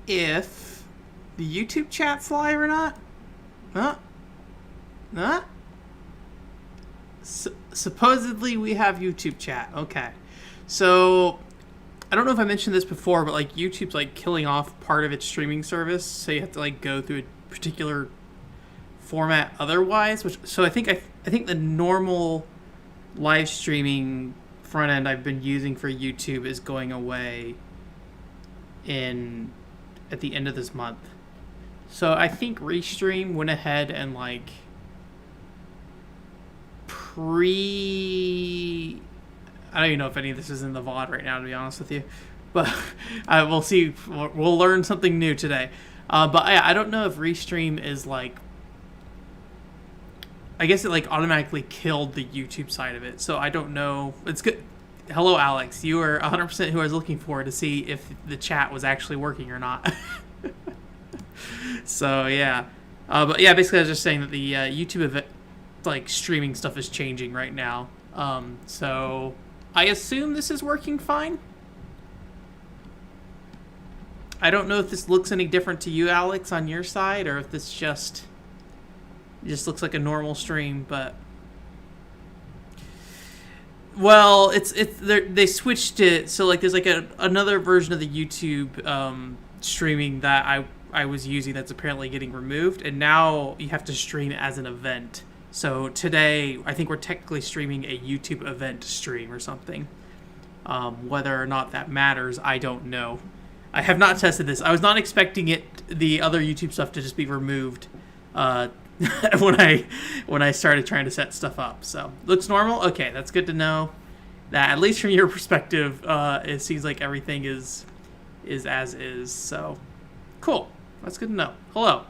if the YouTube chat's live or not. Huh? Huh? Supposedly we have YouTube chat. Okay. So, I don't know if I mentioned this before, but like YouTube's like killing off part of its streaming service, so you have to like go through a particular format otherwise, so I think the normal live streaming front end I've been using for YouTube is going away at the end of this month. So I think Restream went ahead and like I don't even know if any of this is in the VOD right now, to be honest with you, but we'll see. We'll learn something new today. But I don't know if Restream is like, I guess it like automatically killed the YouTube side of it. So I don't know. It's good. Hello, Alex. You are 100% who I was looking for to see if the chat was actually working or not. So yeah. But yeah, basically I was just saying that the YouTube event, like streaming stuff is changing right now. So I assume this is working fine. I don't know if this looks any different to you, Alex, on your side, or if this just looks like a normal stream, but well, they switched it, so like there's like another version of the YouTube streaming that I was using that's apparently getting removed, and now you have to stream as an event. So today, I think we're technically streaming a YouTube event stream or something. Whether or not that matters, I don't know. I have not tested this. I was not expecting the other YouTube stuff to just be removed when I started trying to set stuff up. So looks normal. Okay, that's good to know. That at least from your perspective, it seems like everything is as is. So cool. That's good to know. Hello.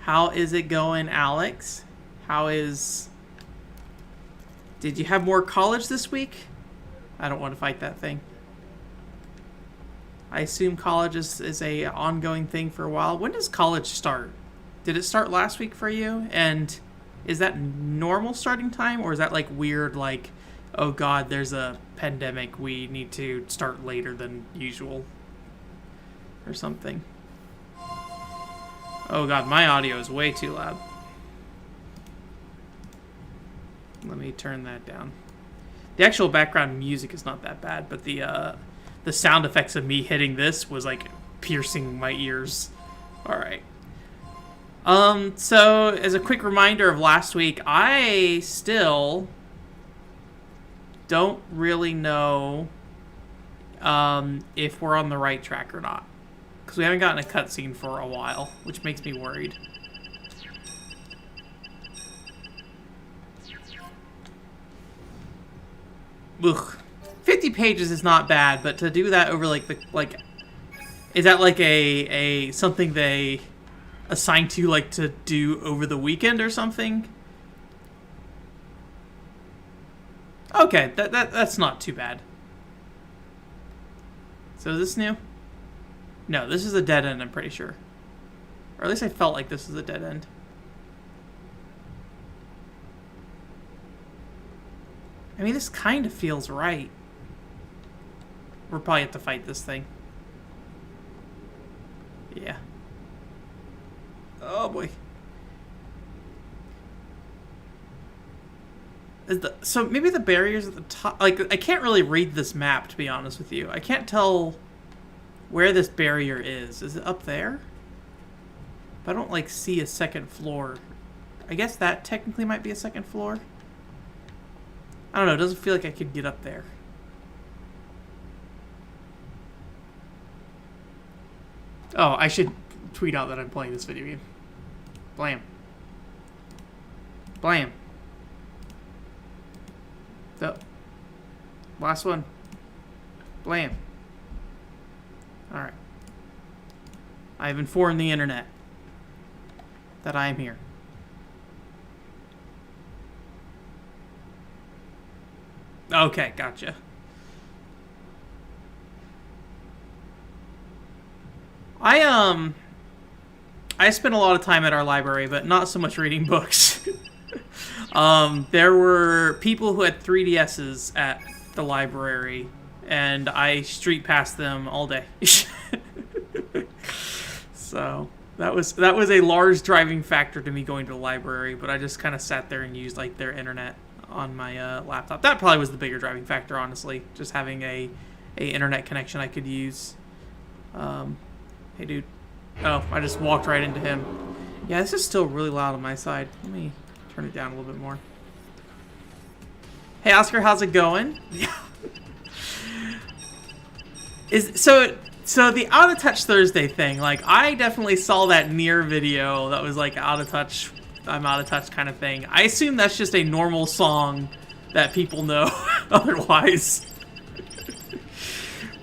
How is it going, Alex? Did you have more college this week? I don't want to fight that thing. I assume college is a ongoing thing for a while. When does college start? Did it start last week for you? And is that normal starting time? Or is that like weird, like, oh God, there's a pandemic, we need to start later than usual? Or something. Oh God, my audio is way too loud. Let me turn that down. The actual background music is not that bad, but the sound effects of me hitting this was like piercing my ears. Alright. So as a quick reminder of last week, I still don't really know if we're on the right track or not. Because we haven't gotten a cutscene for a while, which makes me worried. Ugh. 50 pages is not bad, but to do that over is that like a something they assign to you like to do over the weekend or something? Okay, that's not too bad. So is this new? No, this is a dead end, I'm pretty sure. Or at least I felt like this was a dead end. I mean, this kind of feels right. We'll probably have to fight this thing. Yeah. Oh boy. So maybe the barriers at the top... Like, I can't really read this map, to be honest with you. I can't tell where this barrier is. Is it up there? But I don't, like, see a second floor. I guess that technically might be a second floor. I don't know. It doesn't feel like I could get up there. Oh, I should tweet out that I'm playing this video game. Blam. Blam. The last one. Blam. Alright. I have informed the internet that I am here. Okay, gotcha. I spent a lot of time at our library, but not so much reading books. There were people who had 3DSs at the library, and I street passed them all day. So that was a large driving factor to me going to the library, but I just kind of sat there and used like their internet on my laptop. That probably was the bigger driving factor, honestly. Just having a internet connection I could use. Hey, dude. Oh, I just walked right into him. Yeah, this is still really loud on my side. Let me turn it down a little bit more. Hey, Oscar, how's it going? Yeah. So the Out of Touch Thursday thing, like, I definitely saw that Nier video that was like out of touch, I'm out of touch kind of thing. I assume that's just a normal song that people know otherwise.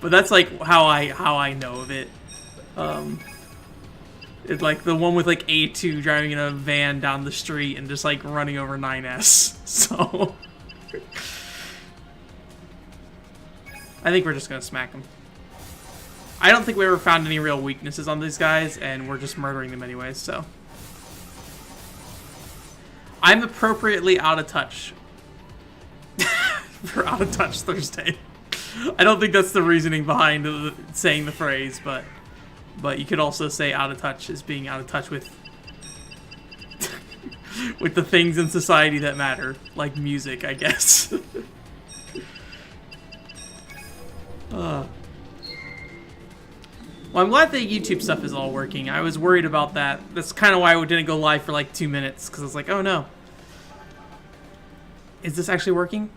But that's like how I know of it. It's like the one with like A2 driving in a van down the street and just like running over 9S. So I think we're just gonna smack them. I don't think we ever found any real weaknesses on these guys, and we're just murdering them anyways, so. I'm appropriately out of touch. For Out of Touch Thursday. I don't think that's the reasoning behind saying the phrase, but you could also say out of touch as being out of touch with with the things in society that matter, like music, I guess. Well, I'm glad the YouTube stuff is all working. I was worried about that. That's kind of why I didn't go live for like 2 minutes, because I was like, oh no. Is this actually working?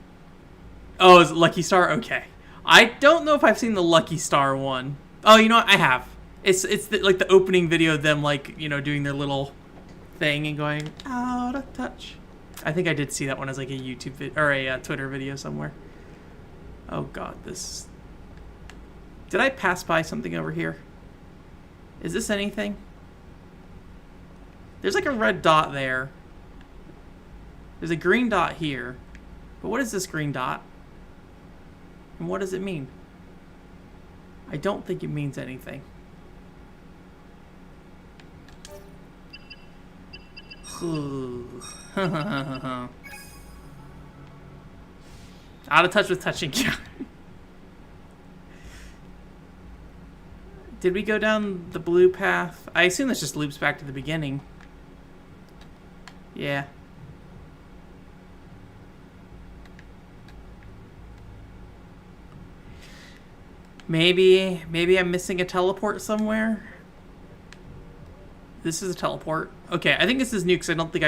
Oh, is it Lucky Star? Okay. I don't know if I've seen the Lucky Star one. Oh, you know what? I have. It's like the opening video of them, like, you know, doing their little thing and going out of touch. I think I did see that one as like a YouTube video or a Twitter video somewhere. Oh god, this. Did I pass by something over here? Is this anything? There's like a red dot there. There's a green dot here. But what is this green dot? And what does it mean? I don't think it means anything. Out of touch with touching. Did we go down the blue path? I assume this just loops back to the beginning. Yeah. Maybe I'm missing a teleport somewhere. This is a teleport. Okay, I think this is new because I don't think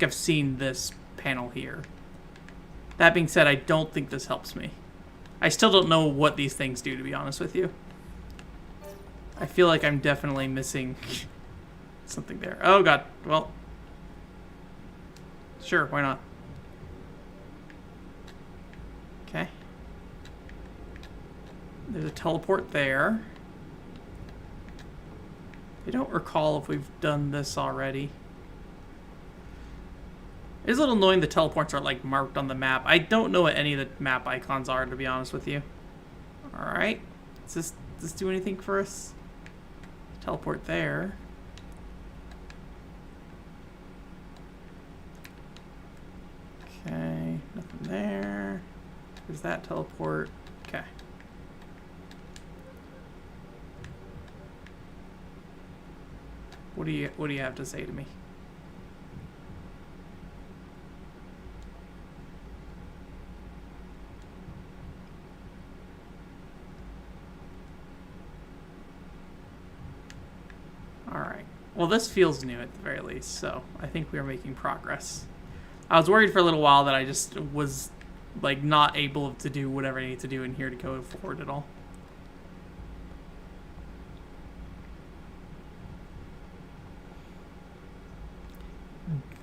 I've seen this panel here. That being said, I don't think this helps me. I still don't know what these things do, to be honest with you. I feel like I'm definitely missing something there. Oh god, well. Sure, why not? Okay. There's a teleport there. I don't recall if we've done this already. It's a little annoying the teleports are like marked on the map. I don't know what any of the map icons are, to be honest with you. Alright. Does this do anything for us? Teleport there. Okay, nothing there. There's that teleport. Okay. What do you have to say to me? Alright. Well, this feels new at the very least, so I think we are making progress. I was worried for a little while that I just was, like, not able to do whatever I need to do in here to go forward at all.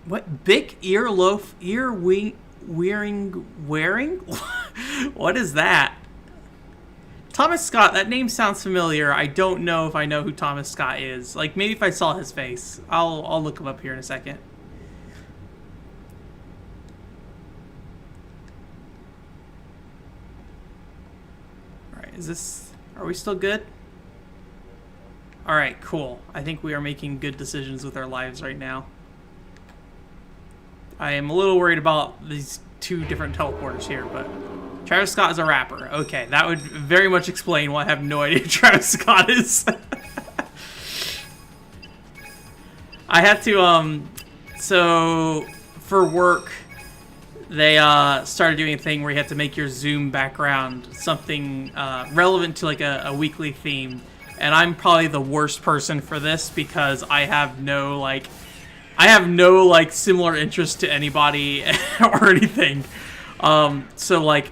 What? Bic earloaf wearing? What is that? Thomas Scott, that name sounds familiar. I don't know if I know who Thomas Scott is. Like, maybe if I saw his face. I'll look him up here in a second. Alright, are we still good? Alright, cool. I think we are making good decisions with our lives right now. I am a little worried about these two different teleporters here, but Travis Scott is a rapper. Okay, that would very much explain why I have no idea who Travis Scott is. I had to so for work they started doing a thing where you have to make your Zoom background something relevant to like a weekly theme, and I'm probably the worst person for this because I have no like similar interest to anybody or anything. So like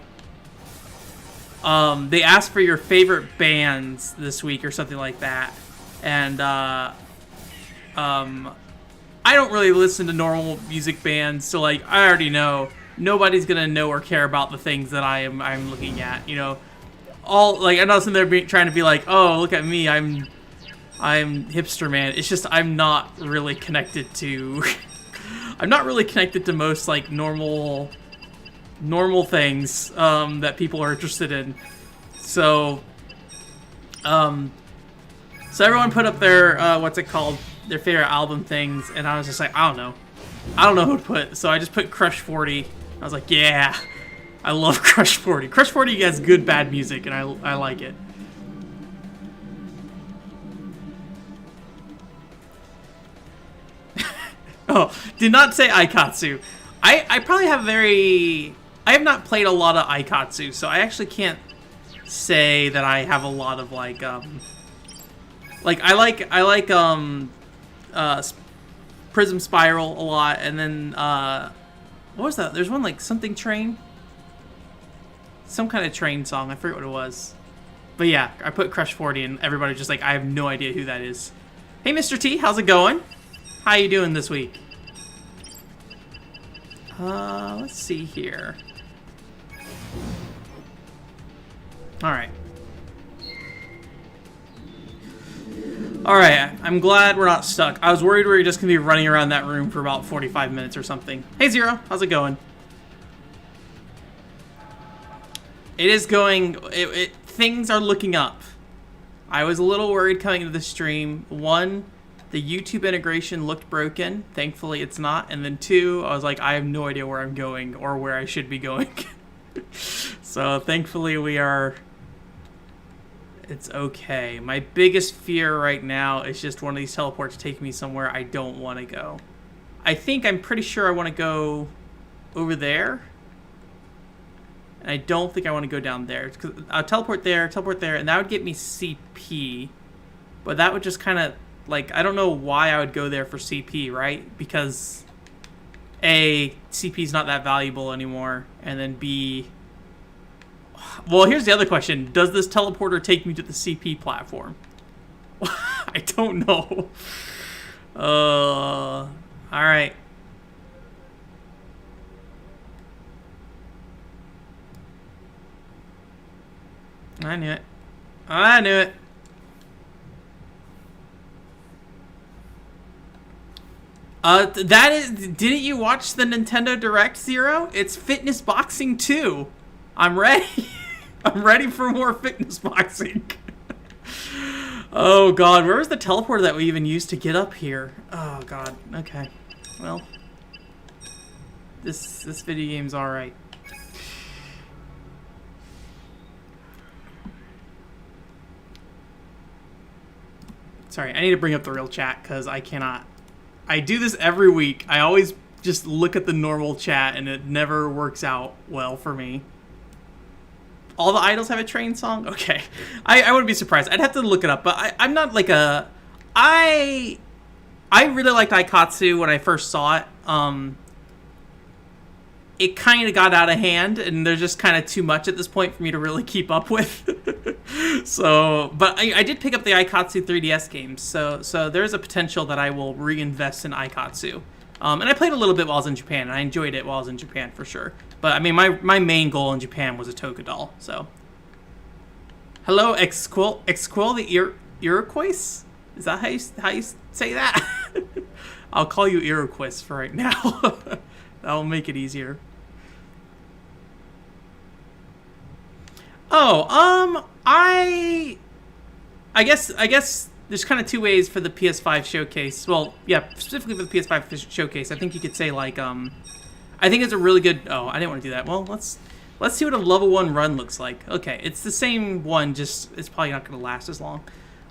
they asked for your favorite bands this week or something like that, and I don't really listen to normal music bands, so like I already know nobody's gonna know or care about the things that I'm looking at. You know, all like I'm not sitting there trying to be like, oh, look at me, I'm hipster man. It's just I'm not really connected to I'm not really connected to most like normal things that people are interested in. So so everyone put up their their favorite album things, and I was just like, I don't know who to put. So I just put Crush 40. I was like, yeah, I love Crush 40. Crush 40 has good bad music, and I like it. Oh, did not say Aikatsu. I probably have I have not played a lot of Aikatsu, so I actually can't say that I have a lot of like I like Prism Spiral a lot, and then what was that? There's one like something train, some kind of train song. I forget what it was, but yeah, I put Crush 40, and everybody's just like, I have no idea who that is. Hey, Mr. T, how's it going? How you doing this week? Let's see here. All right. Alright, I'm glad we're not stuck. I was worried we were just going to be running around that room for about 45 minutes or something. Hey, Zero. How's it going? It is going... things are looking up. I was a little worried coming into the stream. One, the YouTube integration looked broken. Thankfully, it's not. And then two, I was like, I have no idea where I'm going or where I should be going. So, thankfully, we are... It's okay. My biggest fear right now is just one of these teleports taking me somewhere I don't want to go. I'm pretty sure I want to go over there. And I don't think I want to go down there. I'll teleport there, and that would get me CP. But that would just kind of, like, I don't know why I would go there for CP, right? Because, A, CP is not that valuable anymore, and then B... Well, here's the other question. Does this teleporter take me to the CP platform? I don't know. Alright. I knew it. I knew it. Didn't you watch the Nintendo Direct, Zero? It's Fitness Boxing 2. I'm ready. I'm ready for more fitness boxing. Oh god, where was the teleporter that we even used to get up here? Oh god. Okay. Well, this video game's all right. Sorry, I need to bring up the real chat because I cannot. I do this every week. I always just look at the normal chat and it never works out well for me. All the idols have a train song? Okay. I wouldn't be surprised. I'd have to look it up, but I'm not like a... I really liked Aikatsu when I first saw it. It kind of got out of hand, and there's just kind of too much at this point for me to really keep up with. So, but I did pick up the Aikatsu 3DS games, so there's a potential that I will reinvest in Aikatsu. And I played a little bit while I was in Japan, and I enjoyed it while I was in Japan for sure. But I mean, my main goal in Japan was a Toka doll. So, hello, Exquil the Iroquois? Is that how you say that? I'll call you Iroquois for right now. That'll make it easier. Oh, I guess there's kind of two ways for the PS5 showcase. Well, yeah, specifically for the PS5 showcase. I think you could say like I think it's a really good... Oh, I didn't want to do that. Well, let's see what a level 1 run looks like. Okay, it's the same one, just it's probably not going to last as long.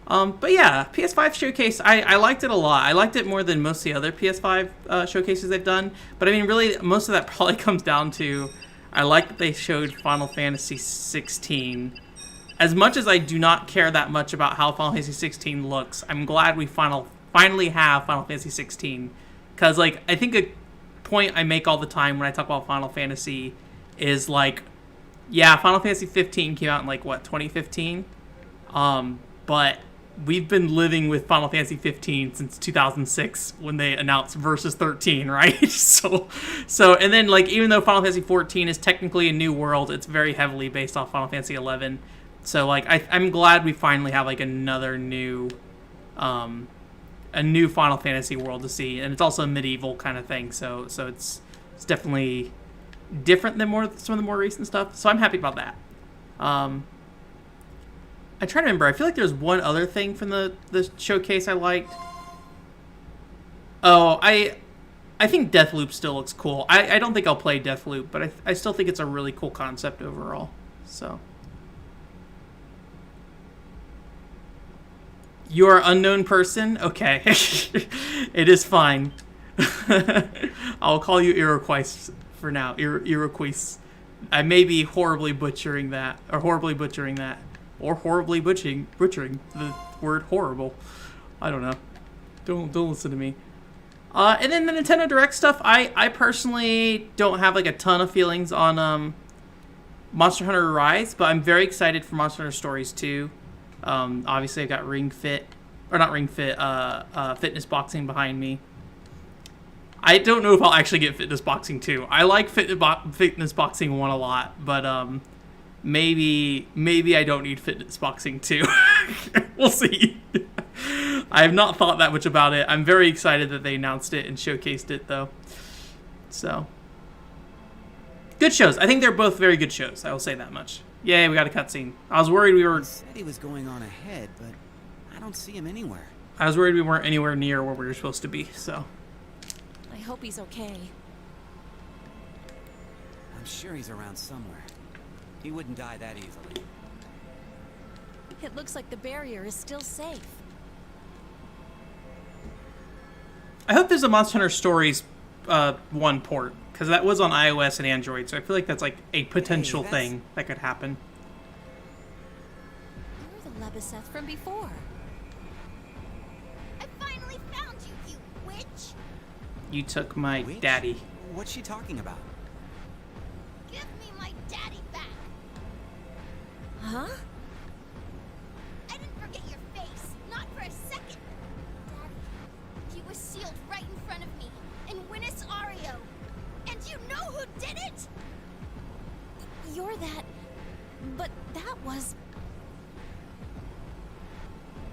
But yeah, PS5 showcase, I liked it a lot. I liked it more than most of the other PS5 showcases they've done. But I mean, really, most of that probably comes down to I like that they showed Final Fantasy 16. As much as I do not care that much about how Final Fantasy 16 looks, I'm glad we finally have Final Fantasy 16. Because, like, I think a point I make all the time when I talk about Final Fantasy is, like, yeah, Final Fantasy 15 came out in, like, what, 2015? But we've been living with Final Fantasy 15 since 2006 when they announced Versus 13, right? so, and then, like, even though Final Fantasy 14 is technically a new world, it's very heavily based off Final Fantasy 11. So, like, I'm glad we finally have, like, another new, a new Final Fantasy world to see, and it's also a medieval kind of thing. So it's definitely different than some of the more recent stuff. So I'm happy about that. I'm trying to remember. I feel like there's one other thing from the showcase I liked. Oh, I think Deathloop still looks cool. I don't think I'll play Deathloop, but I still think it's a really cool concept overall. So. You're an unknown person? Okay. It is fine. I'll call you Iroquois for now. Iroquois. I may be horribly butchering that. Or horribly butchering the word horrible. I don't know. Don't listen to me. And then the Nintendo Direct stuff, I personally don't have like a ton of feelings on Monster Hunter Rise, but I'm very excited for Monster Hunter Stories 2. Obviously I've got Fitness Boxing behind me. I don't know if I'll actually get Fitness Boxing 2. I like Fitness Boxing 1 a lot, but maybe I don't need Fitness Boxing 2. We'll see. I have not thought that much about it. I'm very excited that they announced it and showcased it, though. So, good shows. I think they're both very good shows. I will say that much. Yay, we got a cutscene. I was worried we were... He said he was going on ahead, but I don't see him anywhere. I was worried we weren't anywhere near where we were supposed to be, so... I hope he's okay. I'm sure he's around somewhere. He wouldn't die that easily. It looks like the barrier is still safe. I hope there's a Monster Hunter Stories 1 port, because that was on iOS and Android, so I feel like that's like a potential thing that could happen. You're the Lebeseth from before. I finally found you, you witch! You took my daddy. What's she talking about? Give me my daddy back! Huh? I didn't forget your face, not for a second! Daddy, he was sealed right in front of me, in Winnis Ario. And you know who did it? You're that... But that was...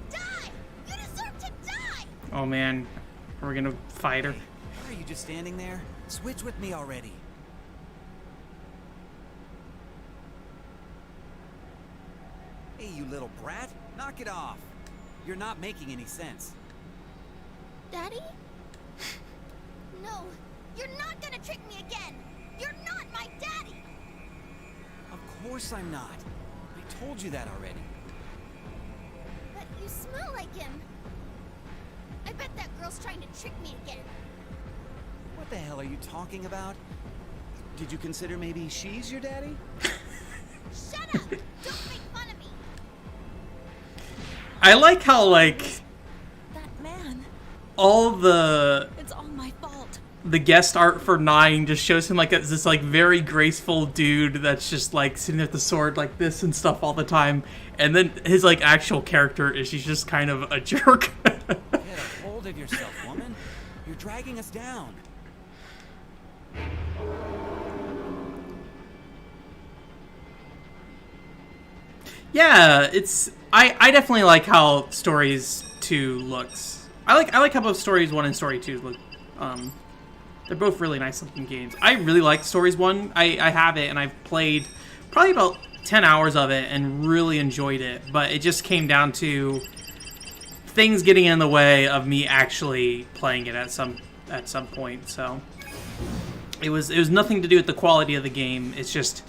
Die! You deserve to die! Oh man, are we gonna fight her? Why are you just standing there? Switch with me already. Hey, you little brat. Knock it off. You're not making any sense. Daddy? No, you're not gonna trick me again! You're not my daddy! Of course I'm not. I told you that already. But you smell like him. I bet that girl's trying to trick me again. What the hell are you talking about? Did you consider maybe she's your daddy? Shut up! Don't make fun of me! I like how, like, that man. all the It's all my fault. guest art for 9 just shows him like as this like very graceful dude that's just like sitting at the sword like this and stuff all the time, and then his like actual character is he's just kind of a jerk. Get a hold of yourself, woman. You're dragging us down. Yeah, it's I definitely like how Stories 2 looks. I like how both Stories 1 and Story 2 look. They're both really nice looking games. I really like Stories 1. I have it and I've played probably about 10 hours of it and really enjoyed it, but it just came down to things getting in the way of me actually playing it at some point. So it was nothing to do with the quality of the game. It's just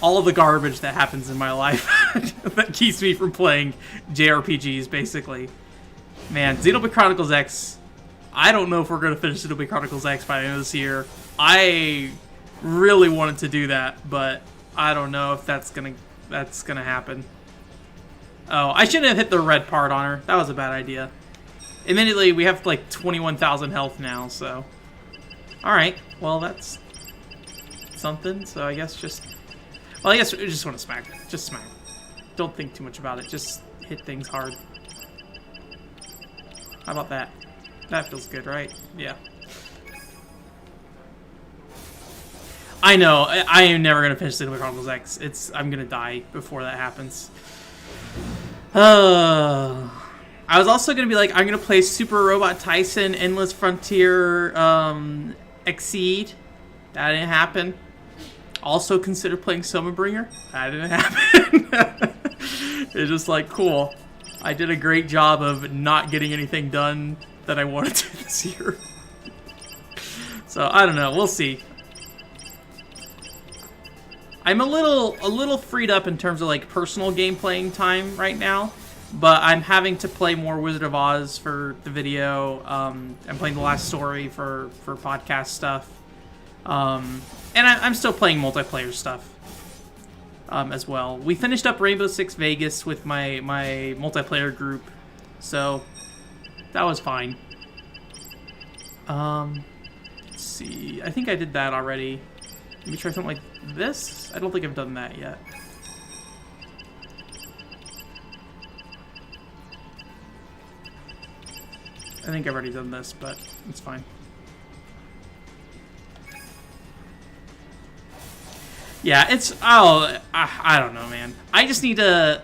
all of the garbage that happens in my life. that keeps me from playing JRPGs, basically. Man, Xenoblade Chronicles X, I don't know if we're going to finish Xenoblade Chronicles X by the end of this year. I really wanted to do that, but I don't know if that's gonna happen. Oh, I shouldn't have hit the red part on her. That was a bad idea. Admittedly, we have like 21,000 health now, so... Alright, well that's something, so I guess just... Well, I guess we just want to smack her. Just smack her. Don't think too much about it. Just hit things hard. How about that? That feels good, right? Yeah. I know, I am never going to finish Xenoblade Chronicles X. I'm going to die before that happens. I was also going to be like, I'm going to play Super Robot Tyson Endless Frontier Exceed. That didn't happen. Also consider playing Summerbringer. That didn't happen. It's just like, cool. I did a great job of not getting anything done that I wanted to this year. So, I don't know. We'll see. I'm a little freed up in terms of like personal game playing time right now, but I'm having to play more Wizard of Oz for the video. I'm playing The Last Story for podcast stuff, and I'm still playing multiplayer stuff as well. We finished up Rainbow Six Vegas with my multiplayer group, so that was fine. Let's see. I think I did that already. Let me try something like this. I don't think I've done that yet. I think I've already done this, but it's fine. Yeah, it's... Oh, I don't know, man. I just need to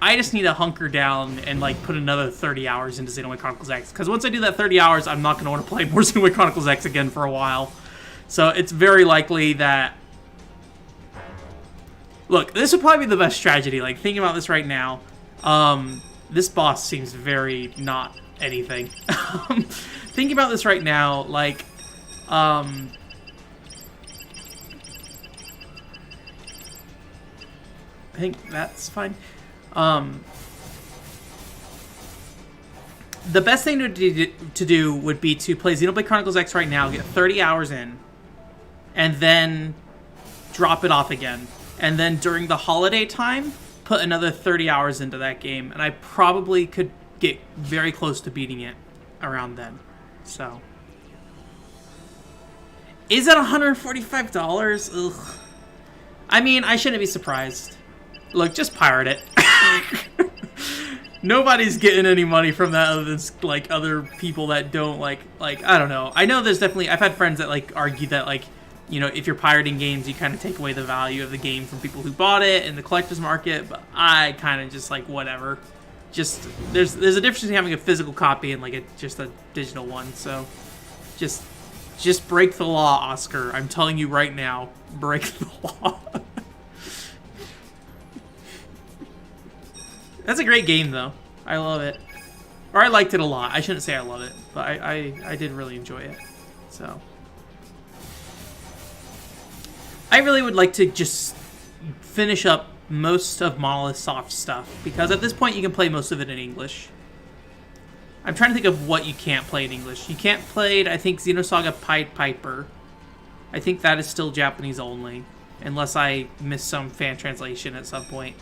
hunker down and, like, put another 30 hours into Xenoblade Chronicles X. Because once I do that 30 hours, I'm not going to want to play more Xenoblade Chronicles X again for a while. So it's very likely that... Look, this would probably be the best strategy. Like, thinking about this right now, this boss seems very not anything. Thinking about this right now, like, I think that's fine. The best thing to do would be to play Xenoblade Chronicles X right now, get 30 hours in, and then drop it off again. And then during the holiday time, put another 30 hours into that game. And I probably could get very close to beating it around then. So. Is it $145? Ugh. I mean, I shouldn't be surprised. Look, just pirate it. Nobody's getting any money from that other than, like, other people that don't, like, I don't know. I know there's definitely, I've had friends that, like, argue that, like, you know, if you're pirating games, you kind of take away the value of the game from people who bought it in the collector's market, but I kind of just, like, whatever. Just, there's a difference between having a physical copy and, like, just a digital one, so just break the law, Oscar. I'm telling you right now, break the law. That's a great game, though. I love it. Or I liked it a lot. I shouldn't say I love it, but I did really enjoy it, so... I really would like to just finish up most of Monolith Soft stuff, because at this point you can play most of it in English. I'm trying to think of what you can't play in English. You can't play it, I think, Xenosaga Pied Piper. I think that is still Japanese only, unless I missed some fan translation at some point.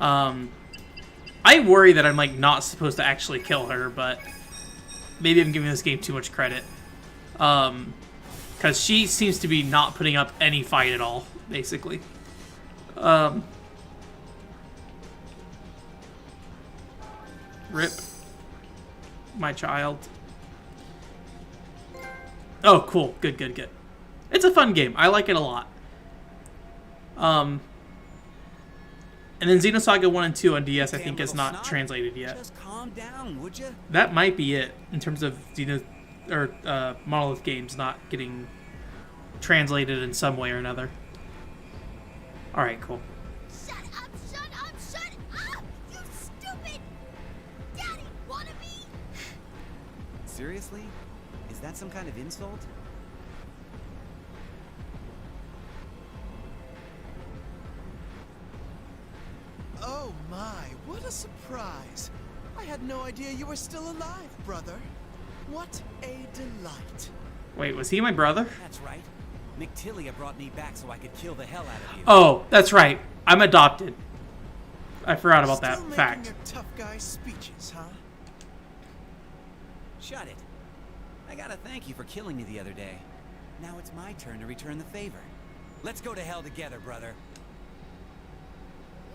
I worry that I'm, like, not supposed to actually kill her, but maybe I'm giving this game too much credit. Because she seems to be not putting up any fight at all, basically. Rip. My child. Oh, cool. Good, good, good. It's a fun game. I like it a lot. And then Xenosaga 1 and 2 on DS, I think, is not translated yet. Just calm down, would you? That might be it, in terms of Monolith games not getting translated in some way or another. Alright, cool. Shut up, shut up, shut up! You stupid! Daddy, wanna be? Seriously? Is that some kind of insult? Oh my, what a surprise. I had no idea you were still alive, brother. What a delight. Wait, was he my brother? That's right. Mictilia brought me back so I could kill the hell out of you. Oh, that's right. I'm adopted. I forgot about that Still fact. making your tough guy speeches, huh? Shut it. I gotta thank you for killing me the other day. Now it's my turn to return the favor. Let's go to hell together, brother.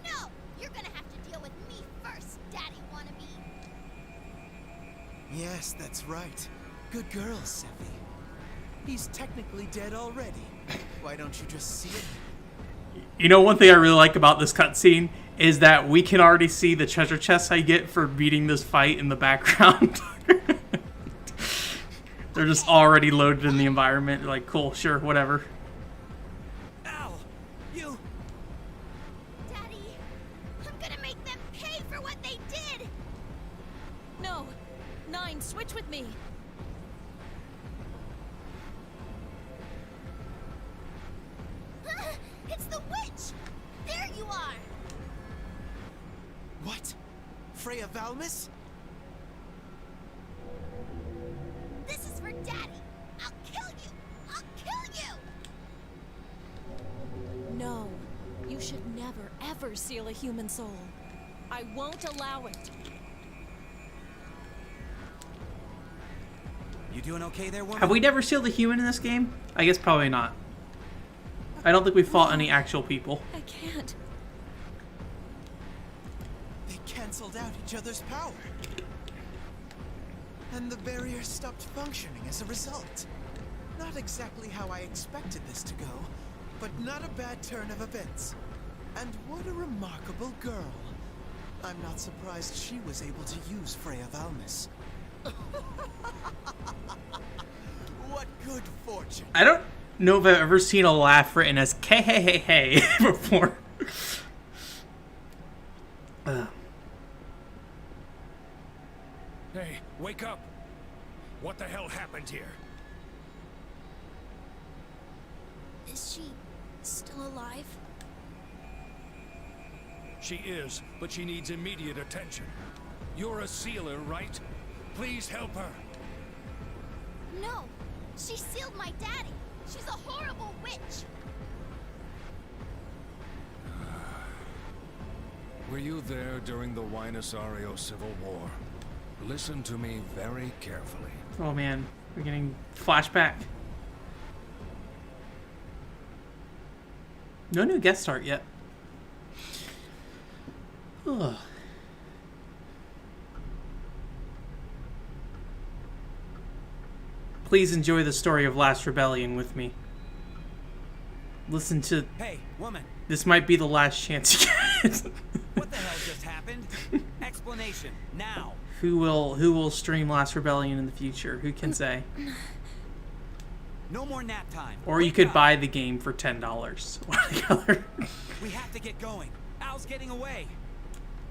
No! You're gonna have to deal with me first, Daddy wannabe. Yes, that's right. Good girl, Sephi. He's technically dead already. Why don't you just see it? You know, one thing I really like about this cutscene is that we can already see the treasure chests I get for beating this fight in the background. They're just already loaded in the environment. You're like, cool, sure, whatever. Ow! You... Daddy, I'm gonna make them pay for what they did! No! 9, switch with me! It's the witch! There you are! What? Freya Valmis? This is for Daddy! I'll kill you! I'll kill you! No. You should never, ever seal a human soul. I won't allow it. You doing okay there, woman? Have we never sealed a human in this game? I guess probably not. I don't think we fought any actual people. I can't. They canceled out each other's power. And the barrier stopped functioning as a result. Not exactly how I expected this to go, but not a bad turn of events. And what a remarkable girl. I'm not surprised she was able to use Freya Valmis. What good fortune. I don't know if I've ever seen a laugh written as K-hey-hey-hey before. Hey, wake up! What the hell happened here? Is she still alive? She is, but she needs immediate attention. You're a sealer, right? Please help her. No! She sealed my daddy! She's a horrible witch! Were you there during the Winasario Civil War? Listen to me very carefully. Oh man, we're getting flashback. No new guest start yet. Ugh. Please enjoy the story of Last Rebellion with me. Listen to... Hey, woman. This might be the last chance you get. What the hell just happened? Explanation, now. Who will stream Last Rebellion in the future? Who can say? No more nap time. Or you Wake could up. buy the game for $10. We have to get going. Al's getting away.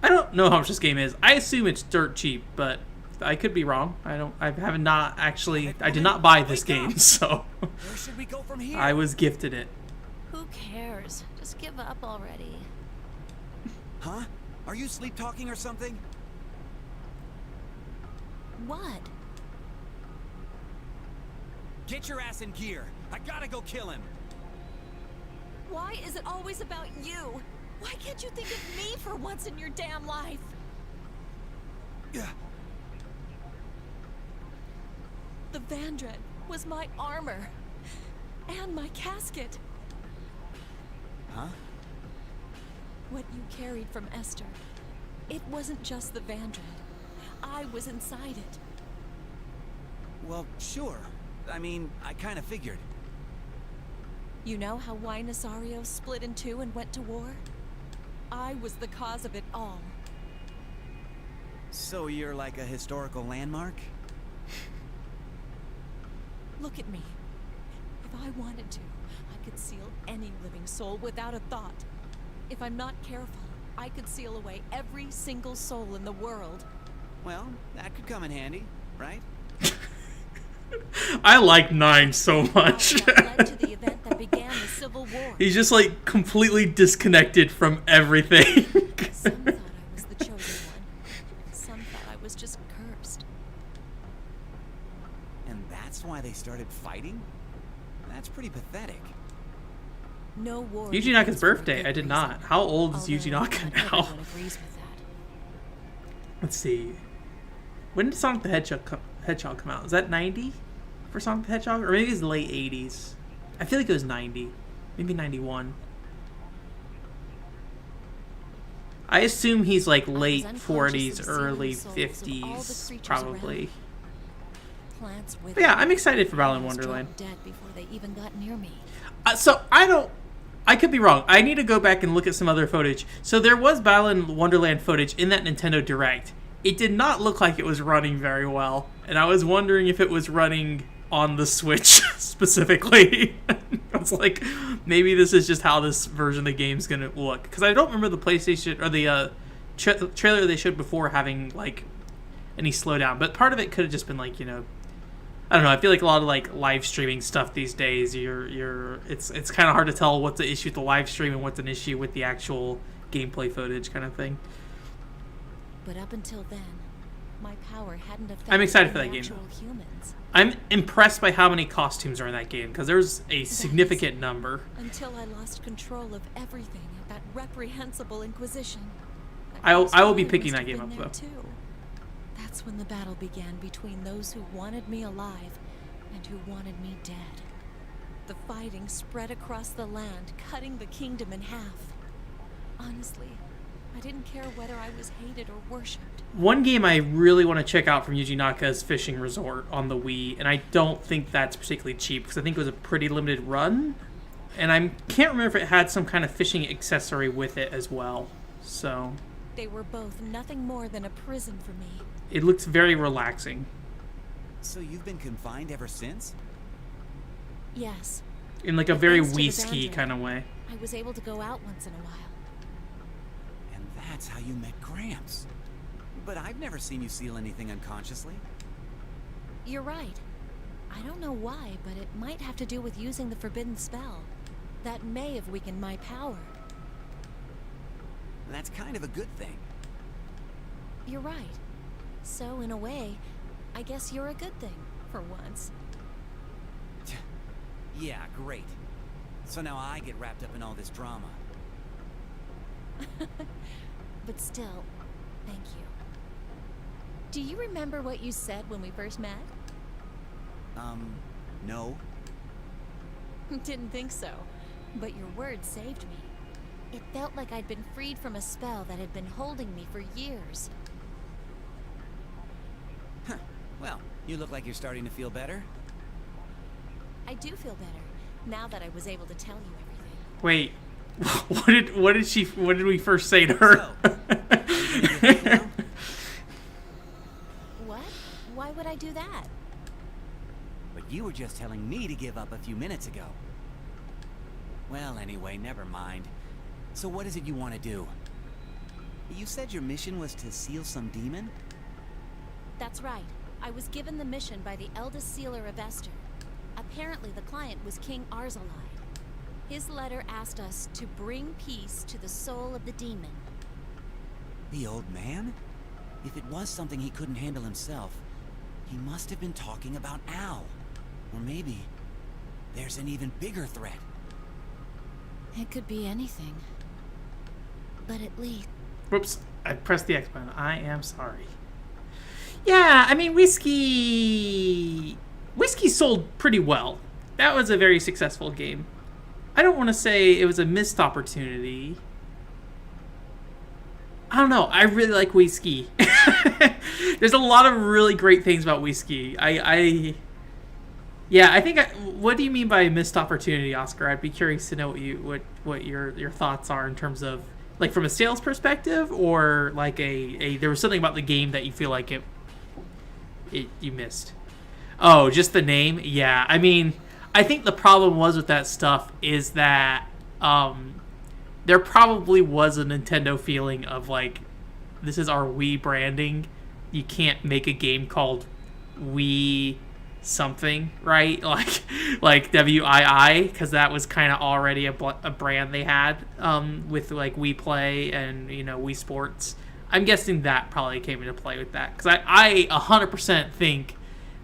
I don't know how much this game is. I assume it's dirt cheap, but I could be wrong. I have not actually. I did not buy this game, so Where should we go from here? I was gifted it. Who cares? Just give up already. Huh? Are you sleep talking or something? What? Get your ass in gear. I gotta go kill him. Why is it always about you? Why can't you think of me for once in your damn life? Yeah. The Vandred was my armor. And my casket. Huh? What you carried from Esther. It wasn't just the Vandred. I was inside it. Well, sure. I mean, I kind of figured. You know how Winasario split in two and went to war? I was the cause of it all. So you're like a historical landmark? Look at me. If I wanted to, I could seal any living soul without a thought. If I'm not careful, I could seal away every single soul in the world. Well, that could come in handy, right? I like 9 so much. That led to the event that began the Civil War. He's just like completely disconnected from everything. Some thought I was the chosen one. Some thought I was just cursed. And that's why they started fighting? That's pretty pathetic. No war. Yuji begins Naka's for a birthday. good I did reason. not. How old is Yuji Although Naka not now? everyone agrees with that. Let's see. When did Sonic the Hedgehog come out? Is that 90 for Sonic the Hedgehog? Or maybe it's the late 80s. I feel like it was 90. Maybe 91. I assume he's like late 40s, early 50s, probably. Plants But yeah, I'm excited for Battle in Wonderland. Dead before they even got near me. So I could be wrong. I need to go back and look at some other footage. So there was Battle in Wonderland footage in that Nintendo Direct. It did not look like it was running very well. And I was wondering if it was running on the Switch specifically. I was like, maybe this is just how this version of the game's going to look. Because I don't remember the PlayStation or the trailer they showed before having like any slowdown. But part of it could have just been like, you know, I don't know. I feel like a lot of like live streaming stuff these days, it's kind of hard to tell what's the issue with the live stream and what's an issue with the actual gameplay footage kind of thing. But up until then, my power hadn't affected I'm excited for that any game, actual humans. I'm impressed by how many costumes are in that game because there's a significant number. Until I lost control of everything at that reprehensible Inquisition. I will be That picking must that have game been up there though. too. That's when the battle began between those who wanted me alive and who wanted me dead. The fighting spread across the land, cutting the kingdom in half. Honestly, I didn't care whether I was hated or worshipped. One game I really want to check out from Yuji Naka is Fishing Resort on the Wii, and I don't think that's particularly cheap because I think it was a pretty limited run, and I can't remember if it had some kind of fishing accessory with it as well. So They were both nothing more than a prison for me. it looks very relaxing So you've been confined ever since? Yes, in like a very Thanks to the Wii-ski Xander. kind of way. I was able to go out once in a while. And that's how you met Gramps. But I've never seen you seal anything unconsciously. You're right. I don't know why, but it might have to do with using the forbidden spell. That may have weakened my power. That's kind of a good thing. You're right. So, in a way, I guess you're a good thing, for once. Yeah, great. So now I get wrapped up in all this drama. But still, thank you. Do you remember what you said when we first met? No. Didn't think so. But your words saved me. It felt like I'd been freed from a spell that had been holding me for years. Huh. Well, you look like you're starting to feel better. I do feel better, now that I was able to tell you everything. Wait, what did we first say to her? What? Why would I do that? But you were just telling me to give up a few minutes ago. Well, anyway, never mind. So what is it you want to do? You said your mission was to seal some demon? That's right. I was given the mission by the eldest sealer of Esther. Apparently the client was King Arzalide. His letter asked us to bring peace to the soul of the demon. The old man? If it was something he couldn't handle himself, he must have been talking about Al. Or maybe there's an even bigger threat. It could be anything. But at least... Whoops, I pressed the X button. I am sorry. Yeah, I mean, Whiskey sold pretty well. That was a very successful game. I don't want to say it was a missed opportunity. I don't know. I really like Whiskey. There's a lot of really great things about Whiskey. Yeah, I think. What do you mean by missed opportunity, Oscar? I'd be curious to know what your thoughts are in terms of like from a sales perspective, or like there was something about the game that you feel like you missed. Oh, just the name? Yeah, I mean, I think the problem was with that stuff is that there probably was a Nintendo feeling of like, this is our Wii branding. You can't make a game called Wii something, right? Like WII, because that was kind of already a brand they had with like We Play and Wii Sports. I'm guessing that probably came into play with that, because I 100% think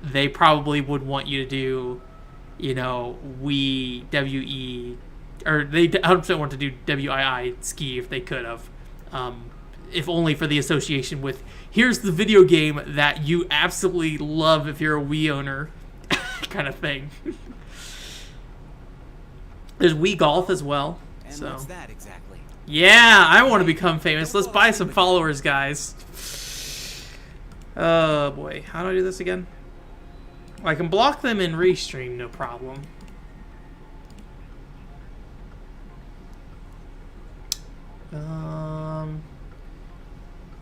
they probably would want you to do We WE, or they 100% want to do WII ski if they could have, if only for the association with, here's the video game that you absolutely love if you're a Wii owner kind of thing. There's Wii Golf as well. And so what's that exactly? yeah, I want to become famous. Let's buy some followers, guys. Oh boy, how do I do this again? I can block them in Restream, no problem.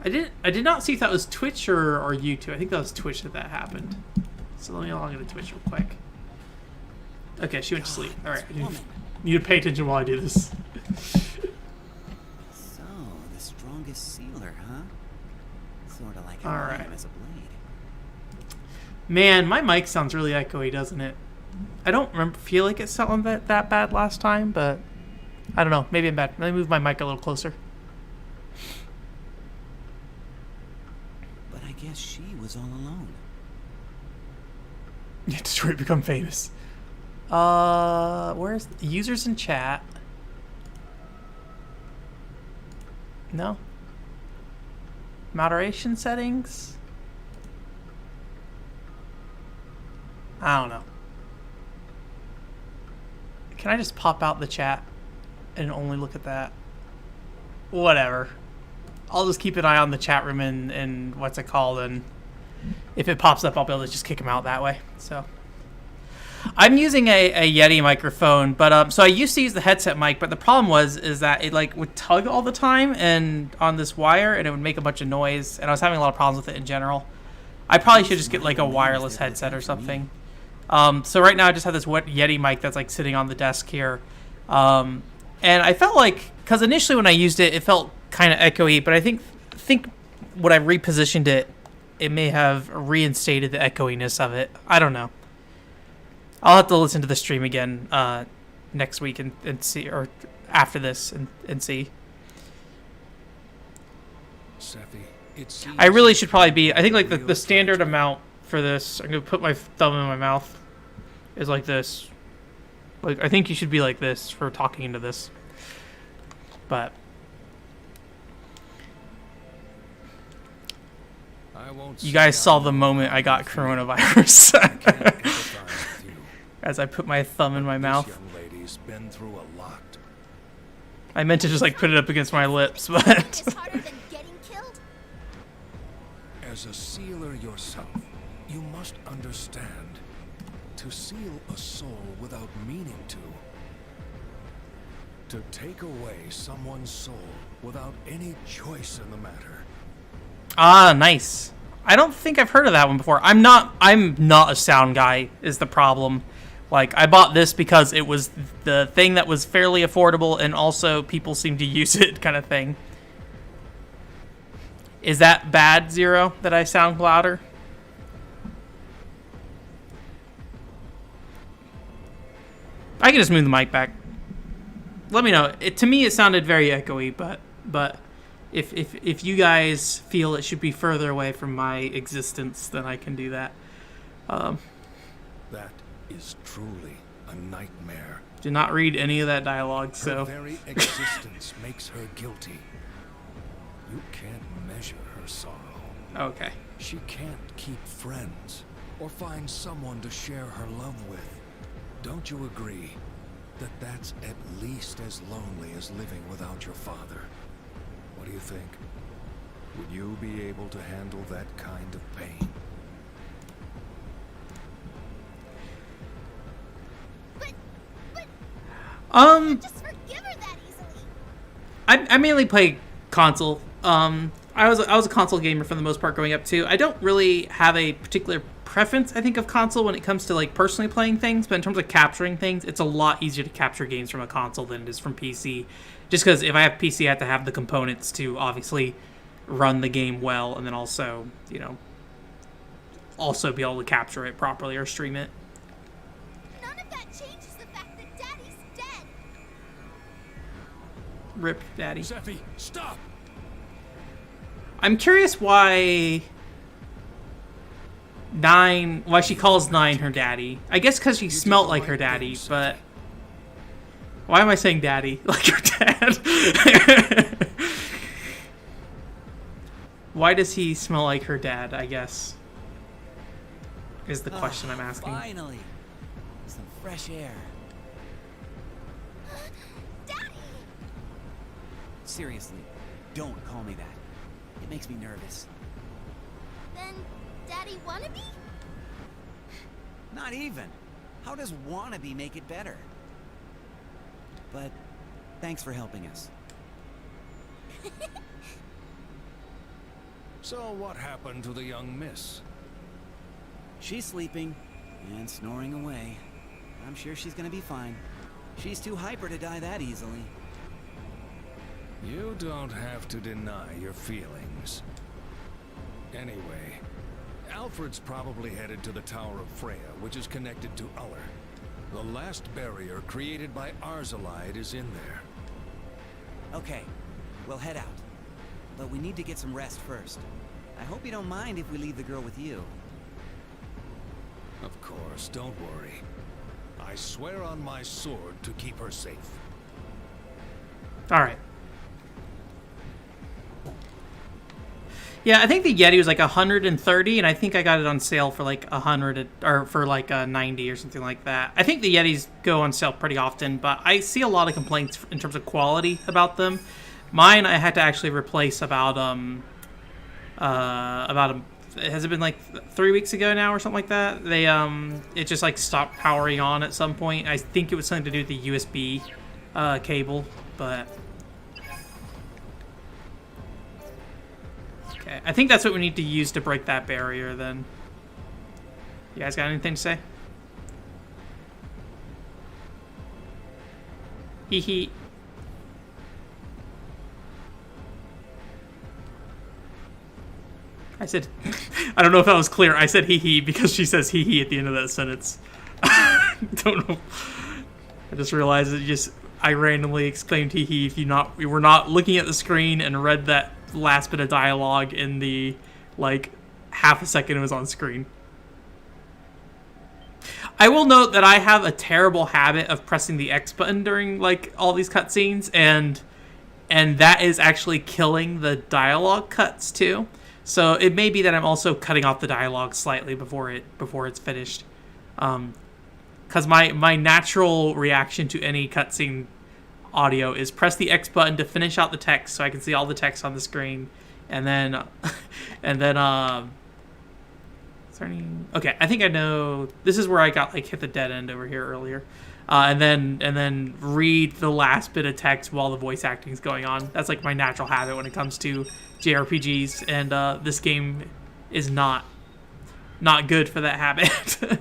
I did not see if that was Twitch or YouTube. I think that was Twitch that happened. So let me log into Twitch real quick. Okay, she went to sleep. All right, I need to pay attention while I do this. So, the strongest sealer, huh? Sort of like a All right. ram as a blade. Man, my mic sounds really echoey, doesn't it? I don't feel like it sounded that bad last time, but I don't know. Maybe I'm bad. Let me move my mic a little closer. But I guess she was all alone. Detroit become famous. Where's the users in chat? No. Moderation settings? I don't know. Can I just pop out the chat and only look at that? Whatever. I'll just keep an eye on the chat room and what's it called, and if it pops up, I'll be able to just kick him out that way. So I'm using a Yeti microphone, but so I used to use the headset mic, but the problem is that it like would tug all the time and on this wire, and it would make a bunch of noise, and I was having a lot of problems with it in general. I probably should just get like a wireless headset or something. So right now I just have this Yeti mic that's like sitting on the desk here, and I felt like, because initially when I used it, it felt kind of echoey, but I think when I repositioned it, it may have reinstated the echoiness of it. I don't know. I'll have to listen to the stream again next week and see, or after this and see. Sephi, I really should probably be, I think like the standard amount for this, I'm going to put my thumb in my mouth, is like this. Like, I think you should be like this for talking into this. But you guys saw the moment I got coronavirus. As I put my thumb in my mouth. Been through a lot. I meant to just like put it up against my lips, but It's harder than getting killed? As a sealer yourself, you must understand. To seal a soul without meaning to take away someone's soul without any choice in the matter. Ah, nice. I don't think I've heard of that one before. I'm not a sound guy is the problem. Like, I bought this because it was the thing that was fairly affordable, and also people seem to use it kind of thing. Is that bad, Zero, that I sound louder? I can just move the mic back. Let me know. To me, it sounded very echoey, but if you guys feel it should be further away from my existence, then I can do that. That is truly a nightmare. Do not read any of that dialogue. So Her very existence makes her guilty. You can't measure her sorrow. okay. She can't keep friends or find someone to share her love with. Don't you agree that that's at least as lonely as living without your father? What do you think? Would you be able to handle that kind of pain? Just forgive her that easily. I mainly play console. I was a console gamer for the most part growing up too. I don't really have a particular preference, I think, of console when it comes to like personally playing things, but in terms of capturing things, it's a lot easier to capture games from a console than it is from PC. Just because if I have PC, I have to have the components to obviously run the game well, and then also, also be able to capture it properly or stream it. None of that changes the fact that Daddy's dead. Rip Daddy. Sephi, stop! I'm curious why why she calls 9 her daddy. I guess because she smelt like her daddy, but why am I saying daddy like her dad? Why does he smell like her dad, I guess, is the question I'm asking. Finally, some fresh air. Daddy! Seriously, don't call me that. It makes me nervous. Then Daddy wannabe? Not even. How does wannabe make it better? But thanks for helping us. So what happened to the young miss? She's sleeping and snoring away. I'm sure she's gonna be fine. She's too hyper to die that easily. You don't have to deny your feelings. Anyway, Alfred's probably headed to the Tower of Freya, which is connected to Uller. The last barrier created by Arzalide is in there. Okay, we'll head out. But we need to get some rest first. I hope you don't mind if we leave the girl with you. Of course, don't worry. I swear on my sword to keep her safe. All right. Yeah, I think the Yeti was like 130, and I think I got it on sale for like 100 or for like 90 or something like that. I think the Yetis go on sale pretty often, but I see a lot of complaints in terms of quality about them. Mine, I had to actually replace about has it been like 3 weeks ago now or something like that? They it just like stopped powering on at some point. I think it was something to do with the USB cable, but okay, I think that's what we need to use to break that barrier then. You guys got anything to say? Hee hee. I said, I don't know if that was clear. I said hee hee because she says hee hee at the end of that sentence. Don't know. I just realized I randomly exclaimed hee hee if you were not looking at the screen and read that last bit of dialogue in the like half a second it was on screen. I will note that I have a terrible habit of pressing the X button during like all these cutscenes, and that is actually killing the dialogue cuts too. So it may be that I'm also cutting off the dialogue slightly before it's finished, because my natural reaction to any cutscene audio is press the X button to finish out the text so I can see all the text on the screen, and then okay, I think I know this is where I got like hit the dead end over here earlier, and then read the last bit of text while the voice acting is going on. That's like my natural habit when it comes to JRPGs, and this game is not good for that habit. Okay,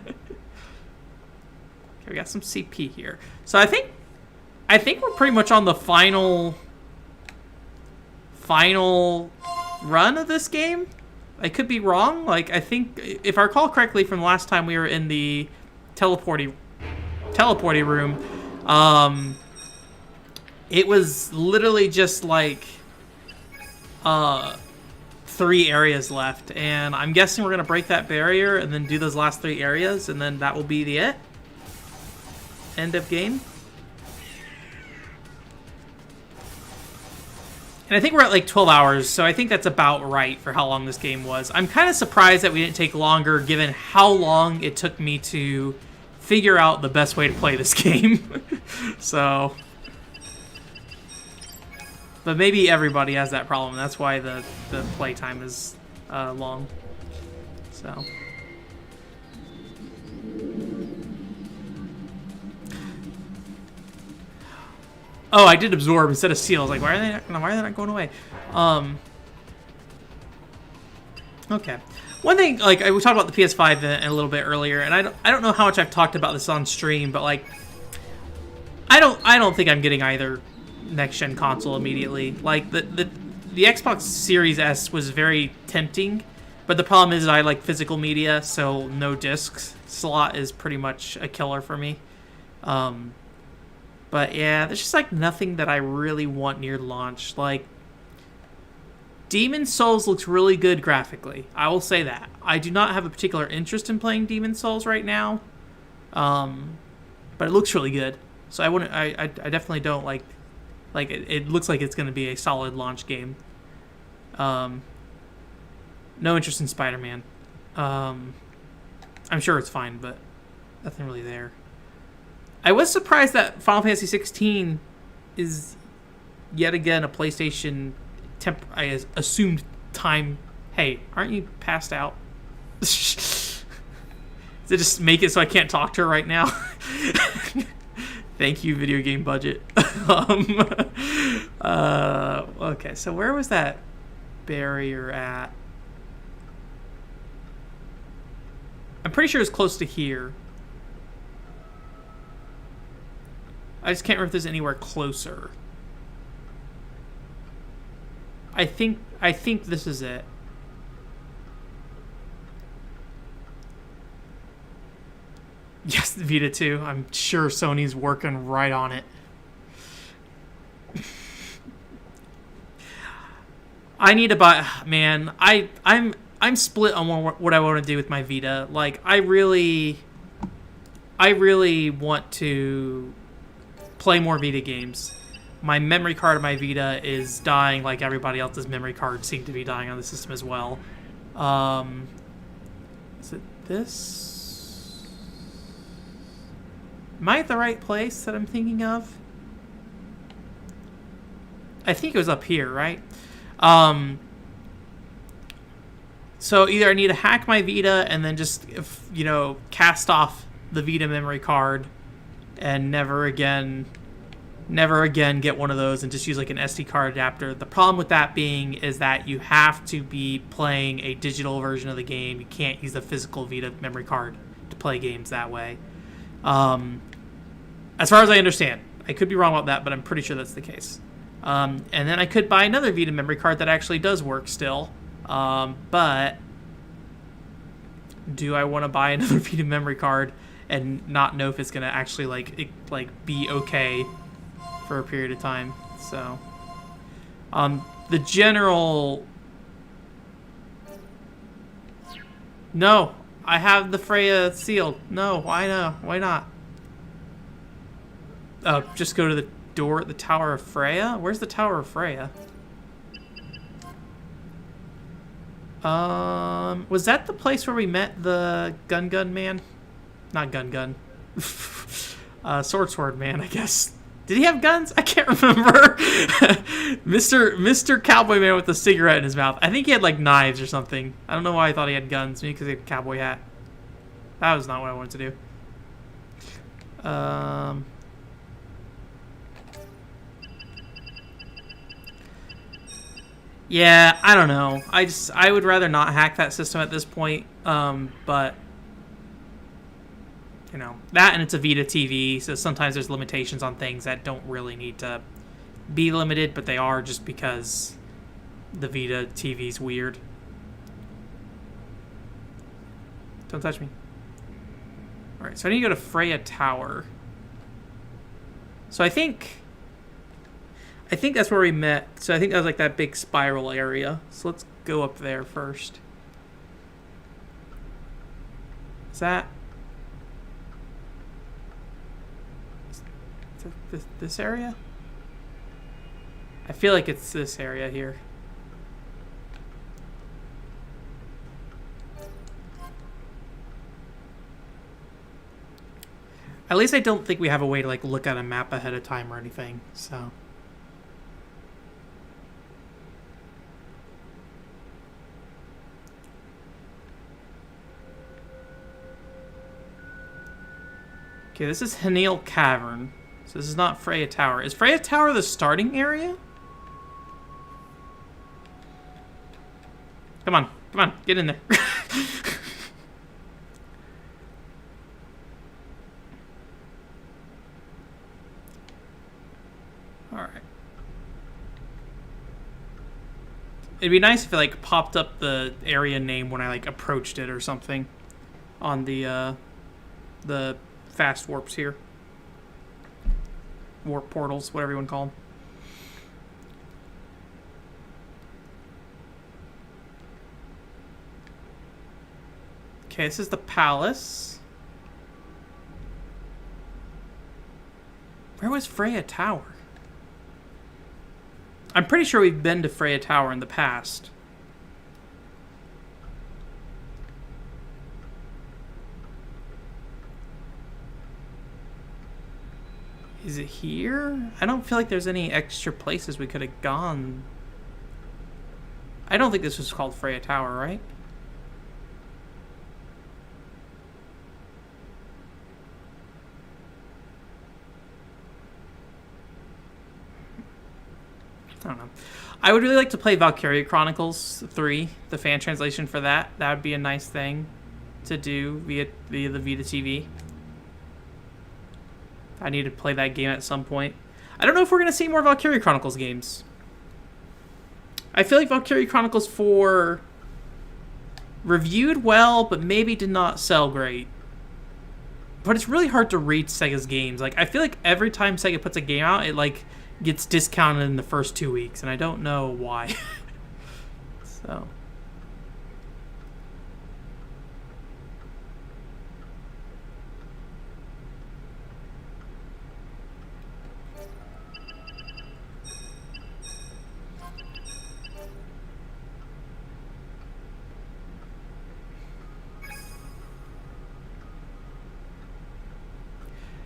we got some CP here, so I think we're pretty much on the final run of this game. I could be wrong. Like, I think if I recall correctly from the last time we were in the teleporty room, it was literally just like 3 areas left, and I'm guessing we're gonna break that barrier and then do those last 3 areas, and then that will be the end of game. And I think we're at like 12 hours, so I think that's about right for how long this game was. I'm kind of surprised that we didn't take longer, given how long it took me to figure out the best way to play this game. So, but maybe everybody has that problem. That's why the play time is long. So. Oh, I did absorb instead of seal. I was like, why are they not going away? Okay. One thing, like, we talked about the PS5 a little bit earlier, and I don't know how much I've talked about this on stream, but like, I don't think I'm getting either next gen console immediately. Like the Xbox Series S was very tempting, But the problem is I like physical media, so no discs slot is pretty much a killer for me. But yeah, there's just like nothing that I really want near launch. Like, Demon Souls looks really good graphically. I will say that. I do not have a particular interest in playing Demon Souls right now. But it looks really good. So I wouldn't. I definitely don't like it looks like it's going to be a solid launch game. No interest in Spider-Man. I'm sure it's fine, but nothing really there. I was surprised that Final Fantasy 16 is yet again a PlayStation I assumed time. Hey, aren't you passed out? Does it just make it so I can't talk to her right now? Thank you, video game budget. Okay, so where was that barrier at? I'm pretty sure it's close to here. I just can't remember if there's anywhere closer. I think this is it. Yes, the Vita 2. I'm sure Sony's working right on it. I need to buy. Man, I'm split on what I want to do with my Vita. Like, I really want to play more Vita games. My memory card of my Vita is dying, like everybody else's memory cards seem to be dying on the system as well. Is it this? Am I at the right place that I'm thinking of? I think it was up here, right? So either I need to hack my Vita and then just, cast off the Vita memory card and never again get one of those and just use like an SD card adapter. The problem with that being is that you have to be playing a digital version of the game. You can't use a physical Vita memory card to play games that way. As far as I understand. I could be wrong about that, but I'm pretty sure that's the case. And then I could buy another Vita memory card that actually does work still. But do I want to buy another Vita memory card and not know if it's going to actually be okay for a period of time? So the general... No, I have the Freya sealed. No, why not? Just go to the door at the Tower of Freya? Where's the Tower of Freya? Was that the place where we met the Gun man? Not Gun. Sword man, I guess. Did he have guns? I can't remember. Mr. Cowboy Man with a cigarette in his mouth. I think he had like knives or something. I don't know why I thought he had guns. Maybe because he had a cowboy hat. That was not what I wanted to do. Yeah, I don't know. I would rather not hack that system at this point. But that, and it's a Vita TV, so sometimes there's limitations on things that don't really need to be limited, but they are just because the Vita TV's weird. Don't touch me. Alright, so I need to go to Freya Tower. So I think that's where we met. So I think that was like that big spiral area. So let's go up there first. Is that... this area? I feel like it's this area here. At least I don't think we have a way to like look at a map ahead of time or anything, so. Okay, this is Hanil Cavern. So this is not Freya Tower. Is Freya Tower the starting area? Come on, get in there. Alright. It'd be nice if it like popped up the area name when I like approached it or something on the fast warps here. Warp portals, whatever you want to call them. Okay, this is the palace. Where was Freya Tower? I'm pretty sure we've been to Freya Tower in the past. Is it here? I don't feel like there's any extra places we could have gone. I don't think this was called Freya Tower, right? I don't know. I would really like to play Valkyria Chronicles 3, the fan translation for that. That would be a nice thing to do via the Vita TV. I need to play that game at some point. I don't know if we're going to see more Valkyria Chronicles games. I feel like Valkyria Chronicles 4 reviewed well, but maybe did not sell great. But it's really hard to read Sega's games. Like, I feel like every time Sega puts a game out, it like gets discounted in the first 2 weeks, and I don't know why. So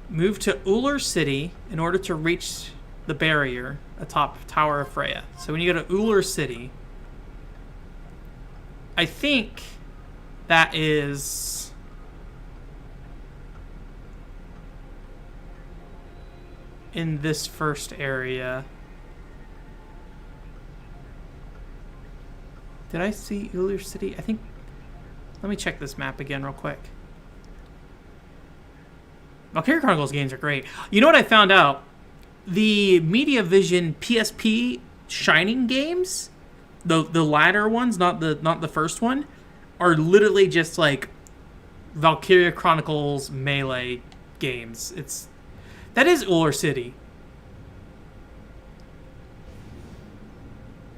move to Uller City in order to reach the barrier atop Tower of Freya. So when you go to Uller City, I think that is in this first area. Did I see Uller City? I think... Let me check this map again real quick. Valkyria Chronicles games are great. You know what I found out? The MediaVision PSP Shining games, the latter ones, not the first one, are literally just like Valkyria Chronicles Melee games. That is Uller City.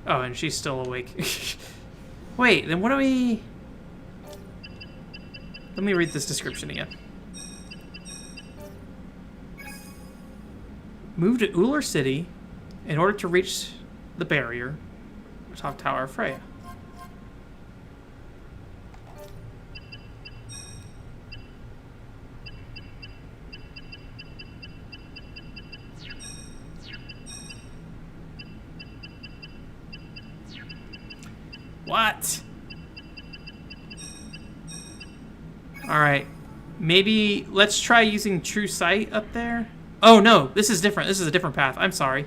Oh, and she's still awake. Wait, then what do we... Let me read this description again. Move to Uller City in order to reach the barrier atop Tower of Freya. What? Alright. Maybe let's try using True Sight up there. Oh, no. This is different. This is a different path. I'm sorry.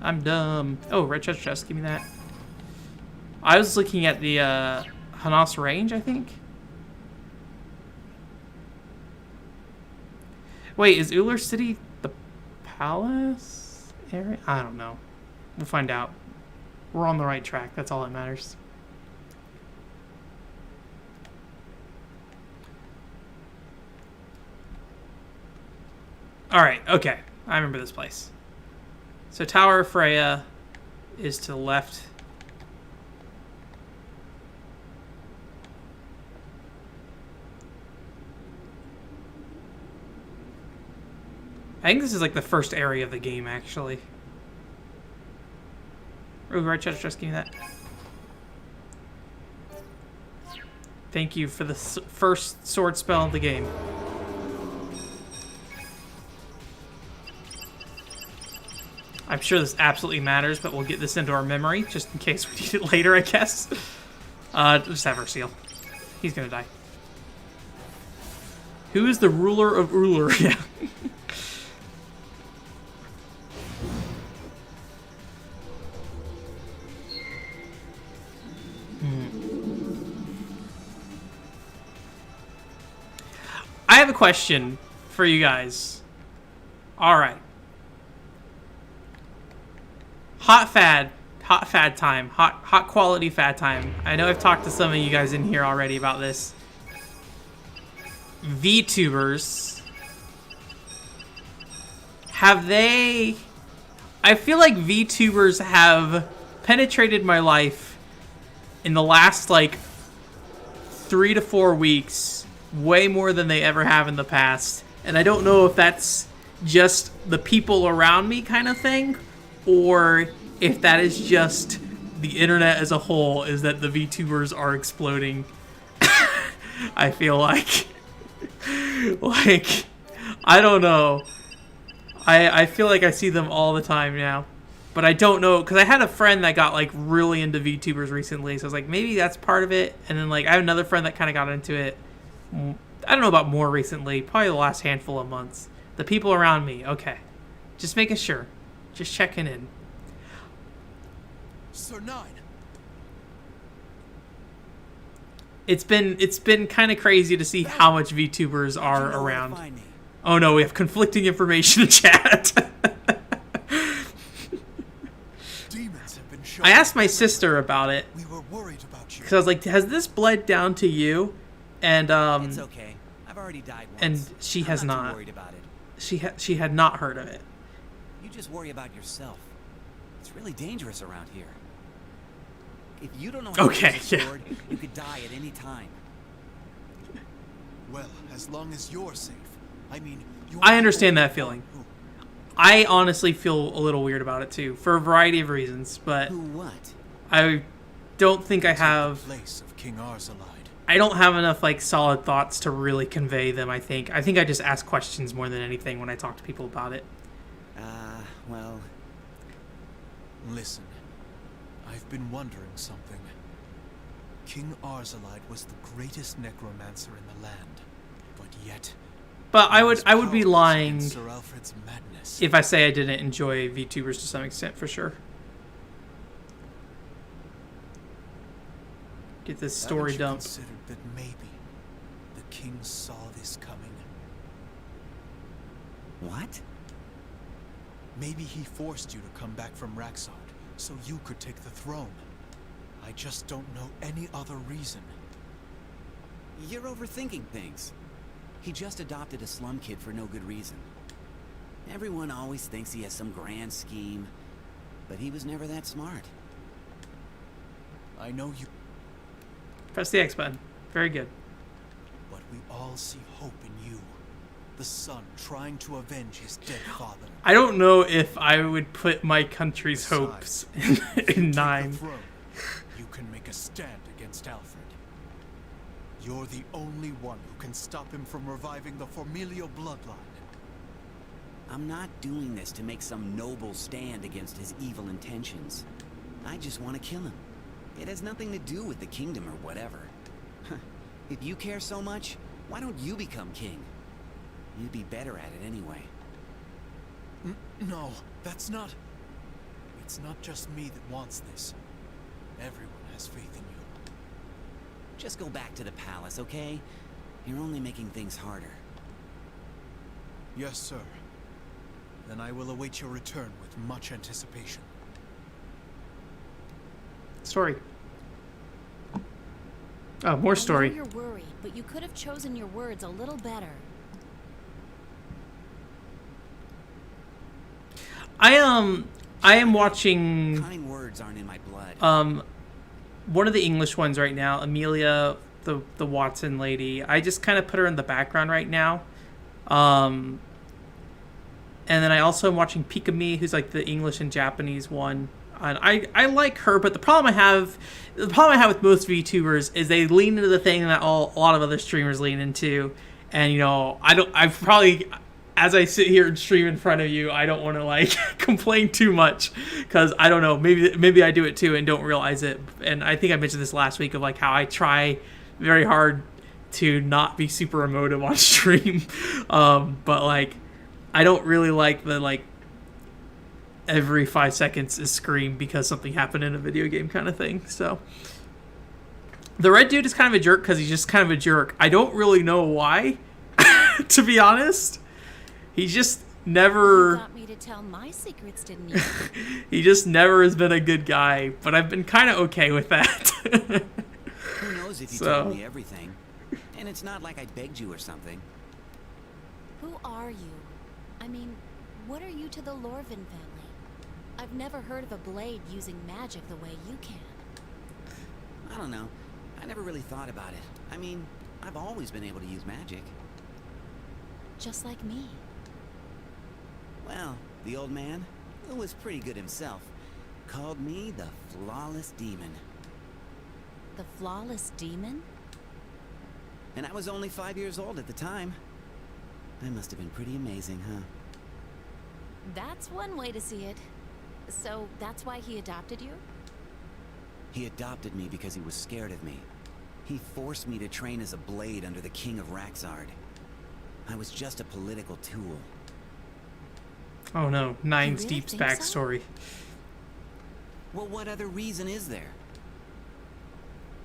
I'm dumb. Oh, red chest. Give me that. I was looking at the Hanas Range, I think. Wait, is Uller City the palace area? I don't know. We'll find out. We're on the right track. That's all that matters. Alright, okay. I remember this place. So Tower of Freya is to the left. I think this is like the first area of the game, actually. Oh, right, just give me that. Thank you for the first sword spell of the game. I'm sure this absolutely matters, but we'll get this into our memory, just in case we need it later, I guess. Just have her seal. He's gonna die. Who is the ruler of Uller? Yeah. I have a question for you guys. All right. Hot hot fad time, hot quality fad time. I know I've talked to some of you guys in here already about this. VTubers, have they? I feel like VTubers have penetrated my life in the last like 3 to 4 weeks, way more than they ever have in the past. And I don't know if that's just the people around me kind of thing, or if that is just the internet as a whole, is that the VTubers are exploding. I feel like I don't know. I feel like I see them all the time now, but I don't know, because I had a friend that got like really into VTubers recently, so I was like, maybe that's part of it. And then like I have another friend that kind of got into it, I don't know about more recently, probably the last handful of months. The people around me, okay, just making sure, just checking in. Sir Nine. It's been kind of crazy to see how much VTubers are around. Oh no, we have conflicting information in chat. Demons have been shown. I asked my sister about it We were worried about you. because I was like, "Has this bled down to you?" And It's okay. I've already died once. and she has I'm not. Too not. worried about it. She had not heard of it. You just worry about yourself. It's really dangerous around here. If you don't know how Okay, to use a yeah. sword, you could die at any time. Well, as long as you're safe. I mean, you're I the understand only that feeling. one I honestly feel a little weird about it too, for a variety of reasons, but Who what? I don't think I who took the have. place of King Arzalide. I don't have enough like solid thoughts to really convey them. I think I just ask questions more than anything when I talk to people about it. Well, Listen, I've been wondering something. King Arzalide was the greatest necromancer in the land, but yet... But I he would was be powerless lying against Sir Alfred's madness. if I say I didn't enjoy VTubers to some extent, for sure. Get this story Haven't you dump. considered that maybe the king saw this coming? what? Maybe he forced you to come back from Raxard so you could take the throne. I just don't know any other reason. You're overthinking things. He just adopted a slum kid for no good reason. Everyone always thinks he has some grand scheme, but he was never that smart. I know you, Press the X button. Very good. but we all see hope in you. The son trying to avenge his dead father. I don't know if I would put my country's hopes Besides, if you in take the 9. throne, you can make a stand against Alfred. You're the only one who can stop him from reviving the familial bloodline. I'm not doing this to make some noble stand against his evil intentions. I just want to kill him. It has nothing to do with the kingdom or whatever. If you care so much, why don't you become king? You'd be better at it anyway. No, that's not... It's not just me that wants this. Everyone has faith in you. Just go back to the palace, okay? You're only making things harder. Yes, sir. Then I will await your return with much anticipation. Story. Oh, more I story. know you're worried, but you could have chosen your words a little better. I am watching Kind words aren't in my blood. one of the English ones right now, Amelia, the Watson lady. I just kind of put her in the background right now. And then I also am watching Pikami, who's like the English and Japanese one. And I like her, but the problem I have with most VTubers is they lean into the thing that a lot of other streamers lean into. And, you know, I've probably, as I sit here and stream in front of you, I don't want to like complain too much, because I don't know, maybe I do it too and don't realize it. And I think I mentioned this last week of like how I try very hard to not be super emotive on stream. But like, I don't really like the like every 5 seconds is scream because something happened in a video game kind of thing. So the red dude is kind of a jerk because he's just kind of a jerk. I don't really know why, to be honest. He's just You never. got me to tell my secrets, didn't you? He just never has been a good guy, but I've been kind of okay with that. Who knows if you So- told me everything? And it's not like I begged you or something. Who are you? I mean, what are you to the Lorvin family? I've never heard of a blade using magic the way you can. I don't know. I never really thought about it. I mean, I've always been able to use magic. Just like me. Well, the old man, who was pretty good himself, called me the Flawless Demon. The flawless demon? And I was only 5 years old at the time. I must have been pretty amazing, huh? That's one way to see it. So that's why he adopted you? He adopted me because he was scared of me. He forced me to train as a blade under the King of Raxard. I was just a political tool. Oh no, Nine's really Deep's think so? backstory. Well, what other reason is there?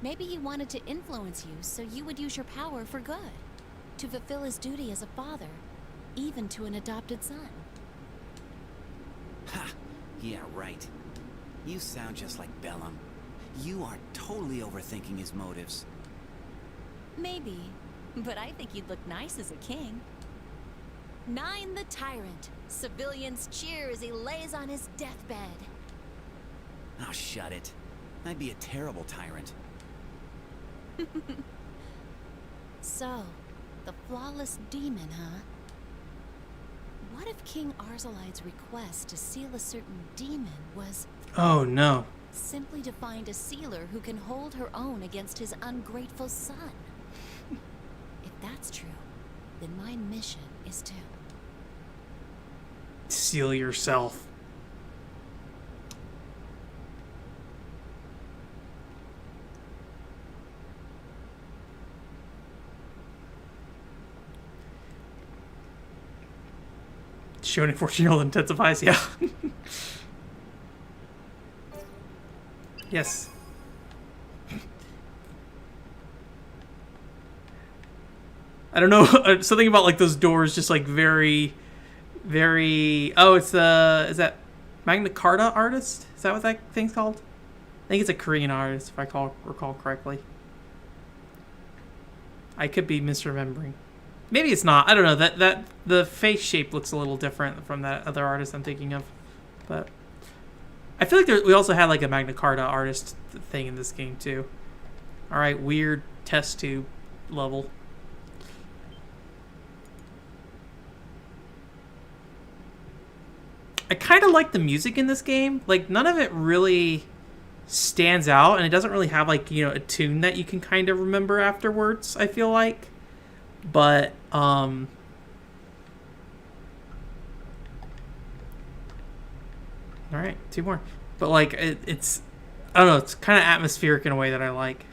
Maybe he wanted to influence you so you would use your power for good. To fulfill his duty as a father, even to an adopted son. Ha! Yeah, right. You sound just like Bellum. You are totally overthinking his motives. Maybe, but I think he'd look nice as a king. Nine the Tyrant. Civilians cheer as he lays on his deathbed. Oh, shut it. I'd be a terrible tyrant. So, the flawless demon, huh? What if King Arzalide's request to seal a certain demon was Oh no. simply to find a sealer who can hold her own against his ungrateful son? If that's true, then my mission is to... Seal yourself. Showing 14-year-old intensifies, yeah. Yes. I don't know, something about like those doors just like very, oh, it's is that Magna Carta artist? Is that what that thing's called? I think it's a Korean artist, if I recall correctly. I could be misremembering. Maybe it's not. I don't know. That the face shape looks a little different from that other artist I'm thinking of. But I feel like we also had like a Magna Carta artist thing in this game too. All right, weird test tube level. I kind of like the music in this game. Like none of it really stands out, and it doesn't really have like, you know, a tune that you can kind of remember afterwards, I feel like. But all right, two more. But like it's I don't know, it's kind of atmospheric in a way that I like.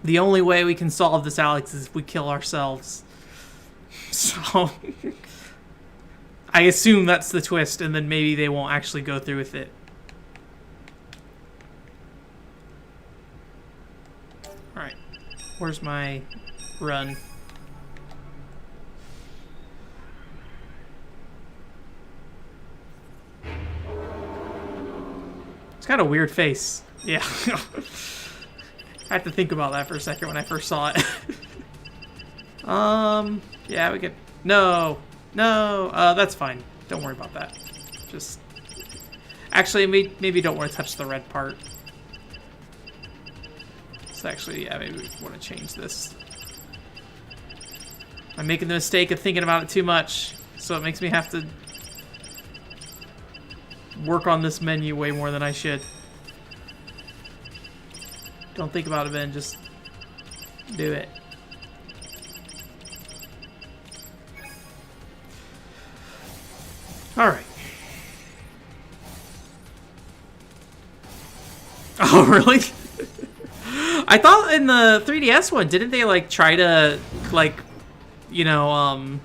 The only way we can solve this, Alex, is if we kill ourselves. So I assume that's the twist, and then maybe they won't actually go through with it. Alright. Where's my run? It's got a weird face. Yeah. I had to think about that for a second when I first saw it. Yeah, we could... No! No! That's fine. Don't worry about that. Just... Actually, maybe don't want to touch the red part. So actually, yeah, maybe we want to change this. I'm making the mistake of thinking about it too much, so it makes me have to work on this menu way more than I should. Don't think about it, Ben. Just do it. All right. Oh, really? I thought in the 3DS one, didn't they like try to like, you know,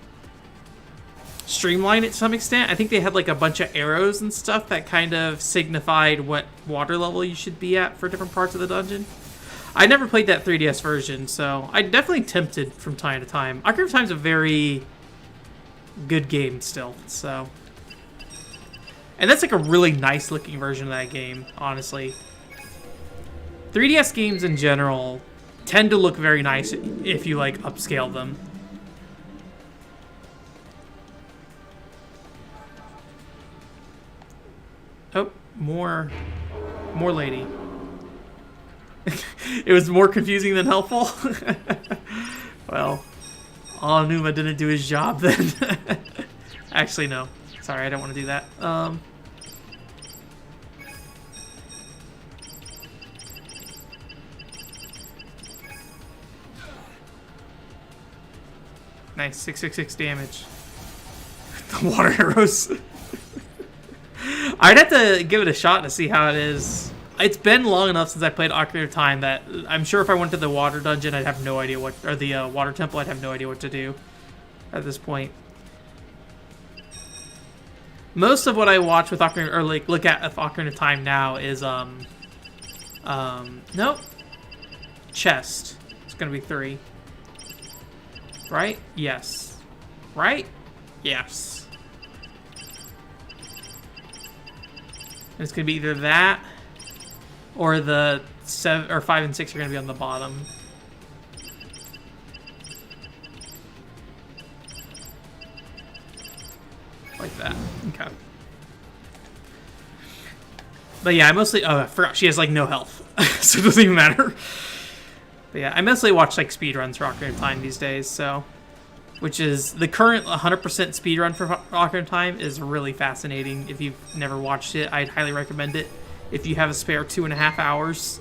streamline it to some extent? I think they had like a bunch of arrows and stuff that kind of signified what water level you should be at for different parts of the dungeon. I never played that 3DS version, so I'm definitely tempted from time to time. Ocarina of Time's a very good game still. So, and that's like a really nice looking version of that game, honestly. 3DS games in general tend to look very nice if you like upscale them. Oh, more lady. It was more confusing than helpful. Well, Aonuma didn't do his job then. Actually, no. Sorry, I don't want to do that. Nice, 666 damage. The water arrows. I'd have to give it a shot to see how it is. It's been long enough since I played Ocarina of Time that I'm sure if I went to the water dungeon, I'd have no idea what, or the water temple, I'd have no idea what to do at this point. Most of what I watch with Ocarina, or like look at Ocarina of Time now is nope, chest. It's gonna be 3. Right? Yes. Right? Yes. And it's gonna be either that, or the 7 or 5 and 6 are gonna be on the bottom. Like that. Okay. But yeah, I mostly, oh, I forgot she has like no health, so it doesn't even matter. But yeah, I mostly watch like speedruns for Ocarina of Time these days, so, which is the current 100% speedrun for Ocarina of Time is really fascinating. If you've never watched it, I'd highly recommend it if you have a spare 2.5 hours.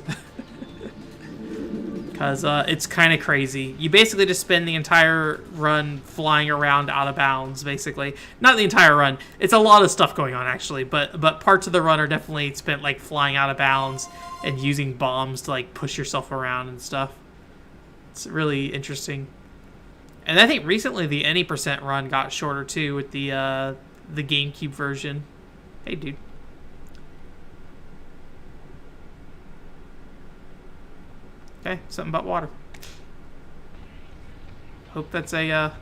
Because it's kind of crazy. You basically just spend the entire run flying around out of bounds, basically. Not the entire run. It's a lot of stuff going on, actually. But parts of the run are definitely spent, like, flying out of bounds and using bombs to, like, push yourself around and stuff. It's really interesting. And I think recently the any percent run got shorter, too, with the GameCube version. Hey, dude. Okay, something about water. Hope that's a,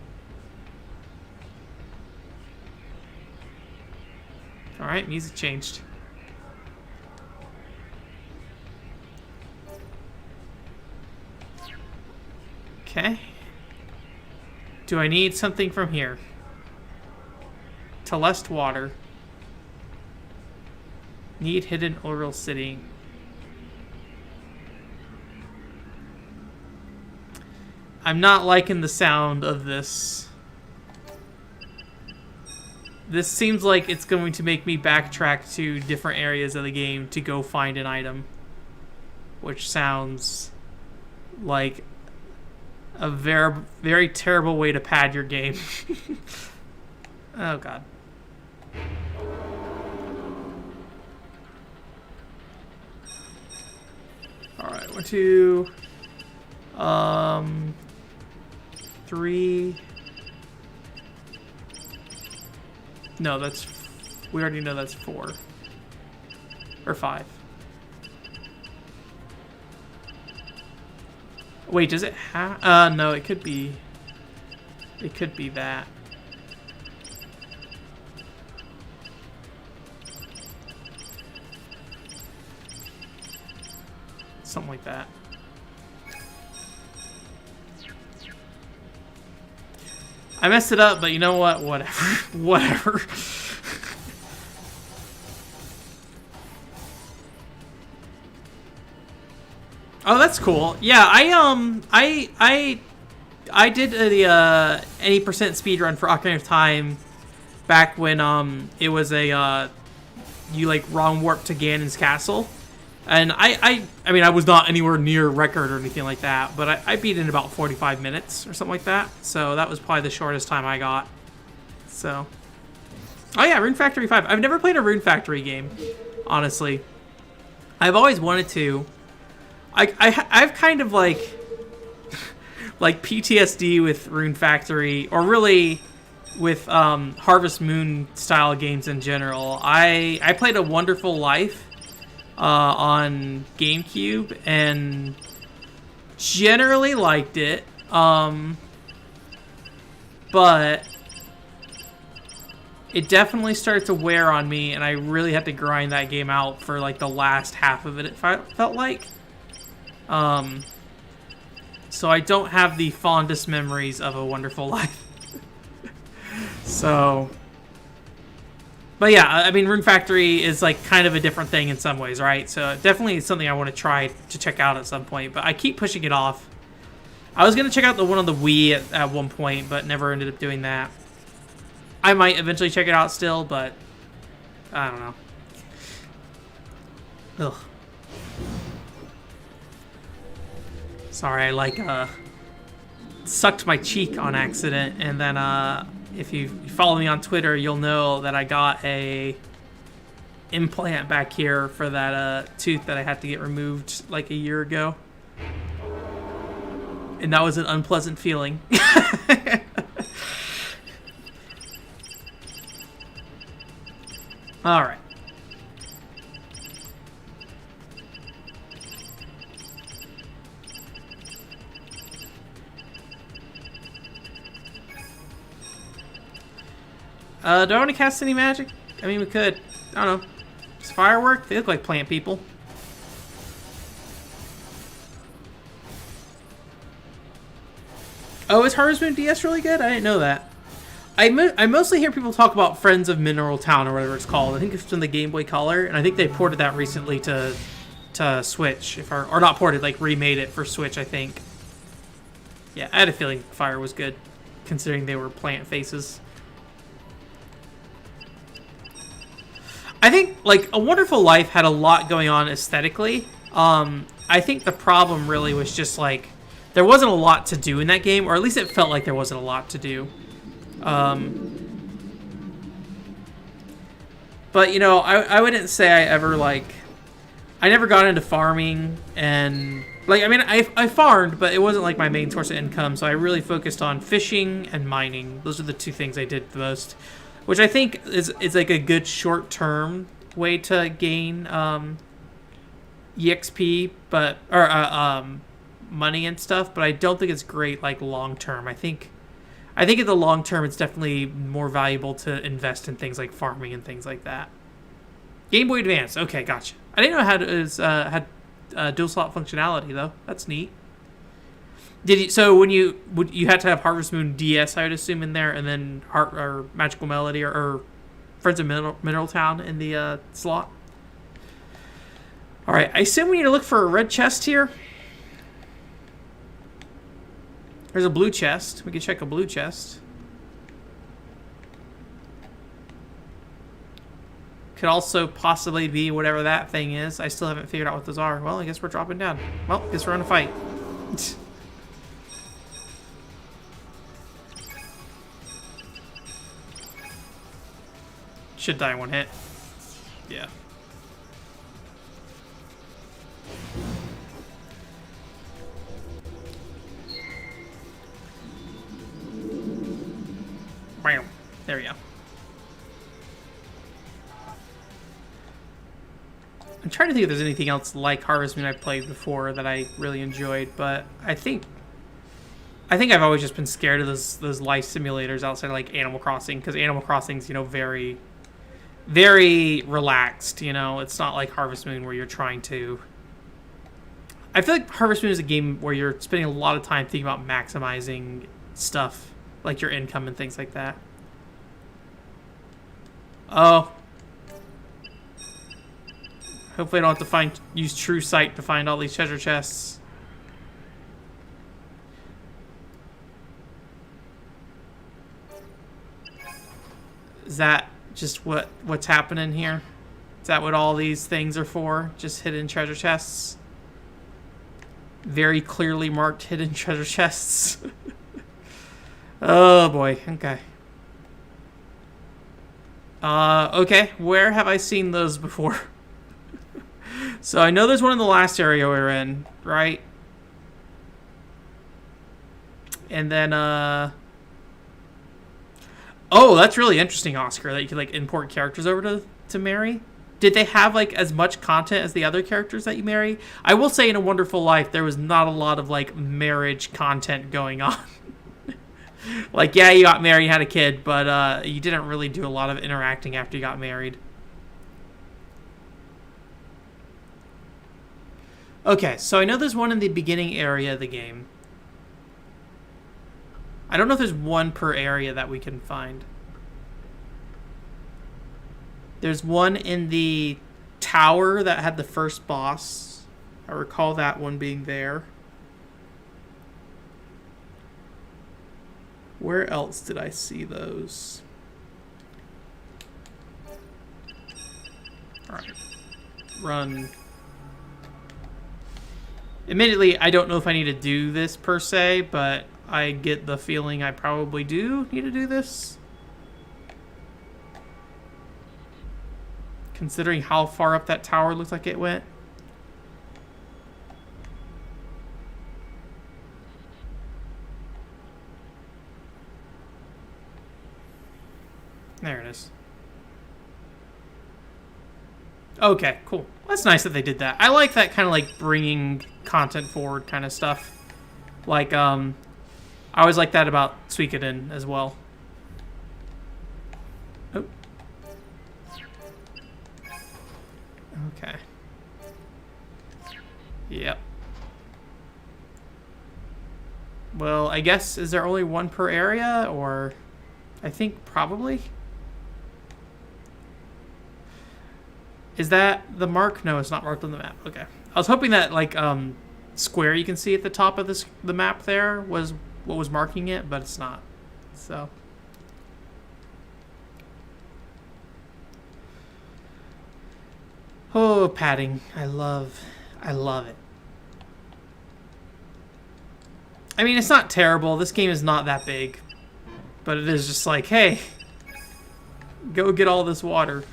Alright, music changed. Okay. Do I need something from here? Telest water. Need hidden oral city. I'm not liking the sound of this. This seems like it's going to make me backtrack to different areas of the game to go find an item. Which sounds like a very, very terrible way to pad your game. Oh, God. Alright, 1, 2... 3. No, that's... We already know that's 4. Or 5. Wait, does it have... no, it could be... It could be that. Something like that. I messed it up, but you know what? Whatever. Whatever. Oh, that's cool. Yeah, I did the any percent speedrun for Ocarina of Time back when it was a you like wrong warp to Ganon's castle. And I mean, I was not anywhere near record or anything like that, but I beat it in about 45 minutes or something like that. So that was probably the shortest time I got. So, oh yeah, Rune Factory 5. I've never played a Rune Factory game, honestly. I've always wanted to. I've kind of like PTSD with Rune Factory, or really with Harvest Moon style games in general. I played A Wonderful Life on GameCube and generally liked it, but it definitely started to wear on me, and I really had to grind that game out for like the last half of it. It felt like. So I don't have the fondest memories of A Wonderful Life. So, but yeah, I mean, Rune Factory is like kind of a different thing in some ways, right? So definitely something I want to try to check out at some point, but I keep pushing it off. I was going to check out the one on the Wii at one point, but never ended up doing that. I might eventually check it out still, but I don't know. Ugh. Sorry, I like sucked my cheek on accident, and then if you follow me on Twitter, you'll know that I got a implant back here for that tooth that I had to get removed like a year ago. And that was an unpleasant feeling. All right. Do I want to cast any magic? I mean, we could. I don't know. It's firework? They look like plant people. Oh, is Harvest Moon DS really good? I didn't know that. I mostly hear people talk about Friends of Mineral Town or whatever it's called. I think it's from the Game Boy Color, and I think they ported that recently to Switch, or not ported, like remade it for Switch, I think. Yeah, I had a feeling Fire was good, considering they were plant faces. I think, like, A Wonderful Life had a lot going on aesthetically. I think the problem really was just, like, there wasn't a lot to do in that game, or at least it felt like there wasn't a lot to do. But, you know, I wouldn't say I ever, like, I never got into farming, and, like, I mean, I farmed, but it wasn't, like, my main source of income, so I really focused on fishing and mining. Those are the two things I did the most. Which I think is like a good short-term way to gain EXP, or money and stuff. But I don't think it's great like long-term. I think in the long term, it's definitely more valuable to invest in things like farming and things like that. Game Boy Advance. Okay, gotcha. I didn't know it had dual slot functionality though. That's neat. Did you, so when you had to have Harvest Moon DS, I would assume, in there, and then or Magical Melody or Friends of Mineral Town in the slot? All right, I assume we need to look for a red chest here. There's a blue chest. We can check a blue chest. Could also possibly be whatever that thing is. I still haven't figured out what those are. Well, I guess we're dropping down. Well, I guess we're in a fight. Should die in one hit. Yeah. Bam. There we go. I'm trying to think if there's anything else like Harvest Moon I've played before that I really enjoyed, but I think I've always just been scared of those life simulators outside of like Animal Crossing, because Animal Crossing's, you know, very, very relaxed, you know. It's not like Harvest Moon where you're trying to... I feel like Harvest Moon is a game where you're spending a lot of time thinking about maximizing stuff, like your income and things like that. Oh. Hopefully I don't have to use True Sight to find all these treasure chests. Is that just what's happening here? Is that what all these things are for? Just hidden treasure chests? Very clearly marked hidden treasure chests. Oh boy, okay. Okay, where have I seen those before? So I know there's one in the last area we're in, right? And then, oh, that's really interesting, Oscar, that you could, like, import characters over to marry. Did they have, like, as much content as the other characters that you marry? I will say in A Wonderful Life, there was not a lot of, like, marriage content going on. Like, yeah, you got married, you had a kid, but you didn't really do a lot of interacting after you got married. Okay, so I know there's one in the beginning area of the game. I don't know if there's one per area that we can find. There's one in the tower that had the first boss. I recall that one being there. Where else did I see those? Alright. Run. Admittedly, I don't know if I need to do this per se, but I get the feeling I probably do need to do this. Considering how far up that tower looks like it went. There it is. Okay, cool. That's nice that they did that. I like that kind of like bringing content forward kind of stuff. Like, I always like that about Suikoden as well. Oh. Okay. Yep. Well, I guess, is there only one per area, or... I think probably. Is that the mark? No, it's not marked on the map. Okay. I was hoping that, like, square you can see at the top of the map there was what was marking it, but it's not. So. Oh, padding. I love it. I mean, it's not terrible. This game is not that big. But it is just like, hey, go get all this water.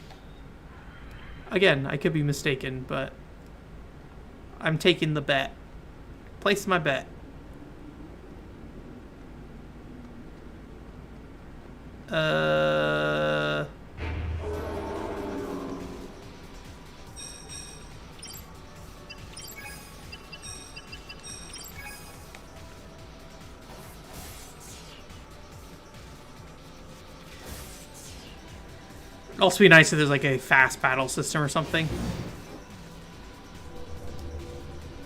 Again, I could be mistaken, but I'm taking the bet. Place my bet. It'd also be nice if there's like a fast battle system or something.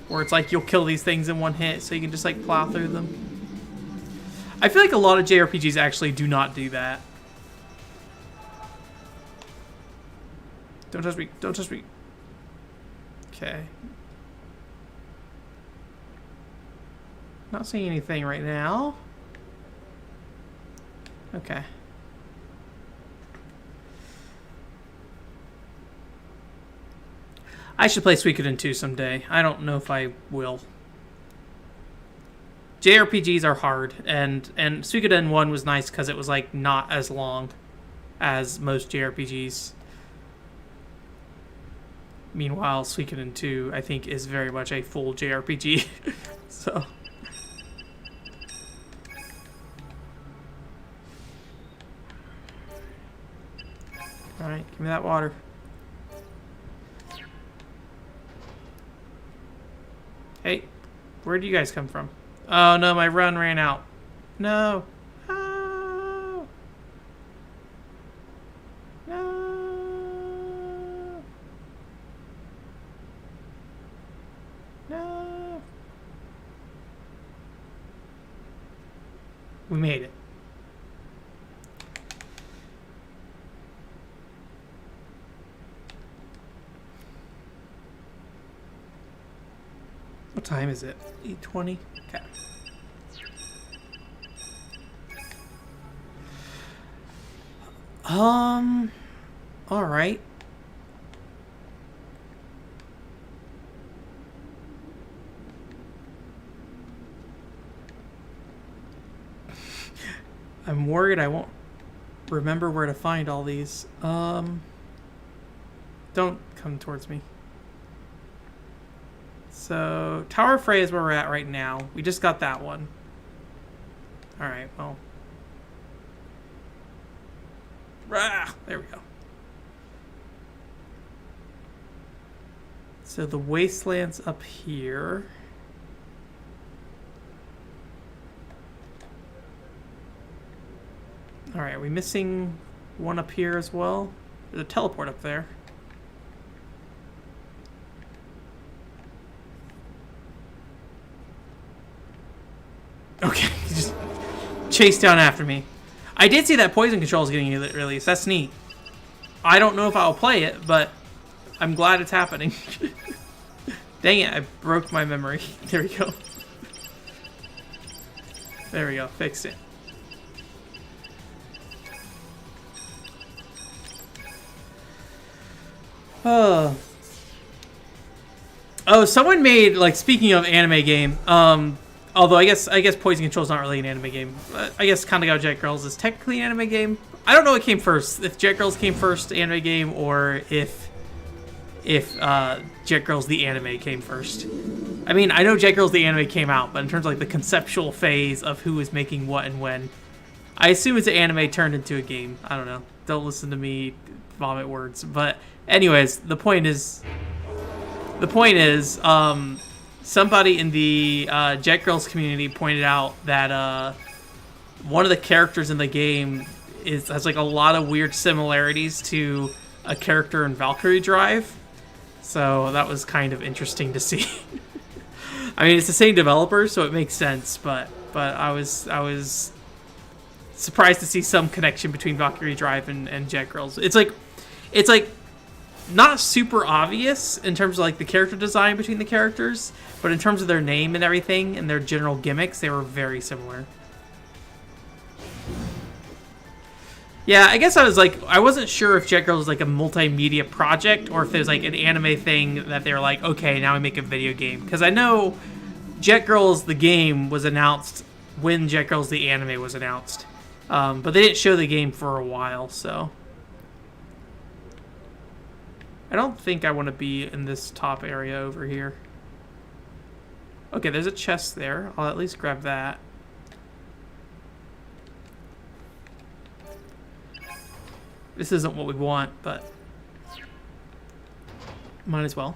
Where it's like you'll kill these things in one hit so you can just like plow through them. I feel like a lot of JRPGs actually do not do that. Don't touch me. Don't touch me. Okay. Not seeing anything right now. Okay. I should play Suikoden 2 someday. I don't know if I will. JRPGs are hard, and Suikoden 1 was nice because it was like not as long as most JRPGs. Meanwhile, Suikoden 2, I think, is very much a full JRPG. So. Alright, give me that water. Hey, where do you guys come from? Oh no, my run ran out. No. No. No. No. We made it. What time is it? 8:20? Okay. All right. I'm worried I won't remember where to find all these. Don't come towards me. So, Tower of Freya is where we're at right now. We just got that one. Alright, well. Ah, there we go. So the wasteland's up here. Alright, are we missing one up here as well? There's a teleport up there. Okay, he just chased down after me. I did see that poison control is getting released. That's neat. I don't know if I'll play it, but I'm glad it's happening. Dang it, I broke my memory. There we go. There we go, fixed it. Oh, someone made, like, speaking of anime game, although I guess Poison Control is not really an anime game. But I guess Kanagawa Jet Girls is technically an anime game. I don't know what came first. If Jet Girls came first, anime game, or if Jet Girls the anime came first. I mean, I know Jet Girls the anime came out, but in terms of like the conceptual phase of who was making what and when, I assume it's an anime turned into a game. I don't know. Don't listen to me vomit words. But anyways, the point is, somebody in the Jet Girls community pointed out that one of the characters in the game has like a lot of weird similarities to a character in Valkyrie Drive. So that was kind of interesting to see. I mean, it's the same developer, so it makes sense. But I was surprised to see some connection between Valkyrie Drive and Jet Girls. It's like not super obvious in terms of like the character design between the characters, but in terms of their name and everything and their general gimmicks, they were very similar. Yeah, I guess I wasn't sure if Jet Girls was like a multimedia project or if it was like an anime thing that they were like, okay, now we make a video game. Because I know Jet Girls the game was announced when Jet Girls the anime was announced. But they didn't show the game for a while, so. I don't think I want to be in this top area over here. Okay, there's a chest there. I'll at least grab that. This isn't what we want, but might as well.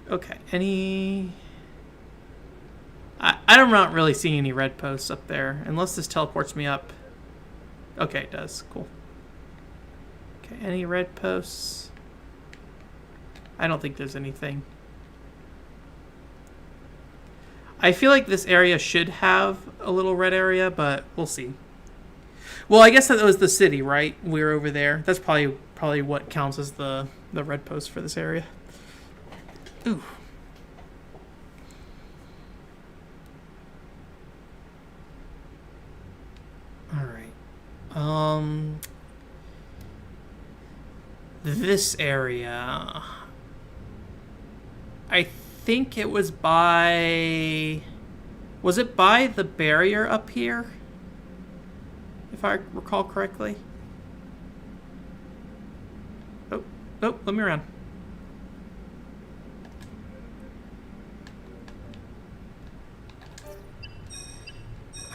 Okay, any... I'm not really seeing any red posts up there, unless this teleports me up. Okay, it does. Cool. Okay, any red posts? I don't think there's anything. I feel like this area should have a little red area, but we'll see. Well, I guess that was the city, right? We were over there. That's probably what counts as the red post for this area. Ooh. All right. This area. I think it was by... Was it by the barrier up here? If I recall correctly. Oh, let me around.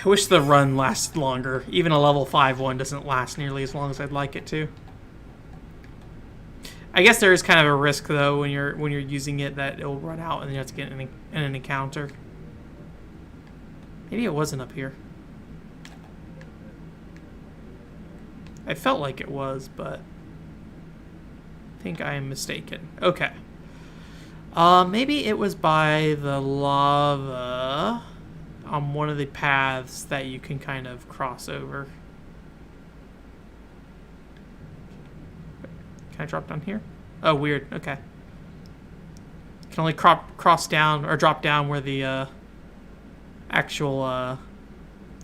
I wish the run lasted longer. Even a level 5 one doesn't last nearly as long as I'd like it to. I guess there is kind of a risk though when you're using it that it'll run out and you have to get in an encounter. Maybe it wasn't up here. I felt like it was, but I think I am mistaken. Okay. Maybe it was by the lava on one of the paths that you can kind of cross over. Can I drop down here? Oh, weird. Okay. Can only cross down or drop down where the actual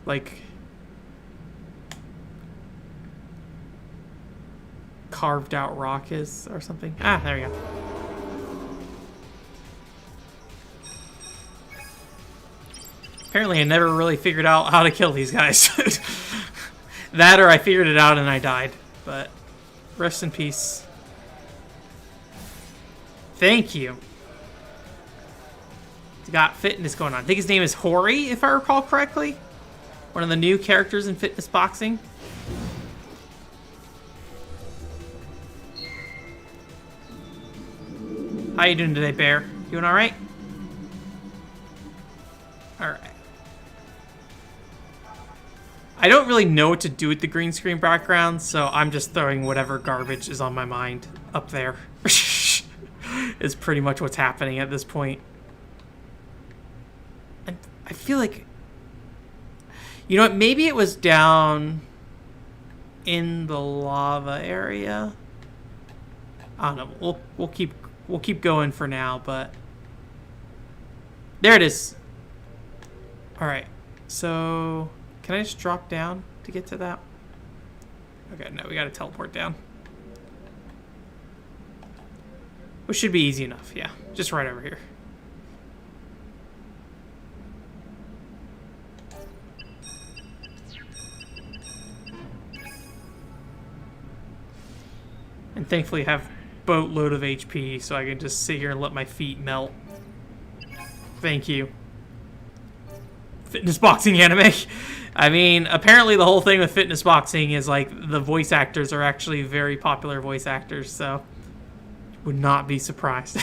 like carved out rock is or something. Ah, there we go. Apparently I never really figured out how to kill these guys. That or I figured it out and I died. But rest in peace. Thank you. He's got fitness going on. I think his name is Hori, if I recall correctly. One of the new characters in fitness boxing. How you doing today, Bear? Doing all right? All right. I don't really know what to do with the green screen background, so I'm just throwing whatever garbage is on my mind up there. Is pretty much what's happening at this point. And I feel like, you know what? Maybe it was down in the lava area. I don't know. We'll keep going for now, but there it is. All right. So can I just drop down to get to that? Okay, no, we got to teleport down. Which should be easy enough. Yeah, just right over here. And thankfully I have boatload of HP, so I can just sit here and let my feet melt. Thank you. Fitness boxing anime. I mean, apparently the whole thing with fitness boxing is like the voice actors are actually very popular voice actors, so would not be surprised.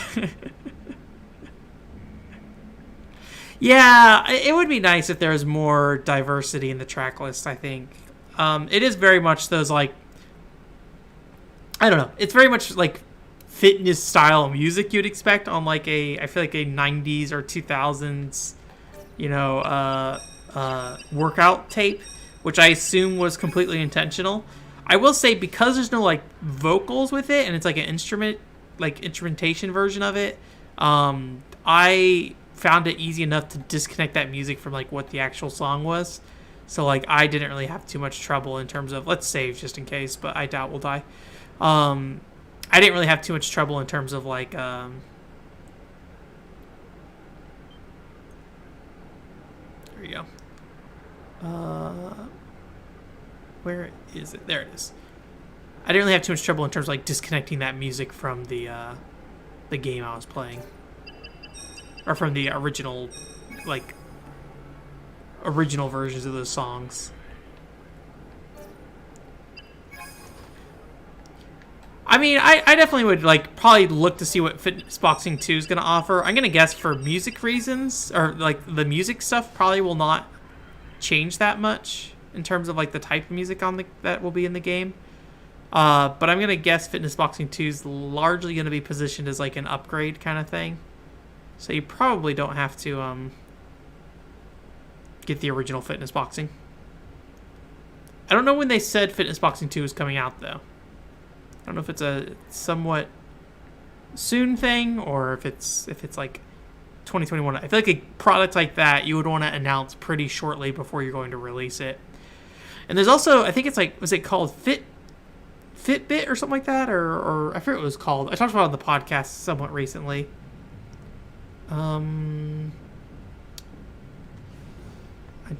Yeah, it would be nice if there was more diversity in the track list, I think. It is very much those, like, I don't know. It's very much like fitness style music you'd expect on like I feel like a 90s or 2000s, you know, workout tape, which I assume was completely intentional. I will say, because there's no like vocals with it and it's like an instrumentation version of it, I found it easy enough to disconnect that music from like what the actual song was. So like I didn't really have too much trouble in terms of, let's save just in case, but I doubt we'll die. I didn't really have too much trouble in terms of like there you go. Where is it? There it is. I didn't really have too much trouble in terms of like disconnecting that music from the game I was playing, or from the original versions of those songs. I mean, I definitely would like probably look to see what Fitness Boxing 2 is going to offer. I'm going to guess for music reasons, or like the music stuff probably will not change that much in terms of like the type of music that will be in the game. But I'm going to guess Fitness Boxing 2 is largely going to be positioned as like an upgrade kind of thing. So you probably don't have to get the original Fitness Boxing. I don't know when they said Fitness Boxing 2 is coming out though. I don't know if it's a somewhat soon thing or if it's like 2021. I feel like a product like that you would want to announce pretty shortly before you're going to release it. And there's also, I think it's like, was it called Fitbit or something like that? Or I forget what it was called. I talked about it on the podcast somewhat recently. I'm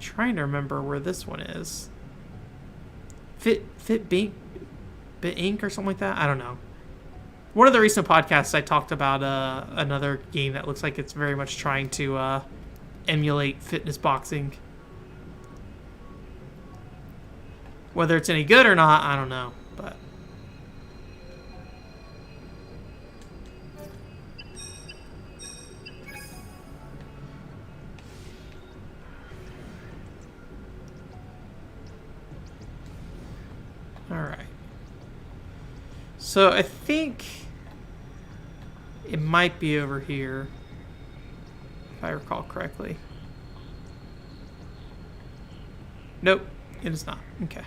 trying to remember where this one is. Fitbit Inc. or something like that. I don't know. One of the recent podcasts I talked about another game that looks like it's very much trying to emulate fitness boxing. Whether it's any good or not, I don't know. But all right. So I think it might be over here, if I recall correctly. Nope, it is not. Okay.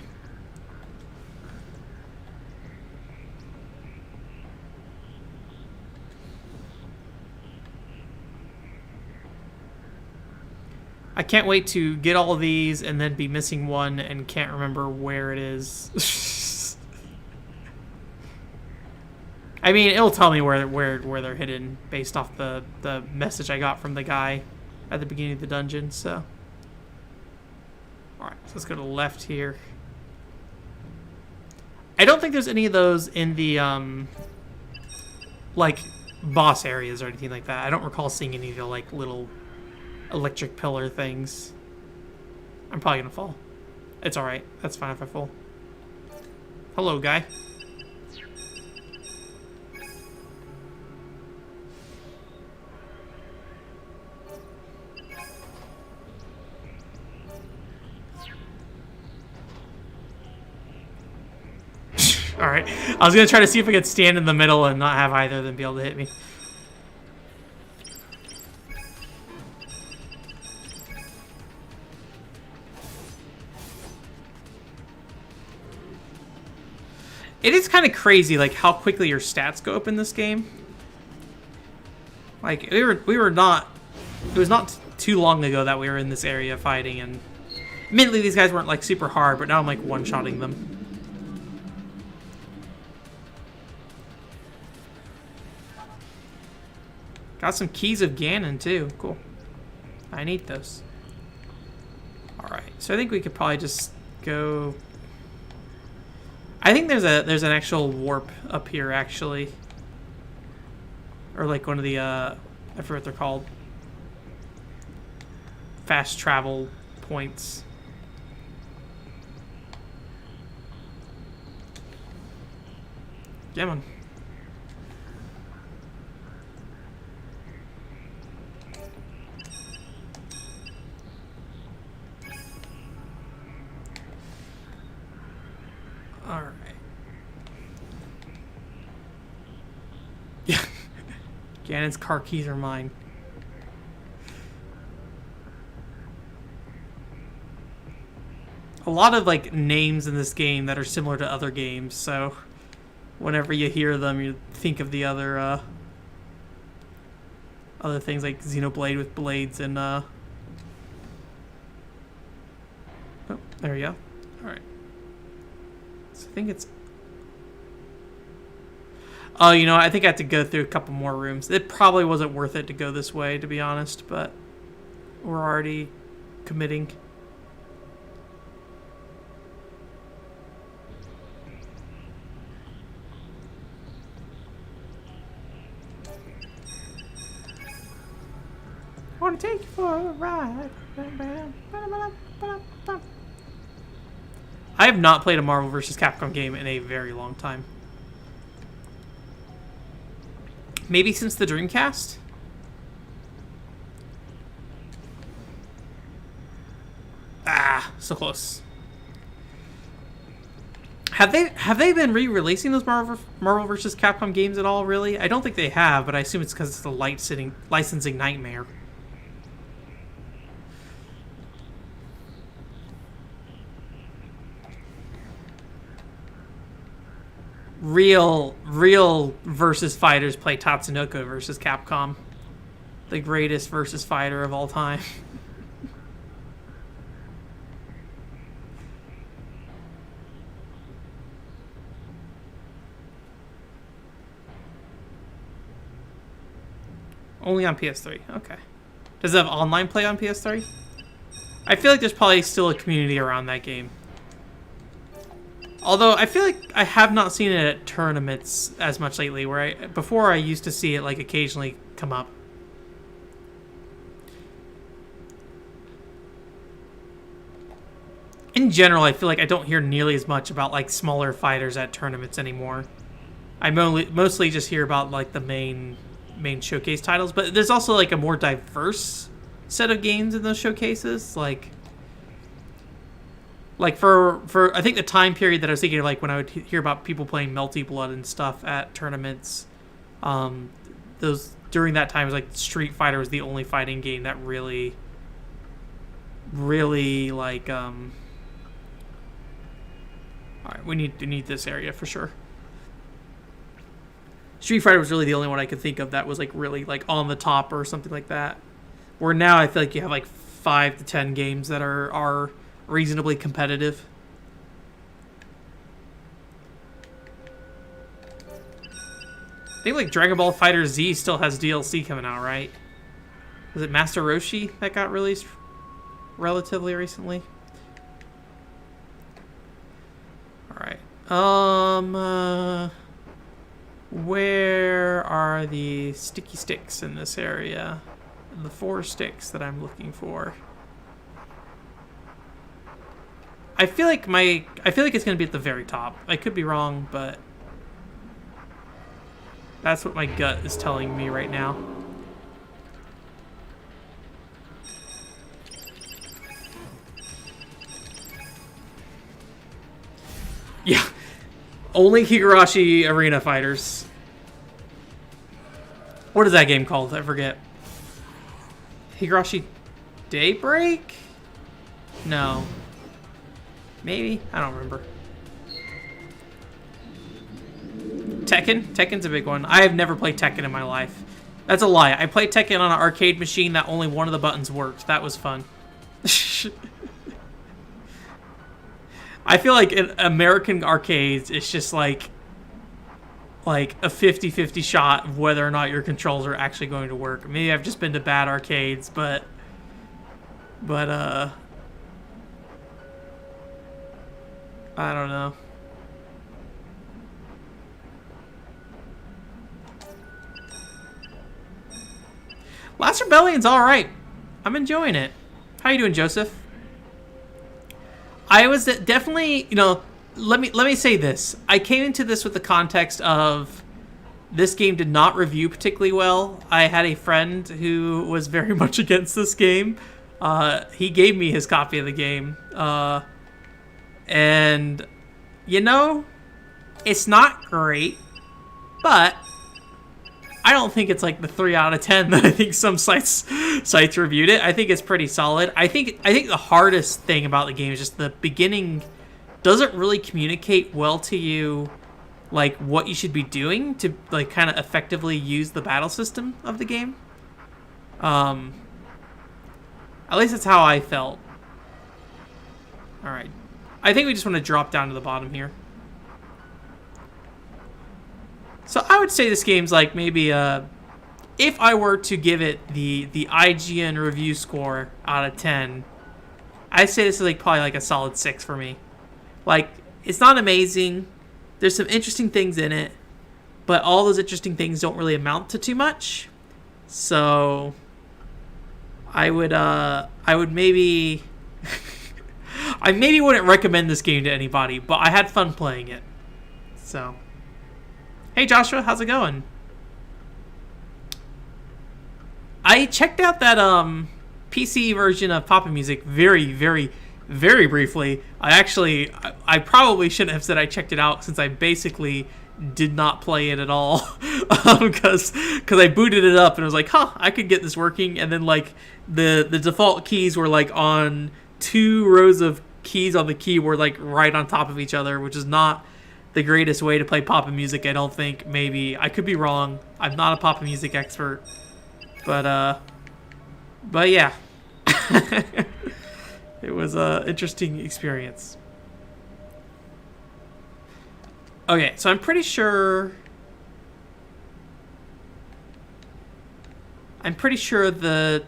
I can't wait to get all of these and then be missing one and can't remember where it is. I mean, it'll tell me where they're hidden based off the message I got from the guy at the beginning of the dungeon, so. Alright, so let's go to the left here. I don't think there's any of those in the, like, boss areas or anything like that. I don't recall seeing any of the, like, little electric pillar things. I'm probably gonna fall. It's alright. That's fine if I fall. Hello, guy. All right. I was gonna try to see if I could stand in the middle and not have either of them be able to hit me. It is kind of crazy, like how quickly your stats go up in this game. Like we were not. It was not too long ago that we were in this area fighting, and admittedly these guys weren't like super hard, but now I'm like one-shotting them. Got some keys of Ganon too. Cool. I need those. All right, so I think we could probably just go. I think there's an actual warp up here actually, or like one of the I forget what they're called. Fast travel points. Yeah, man. All right. Yeah. Ganon's car keys are mine. A lot of like names in this game that are similar to other games, so whenever you hear them, you think of the other things like Xenoblade with blades and oh, there you go. All right. So I think it's. Oh, you know, I think I have to go through a couple more rooms. It probably wasn't worth it to go this way, to be honest, but we're already committing. I want to take you for a ride. I have not played a Marvel vs. Capcom game in a very long time. Maybe since the Dreamcast? Ah, so close. Have they been re-releasing those Marvel vs. Capcom games at all, really? I don't think they have, but I assume it's because it's a licensing nightmare. Real versus fighters play Tatsunoko versus Capcom. The greatest versus fighter of all time. Only on PS3. Okay. Does it have online play on PS3? I feel like there's probably still a community around that game. Although I feel like I have not seen it at tournaments as much lately, where before I used to see it like occasionally come up. In general, I feel like I don't hear nearly as much about like smaller fighters at tournaments anymore. I mostly just hear about like the main showcase titles, but there's also like a more diverse set of games in those showcases, like for I think the time period that I was thinking, like when I would hear about people playing Melty Blood and stuff at tournaments, those during that time was like Street Fighter was the only fighting game that really like all right, we need this area for sure. Street Fighter was really the only one I could think of that was like really like on the top or something like that. Where now I feel like you have like 5 to 10 games that are reasonably competitive. I think like Dragon Ball Fighter Z still has DLC coming out, right? Was it Master Roshi that got released relatively recently? Alright. Where are the sticky sticks in this area? The 4 sticks that I'm looking for. I feel like it's gonna be at the very top. I could be wrong, but that's what my gut is telling me right now. Yeah. Only Higurashi Arena Fighters. What is that game called? I forget. Higurashi Daybreak? No. Maybe? I don't remember. Tekken? Tekken's a big one. I have never played Tekken in my life. That's a lie. I played Tekken on an arcade machine that only one of the buttons worked. That was fun. I feel like in American arcades, it's just like a 50-50 shot of whether or not your controls are actually going to work. Maybe I've just been to bad arcades, but I don't know. Last Rebellion's all right. I'm enjoying it. How you doing, Joseph? I was definitely, you know, let me say this. I came into this with the context of this game did not review particularly well. I had a friend who was very much against this game. He gave me his copy of the game. And, you know, it's not great, but I don't think it's like the 3 out of 10 that I think some sites reviewed it. I think it's pretty solid. I think the hardest thing about the game is just the beginning doesn't really communicate well to you, like what you should be doing to like kind of effectively use the battle system of the game. At least that's how I felt. All right, I think we just want to drop down to the bottom here. So I would say this game's like maybe if I were to give it the IGN review score out of 10, I'd say this is like probably like a solid 6 for me. Like, it's not amazing. There's some interesting things in it, but all those interesting things don't really amount to too much. So I would maybe I maybe wouldn't recommend this game to anybody, but I had fun playing it. So hey Joshua, how's it going? I checked out that PC version of Papa Music very, very, very briefly. I probably shouldn't have said I checked it out since I basically did not play it at all. Because I booted it up and I was like, huh, I could get this working. And then like the default keys were like on 2 rows of keys on the keyboard, like right on top of each other, which is not the greatest way to play Papa Music, I don't think. Maybe I could be wrong. I'm not a Papa Music expert, but yeah, it was a interesting experience. Okay, so I'm pretty sure the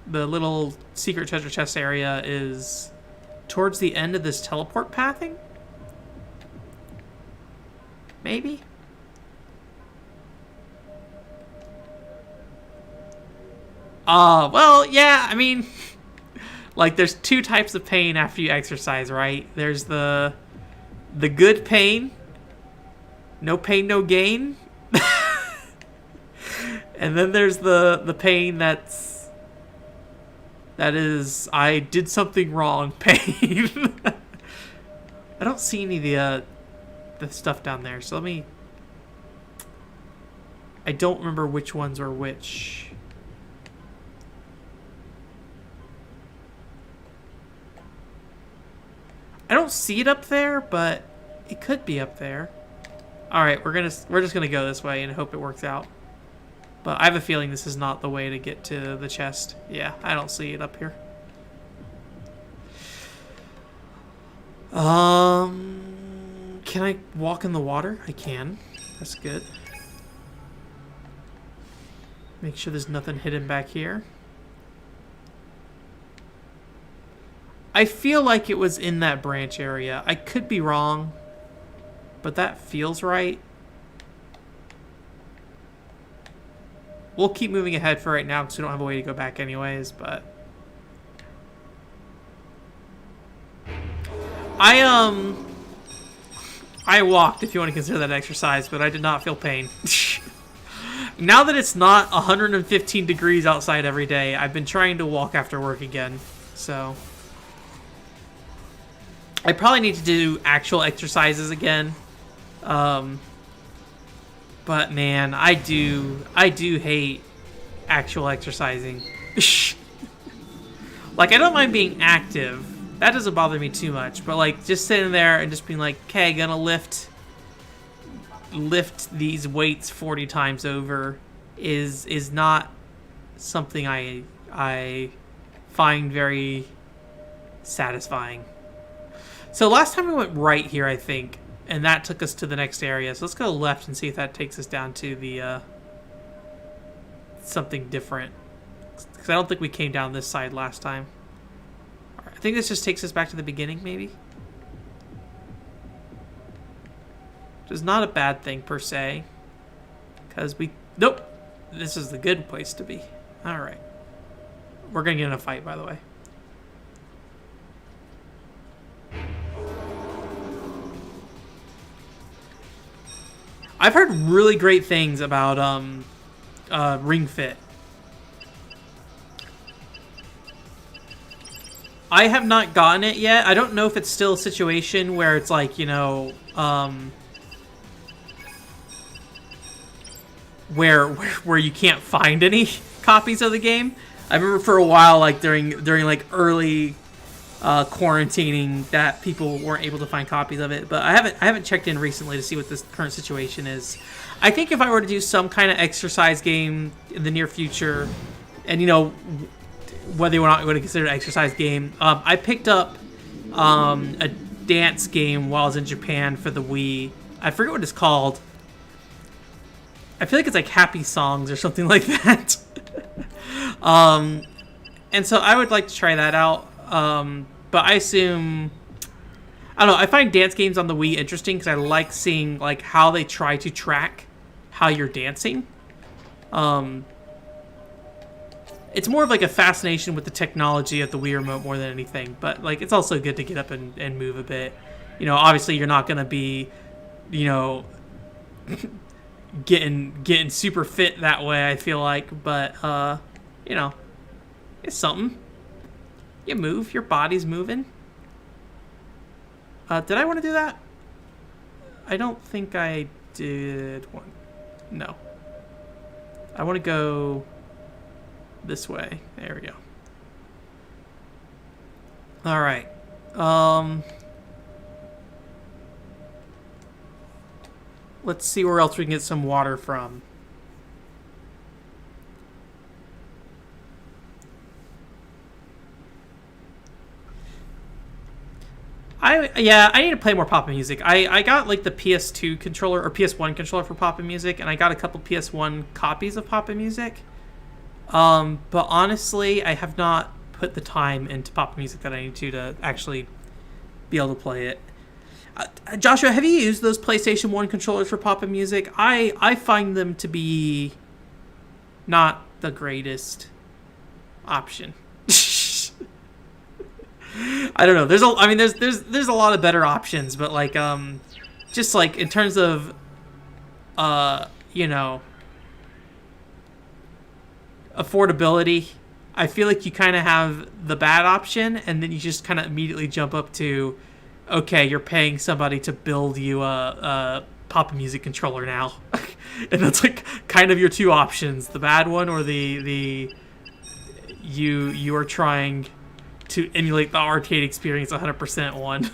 little secret treasure chest area is towards the end of this teleport pathing. Maybe? Well, yeah, I mean, like, there's 2 types of pain after you exercise, right? There's the good pain, no pain, no gain. And then there's the pain that is, I did something wrong pain. I don't see any of the stuff down there, so I don't remember which ones are which. I don't see it up there, but it could be up there. All right, we're just gonna go this way and hope it works out. But I have a feeling this is not the way to get to the chest. Yeah, I don't see it up here. Can I walk in the water? I can. That's good. Make sure there's nothing hidden back here. I feel like it was in that branch area. I could be wrong, but that feels right. We'll keep moving ahead for right now because we don't have a way to go back anyways, but I walked, if you want to consider that exercise, but I did not feel pain. Now that it's not 115 degrees outside every day, I've been trying to walk after work again, so I probably need to do actual exercises again But man, I do hate actual exercising. Like, I don't mind being active. That doesn't bother me too much. But like, just sitting there and just being like, okay, gonna lift these weights 40 times over is not something I find very satisfying. So last time we went right here, I think, and that took us to the next area. So let's go left and see if that takes us down to the something different. Because I don't think we came down this side last time. All right, I think this just takes us back to the beginning, maybe? Which is not a bad thing, per se. Because we... Nope! This is the good place to be. Alright. We're going to get in a fight, by the way. I've heard really great things about Ring Fit. I have not gotten it yet. I don't know if it's still a situation where it's like, you know, where you can't find any copies of the game. I remember for a while, like during like early quarantining, that people weren't able to find copies of it. But I haven't checked in recently to see what this current situation is. I think if I were to do some kind of exercise game in the near future, and you know, whether or not you would consider it an exercise game, I picked up a dance game while I was in Japan for the Wii. I forget what it's called. I feel like it's like Happy Songs or something like that. And so I would like to try that out. But I assume, I don't know, I find dance games on the Wii interesting because I like seeing like how they try to track how you're dancing. It's more of like a fascination with the technology of the Wii remote more than anything. But like, it's also good to get up and move a bit. You know, obviously you're not going to be, you know, getting super fit that way, I feel like. But, you know, it's something. You move, your body's moving. Did I want to do that? I don't think I did one. No. I want to go this way. There we go. All right. Let's see where else we can get some water from. I need to play more Papa Music. I got like the PS2 controller or PS1 controller for Papa Music, and I got a couple PS1 copies of Papa Music. But honestly, I have not put the time into Papa Music that I need to actually be able to play it. Joshua, have you used those PlayStation 1 controllers for Papa Music? I find them to be not the greatest option. I don't know. There's a lot of better options, but like just like in terms of you know, affordability, I feel like you kind of have the bad option, and then you just kind of immediately jump up to, okay, you're paying somebody to build you a Papa Music controller now. And that's like kind of your two options, the bad one or the you are trying to emulate the arcade experience 100% one.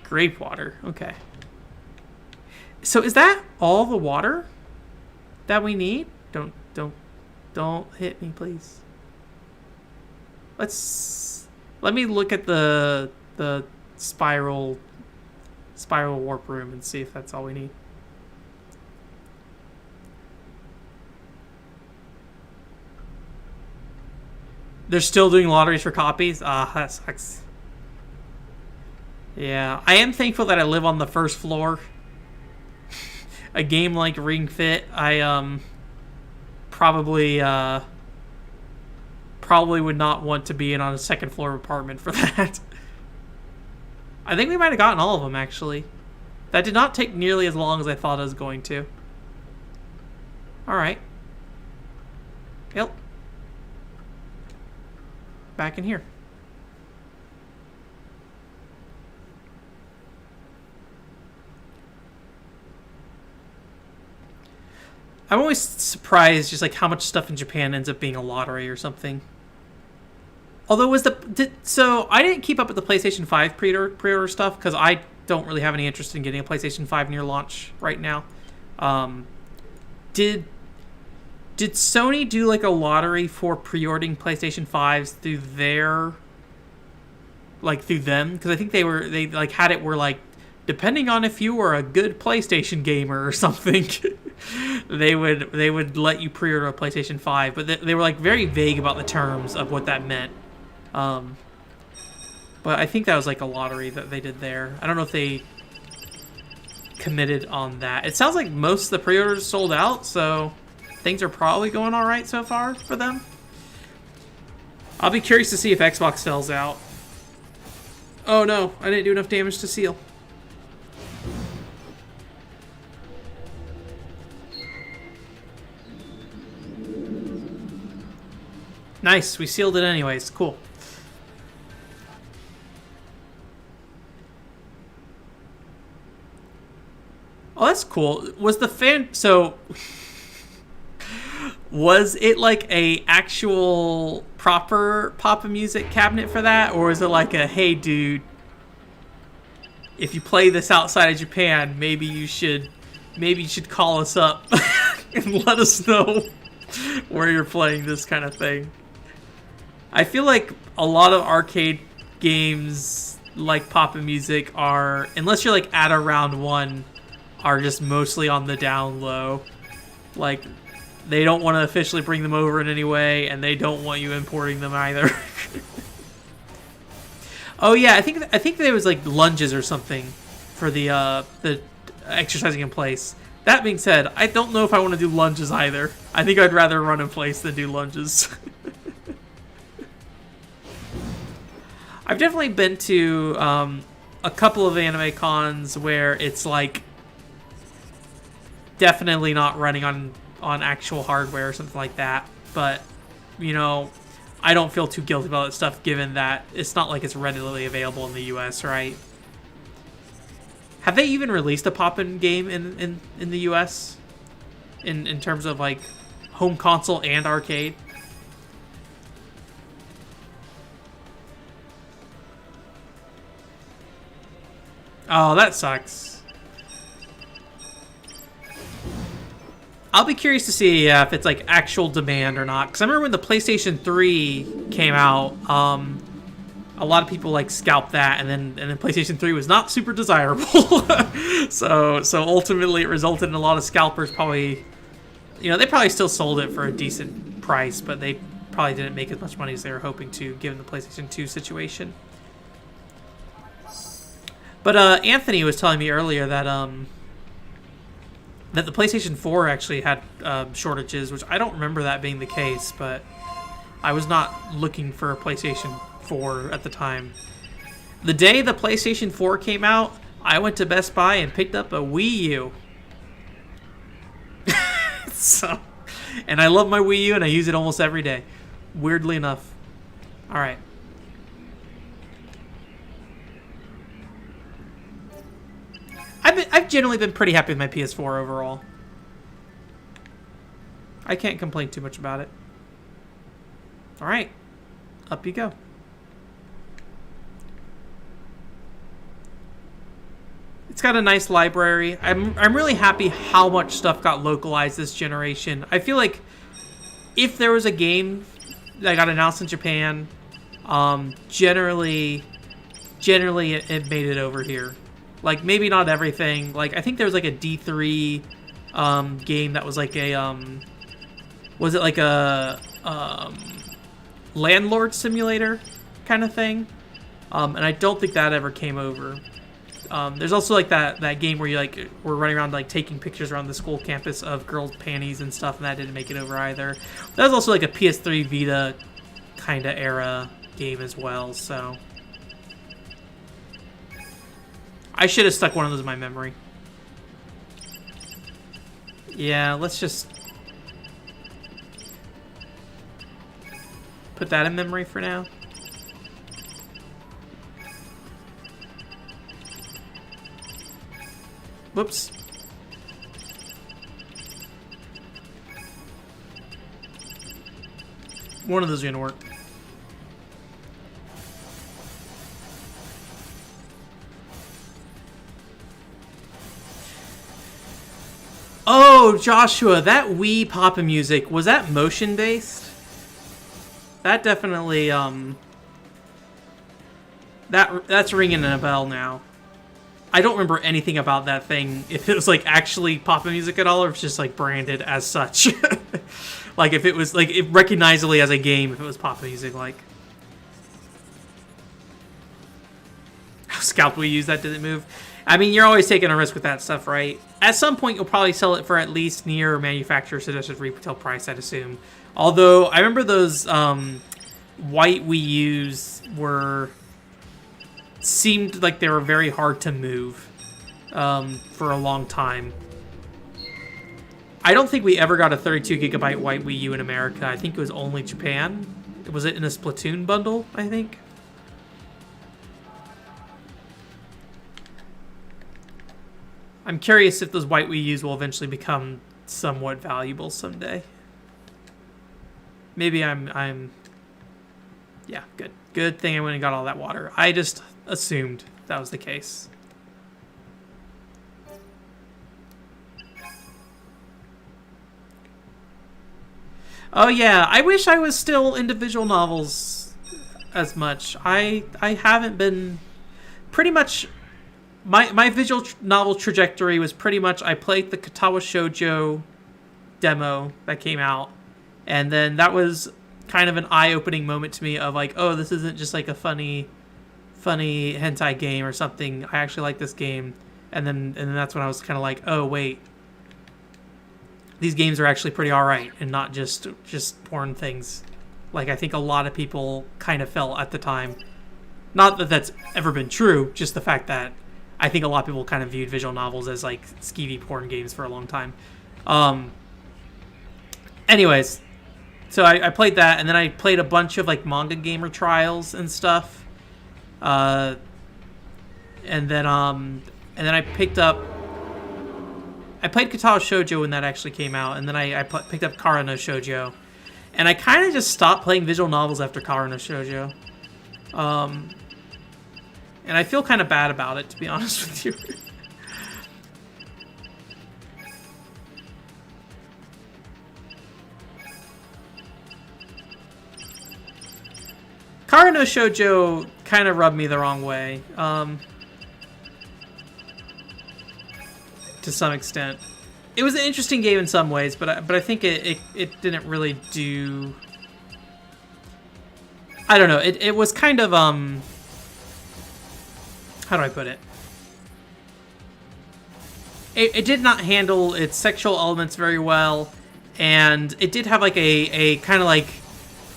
Grape water, okay. So is that all the water that we need? Don't hit me, please. Let me look at the spiral warp room and see if that's all we need. They're still doing lotteries for copies? Ah, that sucks. Yeah, I am thankful that I live on the first floor. A game like Ring Fit, I probably would not want to be in on a second floor apartment for that. I think we might have gotten all of them, actually. That did not take nearly as long as I thought it was going to. Alright. Yep. Back in here. I'm always surprised just like how much stuff in Japan ends up being a lottery or something. Although so I didn't keep up with the PlayStation 5 pre-order stuff because I don't really have any interest in getting a PlayStation 5 near launch right now. Did Sony do like a lottery for pre-ordering PlayStation 5s through them? Because I think they like had it where like depending on if you were a good PlayStation gamer or something, they would let you pre-order a PlayStation 5, but they were like very vague about the terms of what that meant. But I think that was like a lottery that they did there. I don't know if they committed on that. It sounds like most of the pre-orders sold out, so things are probably going all right so far for them. I'll be curious to see if Xbox sells out. Oh no, I didn't do enough damage to seal. Nice, we sealed it anyways. Cool. Oh, that's cool. Was it like a actual proper Papa Music cabinet for that, or is it like a hey dude, if you play this outside of Japan, maybe you should call us up and let us know where you're playing this kind of thing. I feel like a lot of arcade games like Papa Music are, unless you're like at a round 1, are just mostly on the down low. Like, they don't want to officially bring them over in any way, and they don't want you importing them either. Oh yeah, I think there was like lunges or something for the exercising in place. That being said, I don't know if I want to do lunges either. I think I'd rather run in place than do lunges. I've definitely been to a couple of anime cons where it's like definitely not running on actual hardware or something like that. But, you know, I don't feel too guilty about that stuff given that it's not like it's readily available in the US, right? Have they even released a Poppin' game in the US? In terms of like home console and arcade? Oh, that sucks. I'll be curious to see if it's like actual demand or not. Because I remember when the PlayStation 3 came out, a lot of people like scalped that, and then PlayStation 3 was not super desirable. so ultimately it resulted in a lot of scalpers probably, you know, they probably still sold it for a decent price, but they probably didn't make as much money as they were hoping to, given the PlayStation 2 situation. But Anthony was telling me earlier that that the PlayStation 4 actually had shortages, which I don't remember that being the case, but I was not looking for a PlayStation 4 at the time. The day the PlayStation 4 came out, I went to Best Buy and picked up a Wii U. And I love my Wii U, and I use it almost every day. Weirdly enough. All right. I've generally been pretty happy with my PS4 overall. I can't complain too much about it. All right, up you go. It's got a nice library. I'm really happy how much stuff got localized this generation. I feel like if there was a game that got announced in Japan, generally it made it over here. Like, maybe not everything. Like, I think there was, like, a D3 game that was, like, a, was it, like, a landlord simulator kind of thing? And I don't think that ever came over. There's also, like, that game where you, like, were running around, like, taking pictures around the school campus of girls' panties and stuff, and that didn't make it over either. That was also, like, a PS3 Vita kind of era game as well, so... I should have stuck one of those in my memory. Yeah, let's just put that in memory for now. Whoops. One of those are gonna work. Oh, Joshua, that Wii Papa music, was that motion based? That definitely, that's ringing a bell now. I don't remember anything about that thing, if it was, like, actually Papa music at all, or if it's just, like, branded as such. Like, if it was, like, recognizably as a game, if it was Papa music, like. Scalp we use that didn't move. I mean, you're always taking a risk with that stuff, right? At some point, you'll probably sell it for at least near manufacturer suggested retail price, I'd assume. Although, I remember those white Wii U's seemed like they were very hard to move for a long time. I don't think we ever got a 32GB white Wii U in America. I think it was only Japan. Was it in a Splatoon bundle, I think? I'm curious if those white Wii U's will eventually become somewhat valuable someday. Maybe I'm... Yeah, good. Good thing I went and got all that water. I just assumed that was the case. Oh yeah, I wish I was still into visual novels as much. I haven't been... Pretty much... My visual novel trajectory was pretty much I played the Katawa Shoujo demo that came out, and then that was kind of an eye-opening moment to me of like, oh, this isn't just like a funny hentai game or something. I actually like this game. And then that's when I was kind of like, oh wait, these games are actually pretty alright and not just porn things, like I think a lot of people kind of felt at the time. Not that that's ever been true, just the fact that I think a lot of people kind of viewed visual novels as like skeevy porn games for a long time. Anyways, so I played that, and then I played a bunch of like manga gamer trials and stuff. And then I picked up. I played Katawa Shoujo when that actually came out, and then I picked up Kara no Shoujo, and I kind of just stopped playing visual novels after Kara no Shoujo. And I feel kind of bad about it, to be honest with you. Kara no Shoujo kind of rubbed me the wrong way, to some extent. It was an interesting game in some ways, but I think it didn't really do... I don't know, it was kind of, how do I put it? It did not handle its sexual elements very well, and it did have like a kind of like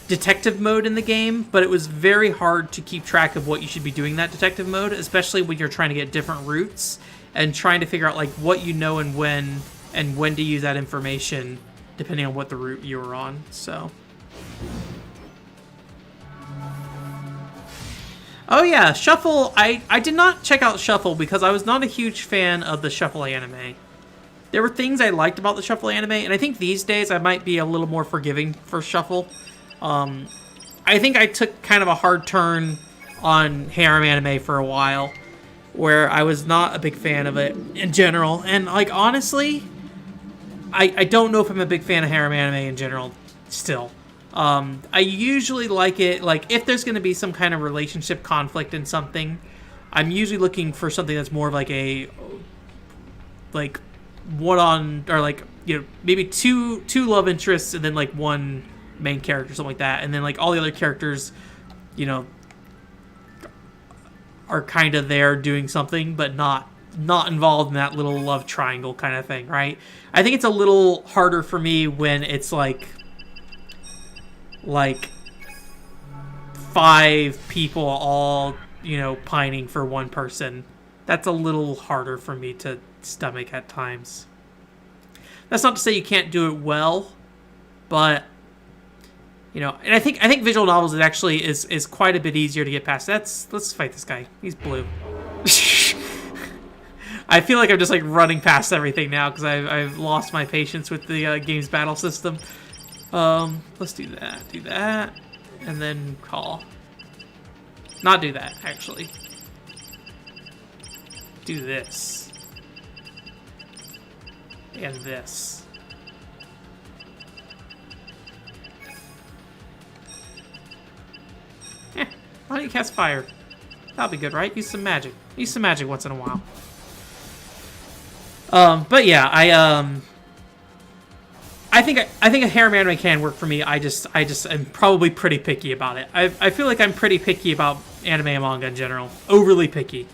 detective mode in the game, but it was very hard to keep track of what you should be doing in that detective mode, especially when you're trying to get different routes and trying to figure out like what you know and when to use that information depending on what the route you were on. So oh yeah, Shuffle. I did not check out Shuffle because I was not a huge fan of the Shuffle anime. There were things I liked about the Shuffle anime, and I think these days I might be a little more forgiving for Shuffle. I think I took kind of a hard turn on harem anime for a while, where I was not a big fan of it in general. And like honestly, I don't know if I'm a big fan of harem anime in general still. I usually like it, like, if there's going to be some kind of relationship conflict in something, I'm usually looking for something that's more of like a, like, or like, you know, maybe two love interests and then like one main character, something like that. And then like all the other characters, you know, are kind of there doing something, but not involved in that little love triangle kind of thing, right? I think it's a little harder for me when it's like 5 people all, you know, pining for one person. That's a little harder for me to stomach at times. That's not to say you can't do it well, but you know, and I think visual novels is quite a bit easier to get past. Let's fight this guy. He's blue. I feel like I'm just like running past everything now because I've lost my patience with the game's battle system. Let's do that, and then call. Not do that, actually. Do this. And this. Why don't you cast fire? That'll be good, right? Use some magic. Use some magic once in a while. But yeah, I think a harem anime can work for me. I just am probably pretty picky about it. I feel like I'm pretty picky about anime and manga in general. Overly picky.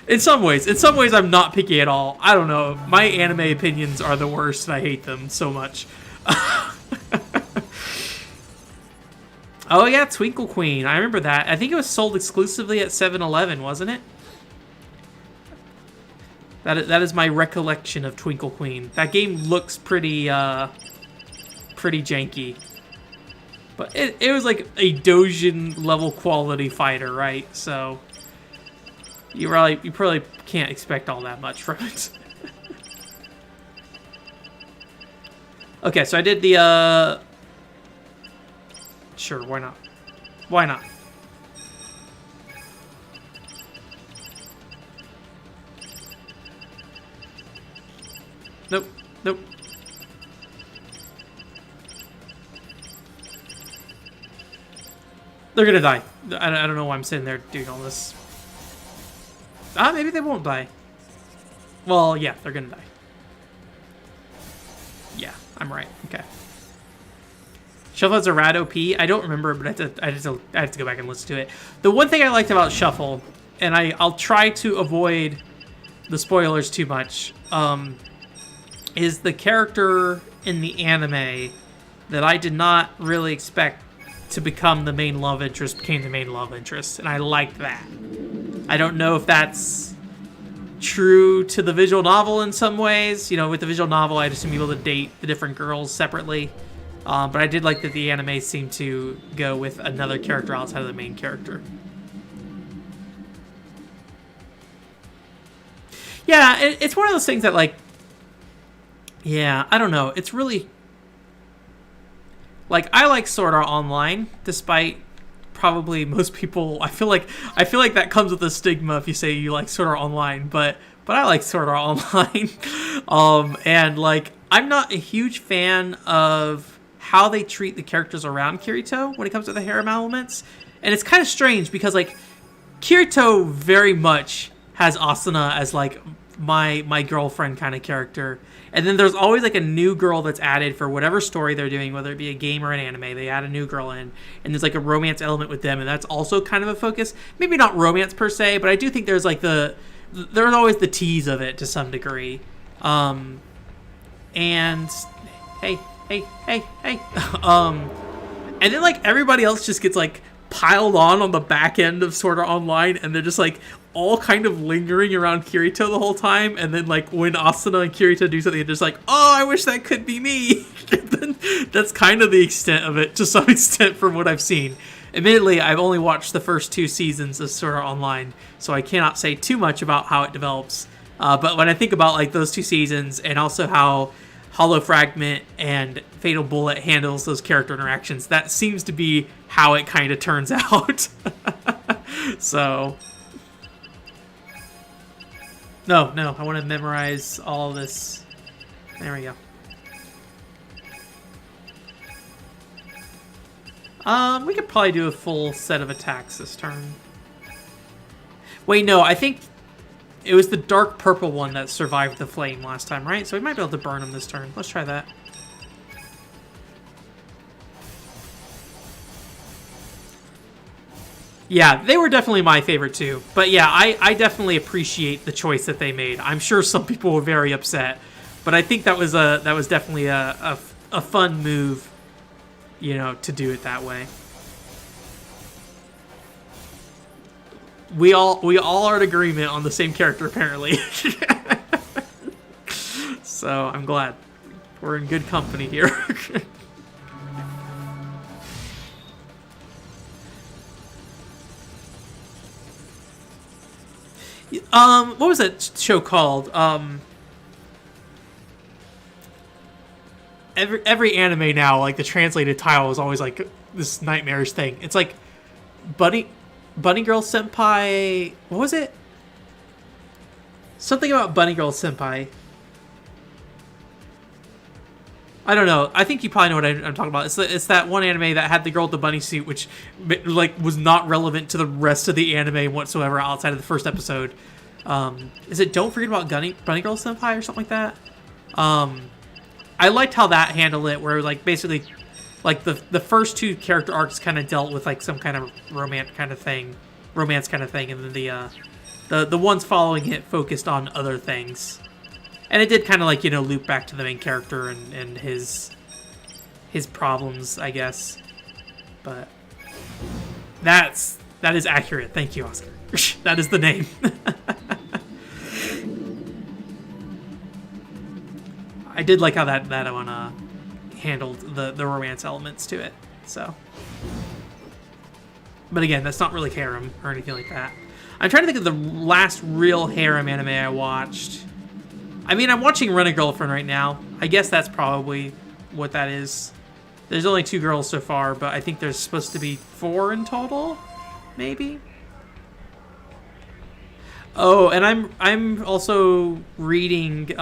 In some ways I'm not picky at all. I don't know. My anime opinions are the worst and I hate them so much. Oh yeah, Twinkle Queen. I remember that. I think it was sold exclusively at 7-Eleven, wasn't it? That is my recollection of Twinkle Queen. That game looks pretty janky. But it was like a Dojin level quality fighter, right? So you probably can't expect all that much from it. Okay, so I did the sure, why not? Why not? Nope. Nope. They're gonna die. I don't know why I'm sitting there doing all this. Ah, maybe they won't die. Well, yeah, they're gonna die. Yeah, I'm right. Okay. Shuffle has a rad OP. I don't remember, but I have to go back and listen to it. The one thing I liked about Shuffle, and I'll try to avoid the spoilers too much, is the character in the anime that I did not really expect to become the main love interest became the main love interest, and I liked that. I don't know if that's true to the visual novel in some ways. You know, with the visual novel, I'd assume you're able to date the different girls separately. But I did like that the anime seemed to go with another character outside of the main character. Yeah, it's one of those things that, like, yeah, I don't know. It's really, like, I like Sword Art Online, despite probably most people. I feel like that comes with a stigma if you say you like Sword Art Online, but I like Sword Art Online. And like, I'm not a huge fan of how they treat the characters around Kirito when it comes to the harem elements. And it's kind of strange because, like, Kirito very much has Asuna as, like, my girlfriend kind of character. And then there's always, like, a new girl that's added for whatever story they're doing, whether it be a game or an anime. They add a new girl in, and there's, like, a romance element with them, and that's also kind of a focus. Maybe not romance per se, but I do think there's, like, there's always the tease of it to some degree. And hey. And then, like, everybody else just gets, like, piled on the back end of Sword Art Online, and they're just, like, all kind of lingering around Kirito the whole time. And then, like, when Asuna and Kirito do something, they're just like, oh, I wish that could be me. And then that's kind of the extent of it, to some extent, from what I've seen. Admittedly, I've only watched the first 2 seasons of Sword Art Online, so I cannot say too much about how it develops. But when I think about, like, those 2 seasons, and also how Hollow Fragment and Fatal Bullet handles those character interactions, that seems to be how it kind of turns out. So, no, I want to memorize all this. There we go. We could probably do a full set of attacks this turn. Wait, no, I think it was the dark purple one that survived the flame last time, right? So we might be able to burn him this turn. Let's try that. Yeah, they were definitely my favorite too. But yeah, I definitely appreciate the choice that they made. I'm sure some people were very upset, but I think that was definitely a fun move, you know, to do it that way. We all are in agreement on the same character, apparently. So I'm glad we're in good company here. What was that show called? every anime now, like the translated title is always like this nightmarish thing. It's like Bunny Girl Senpai. What was it? Something about Bunny Girl Senpai. I don't know. I think you probably know what I'm talking about. It's that one anime that had the girl with the bunny suit, which like was not relevant to the rest of the anime whatsoever outside of the first episode. Is it Don't Forget About Bunny Girl Senpai or something like that? I liked how that handled it, where like basically, like the first two character arcs kind of dealt with like some kind of romance kind of thing, and then the ones following it focused on other things. And it did kind of like, you know, loop back to the main character and his problems, I guess. But that is accurate. Thank you, Oscar. That is the name. I did like how that one handled the romance elements to it. So, but again, that's not really harem or anything like that. I'm trying to think of the last real harem anime I watched. I mean, I'm watching Rent a Girlfriend right now. I guess that's probably what that is. There's only 2 girls so far, but I think there's supposed to be 4 in total, maybe. Oh, and I'm also reading.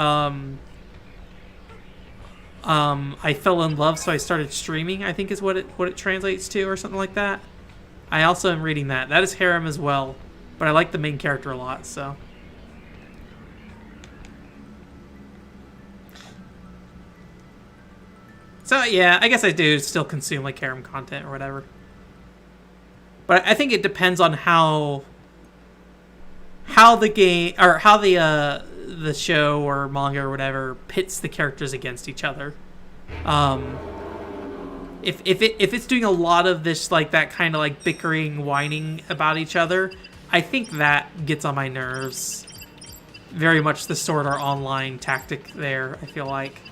I fell in love, so I started streaming. I think is what it translates to, or something like that. I also am reading that. That is harem as well, but I like the main character a lot, so. So yeah, I guess I do still consume like harem content or whatever. But I think it depends on how the game or how the show or manga or whatever pits the characters against each other. If it's doing a lot of this like that kind of like bickering, whining about each other, I think that gets on my nerves. Very much the Sword Art Online tactic there, I feel like.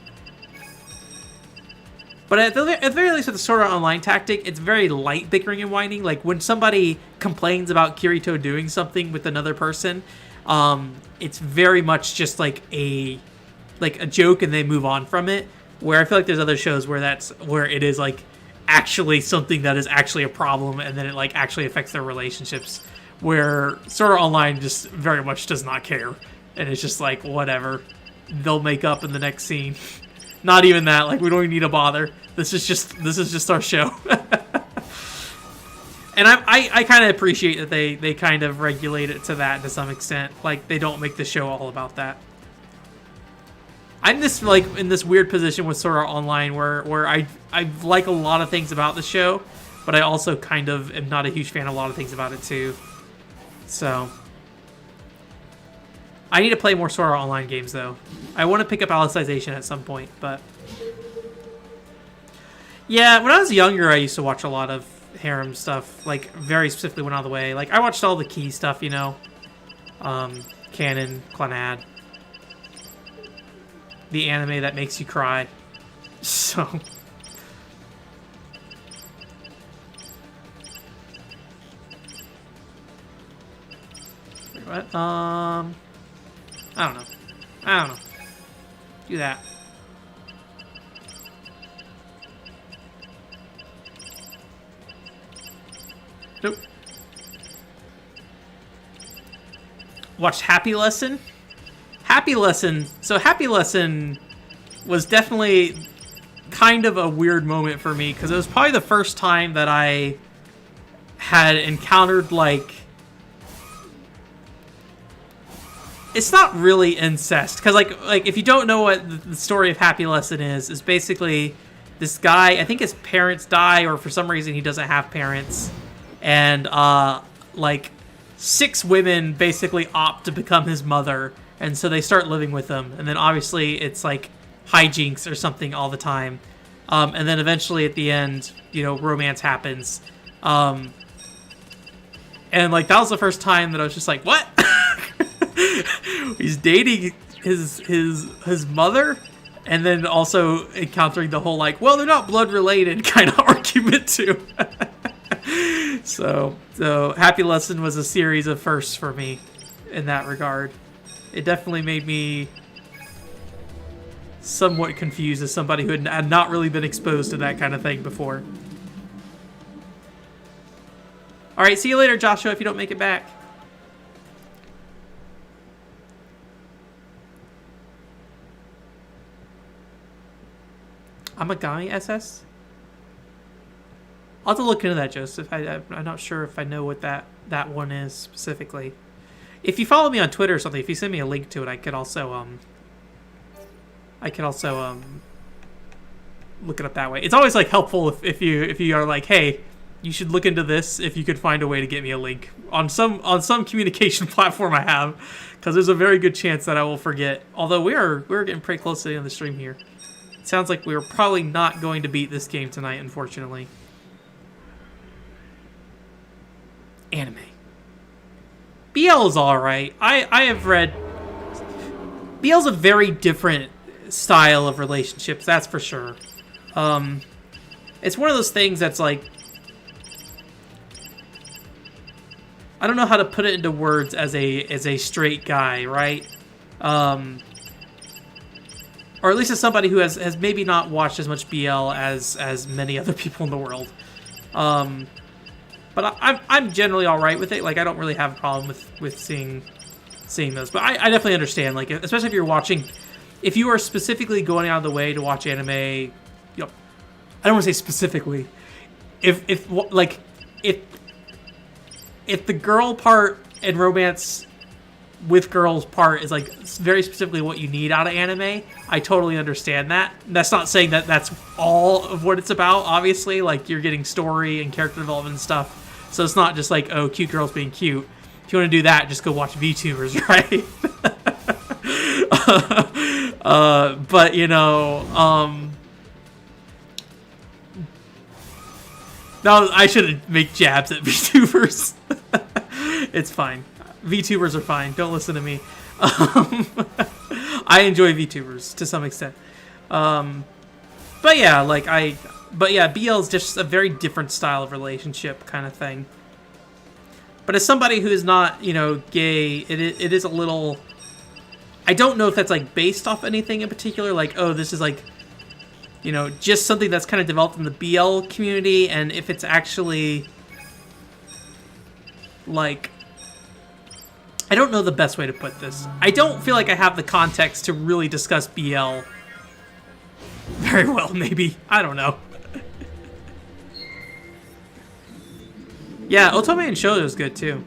But at the very least with the Sword Art Online tactic, it's very light bickering and whining. Like when somebody complains about Kirito doing something with another person, it's very much just like a joke and they move on from it. Where I feel like there's other shows where it is like actually something that is actually a problem and then it like actually affects their relationships. Where Sword Art Online just very much does not care. And it's just like, whatever. They'll make up in the next scene. Not even that, like we don't even need to bother. This is just our show. And I kind of appreciate that they kind of regulate it to that to some extent. Like they don't make the show all about that. I'm just like in this weird position with Sword Art Online where I like a lot of things about the show, but I also kind of am not a huge fan of a lot of things about it too. So I need to play more Sword Art Online games though. I want to pick up Alicization at some point, but yeah, when I was younger, I used to watch a lot of harem stuff, like very specifically Went All the Way. Like I watched all the key stuff, you know, Canon, Clannad, the anime that makes you cry. So wait, what? I don't know. Do that. Nope. Watched Happy Lesson. So Happy Lesson was definitely kind of a weird moment for me because it was probably the first time that I had encountered like, it's not really incest because like if you don't know what the story of Happy Lesson is basically this guy, I think his parents die or for some reason he doesn't have parents, and like 6 women basically opt to become his mother, and so they start living with him, and then obviously it's like hijinks or something all the time, and then eventually at the end, you know, romance happens, and like that was the first time that I was just like, what? He's dating his mother, and then also encountering the whole like, well, they're not blood related kind of argument too. So Happy Lesson was a series of firsts for me in that regard. It definitely made me somewhat confused as somebody who had not really been exposed to that kind of thing before. All right, see you later, Joshua, if you don't make it back. Amagami SS? I'll have to look into that, Joseph. I'm not sure if I know what that one is specifically. If you follow me on Twitter or something, if you send me a link to it, I could also look it up that way. It's always like helpful if you are like, hey, you should look into this. If you could find a way to get me a link on some communication platform I have, because there's a very good chance that I will forget. Although we're getting pretty close to the end of the stream here. It sounds like we're probably not going to beat this game tonight, unfortunately. Anime. BL is alright. I have read... BL's a very different style of relationships, that's for sure. It's one of those things that's like... I don't know how to put it into words as a straight guy, right? Or at least as somebody who has maybe not watched as much BL as many other people in the world. But I'm generally all right with it. Like, I don't really have a problem with seeing those. But I definitely understand. Like, especially if you're watching, if you are specifically going out of the way to watch anime, you know, I don't want to say specifically. If the girl part and romance with girls part is like very specifically what you need out of anime, I totally understand that. That's not saying that that's all of what it's about. Obviously, like, you're getting story and character development and stuff. So it's not just like, oh, cute girls being cute. If you want to do that, just go watch VTubers, right? But, you know, no, I shouldn't make jabs at VTubers. It's fine. VTubers are fine. Don't listen to me. I enjoy VTubers to some extent. But yeah, like BL is just a very different style of relationship kind of thing. But as somebody who is not, you know, gay, it is a little... I don't know if that's, like, based off anything in particular. Like, oh, this is, like, you know, just something that's kind of developed in the BL community. And if it's actually, like... I don't know the best way to put this. I don't feel like I have the context to really discuss BL very well, maybe. I don't know. Yeah, Otome and Shoujo is good, too.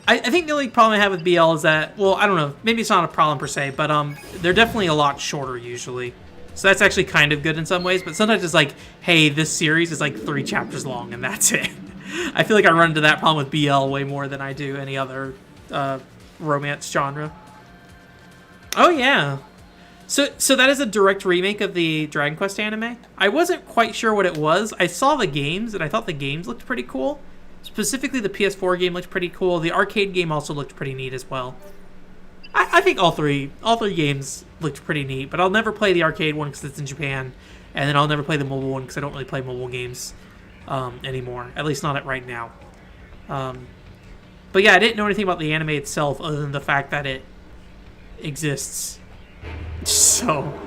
I think the only problem I have with BL is that, well, I don't know, maybe it's not a problem per se, but they're definitely a lot shorter usually. So that's actually kind of good in some ways, but sometimes it's like, hey, this series is like 3 chapters long and that's it. I feel like I run into that problem with BL way more than I do any other romance genre. Oh yeah. So that is a direct remake of the Dragon Quest anime? I wasn't quite sure what it was. I saw the games and I thought the games looked pretty cool. Specifically the PS4 game looked pretty cool. The arcade game also looked pretty neat as well. I think all three games looked pretty neat, but I'll never play the arcade one because it's in Japan, and then I'll never play the mobile one because I don't really play mobile games anymore, at least not right now. But yeah, I didn't know anything about the anime itself other than the fact that it exists. So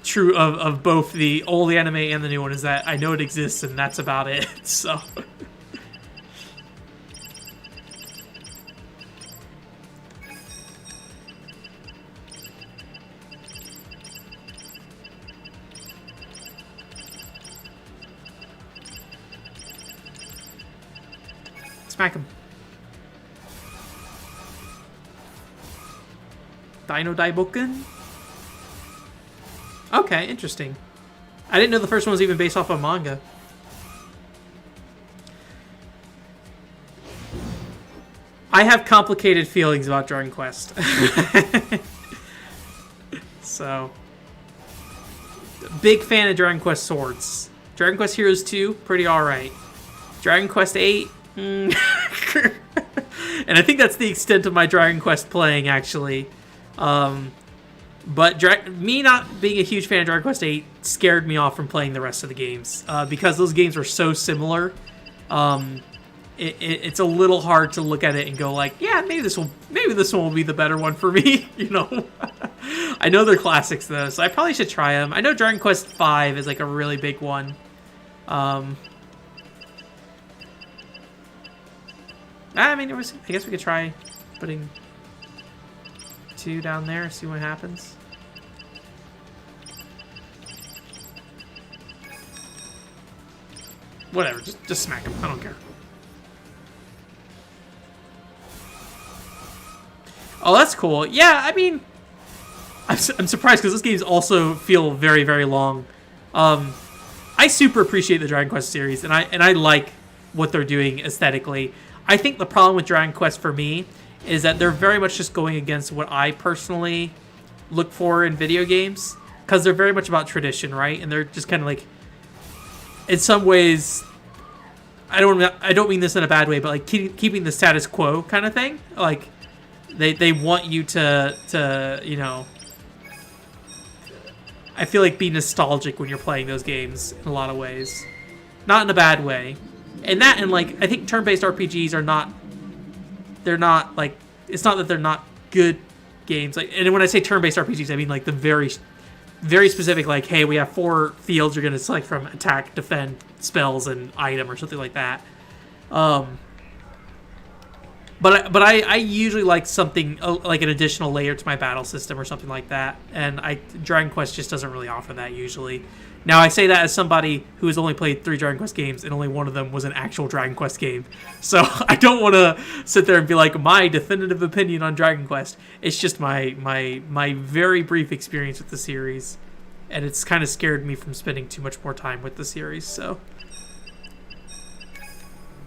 true of both the old anime and the new one is that I know it exists and that's about it. So smack him. Dino Daiboken? Okay, interesting. I didn't know the first one was even based off of manga. I have complicated feelings about Dragon Quest. So, big fan of Dragon Quest Swords. Dragon Quest Heroes 2, pretty alright. Dragon Quest 8, and I think that's the extent of my Dragon Quest playing, actually. But me not being a huge fan of Dragon Quest VIII scared me off from playing the rest of the games because those games were so similar. It's a little hard to look at it and go like, yeah, maybe this one will be the better one for me. You know, I know they're classics though, so I probably should try them. I know Dragon Quest V is like a really big one. I mean, I guess we could try putting 2 down there, see what happens. Whatever, just smack him. I don't care. Oh, that's cool. Yeah, I mean, I'm surprised because those games also feel very, very long. I super appreciate the Dragon Quest series, and I like what they're doing aesthetically. I think the problem with Dragon Quest for me is that they're very much just going against what I personally look for in video games, because they're very much about tradition, right? And they're just kind of like, in some ways, I don't mean this in a bad way, but like keeping the status quo kind of thing. Like they want you to you know, I feel like be nostalgic when you're playing those games in a lot of ways, not in a bad way. And that, and like I think turn-based RPGs are not. They're not like, it's not that they're not good games. Like, and when I say turn-based RPGs, I mean like the very, very specific. Like, hey, we have 4 fields you're gonna select from: attack, defend, spells, and item, or something like that. But I usually like something like an additional layer to my battle system or something like that. And Dragon Quest just doesn't really offer that usually. Now, I say that as somebody who has only played 3 Dragon Quest games, and only one of them was an actual Dragon Quest game. So I don't want to sit there and be like, my definitive opinion on Dragon Quest. It's just my very brief experience with the series. And it's kind of scared me from spending too much more time with the series, so.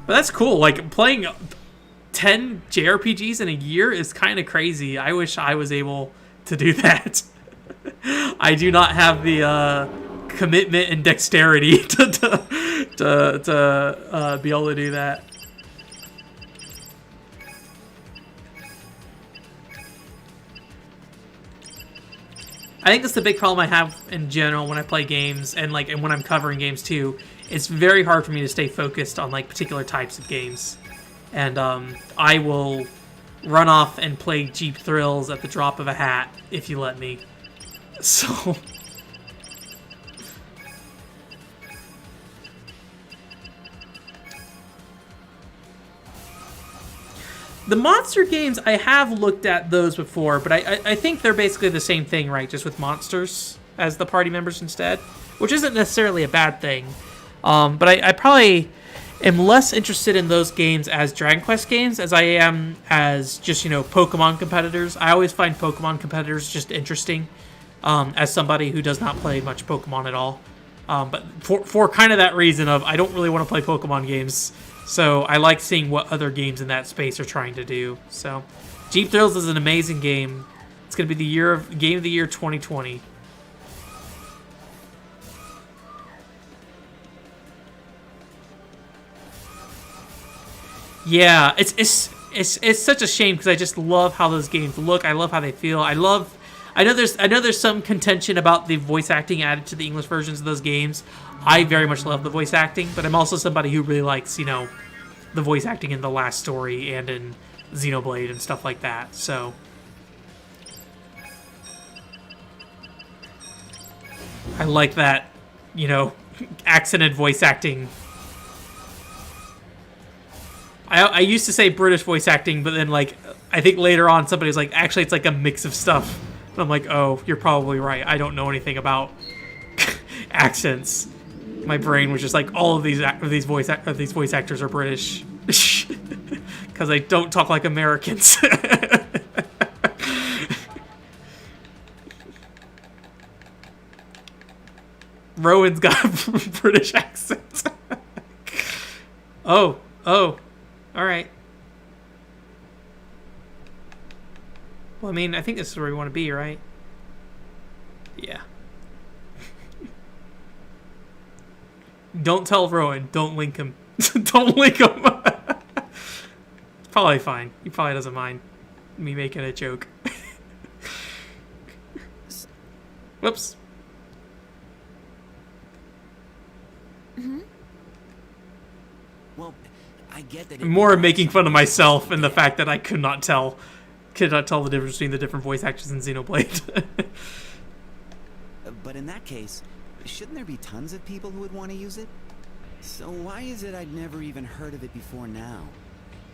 But that's cool. Like, playing 10 JRPGs in a year is kind of crazy. I wish I was able to do that. I do not have the commitment and dexterity to be able to do that. I think that's the big problem I have in general when I play games, and when I'm covering games too. It's very hard for me to stay focused on like particular types of games, and I will run off and play Jeep Thrills at the drop of a hat if you let me. So. The monster games, I have looked at those before, but I think they're basically the same thing, right? Just with monsters as the party members instead, which isn't necessarily a bad thing. But I probably am less interested in those games as Dragon Quest games as I am as just, Pokemon competitors. I always find Pokemon competitors just interesting as somebody who does not play much Pokemon at all. But for kind of that reason of I don't really want to play Pokemon games. So I like seeing what other games in that space are trying to do. So Jeep Thrills is an amazing game. It's going to be the game of the year 2020. Yeah, it's such a shame because I just love how those games look. I love how they feel. I know there's some contention about the voice acting added to the English versions of those games. I very much love the voice acting, but I'm also somebody who really likes, the voice acting in The Last Story and in Xenoblade and stuff like that. So I like that, accented voice acting. I used to say British voice acting, but then I think later on somebody was like, actually it's like a mix of stuff. And I'm like, oh, you're probably right. I don't know anything about accents. My brain was just like, all of these voice actors are British because they don't talk like Americans. Rowan's got a British accent. Oh, all right. Well, I mean, I think this is where we want to be, right? Yeah. Don't tell Rowan. Don't link him. Don't link him. It's probably fine. He probably doesn't mind me making a joke. Whoops. Well, I get that. More making fun of myself and the fact that I could not tell the difference between the different voice actors in Xenoblade. But in that case, shouldn't there be tons of people who would want to use it? So why is it I'd never even heard of it before now?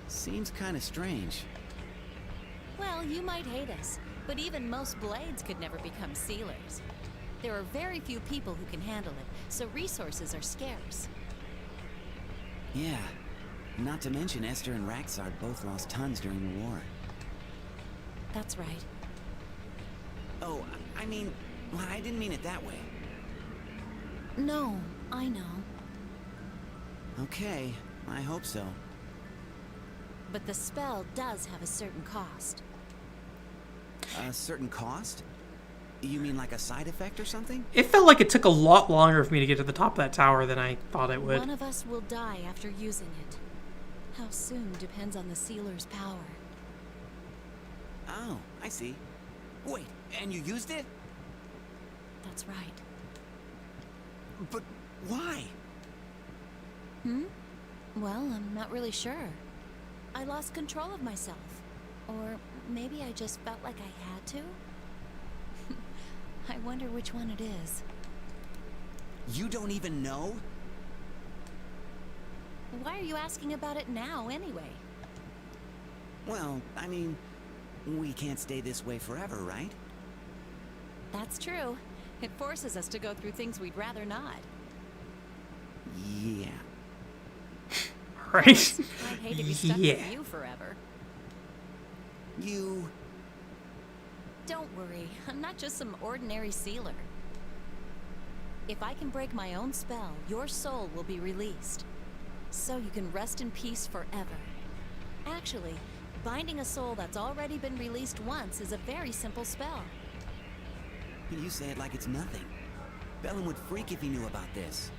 Seems kind of strange. Well, you might hate us, but even most blades could never become sealers. There are very few people who can handle it, so resources are scarce. Yeah. Not to mention Esther and Raxard both lost tons during the war. That's right. Oh, I mean, well, I didn't mean it that way. No, I know. Okay, I hope so. But the spell does have a certain cost. A certain cost? You mean like a side effect or something? It felt like it took a lot longer for me to get to the top of that tower than I thought it would. One of us will die after using it. How soon depends on the sealer's power. Oh, I see. Wait, and you used it? That's right. But why? Well, I'm not really sure. I lost control of myself. Or maybe I just felt like I had to? I wonder which one it is. You don't even know? Why are you asking about it now, anyway? Well, I mean, we can't stay this way forever, right? That's true. It forces us to go through things we'd rather not. Yeah. Right? I'd hate to be stuck Yeah. with you forever. You... Don't worry, I'm not just some ordinary sealer. If I can break my own spell, your soul will be released. So you can rest in peace forever. Actually, binding a soul that's already been released once is a very simple spell. You say it like it's nothing. Bellum would freak if he knew about this.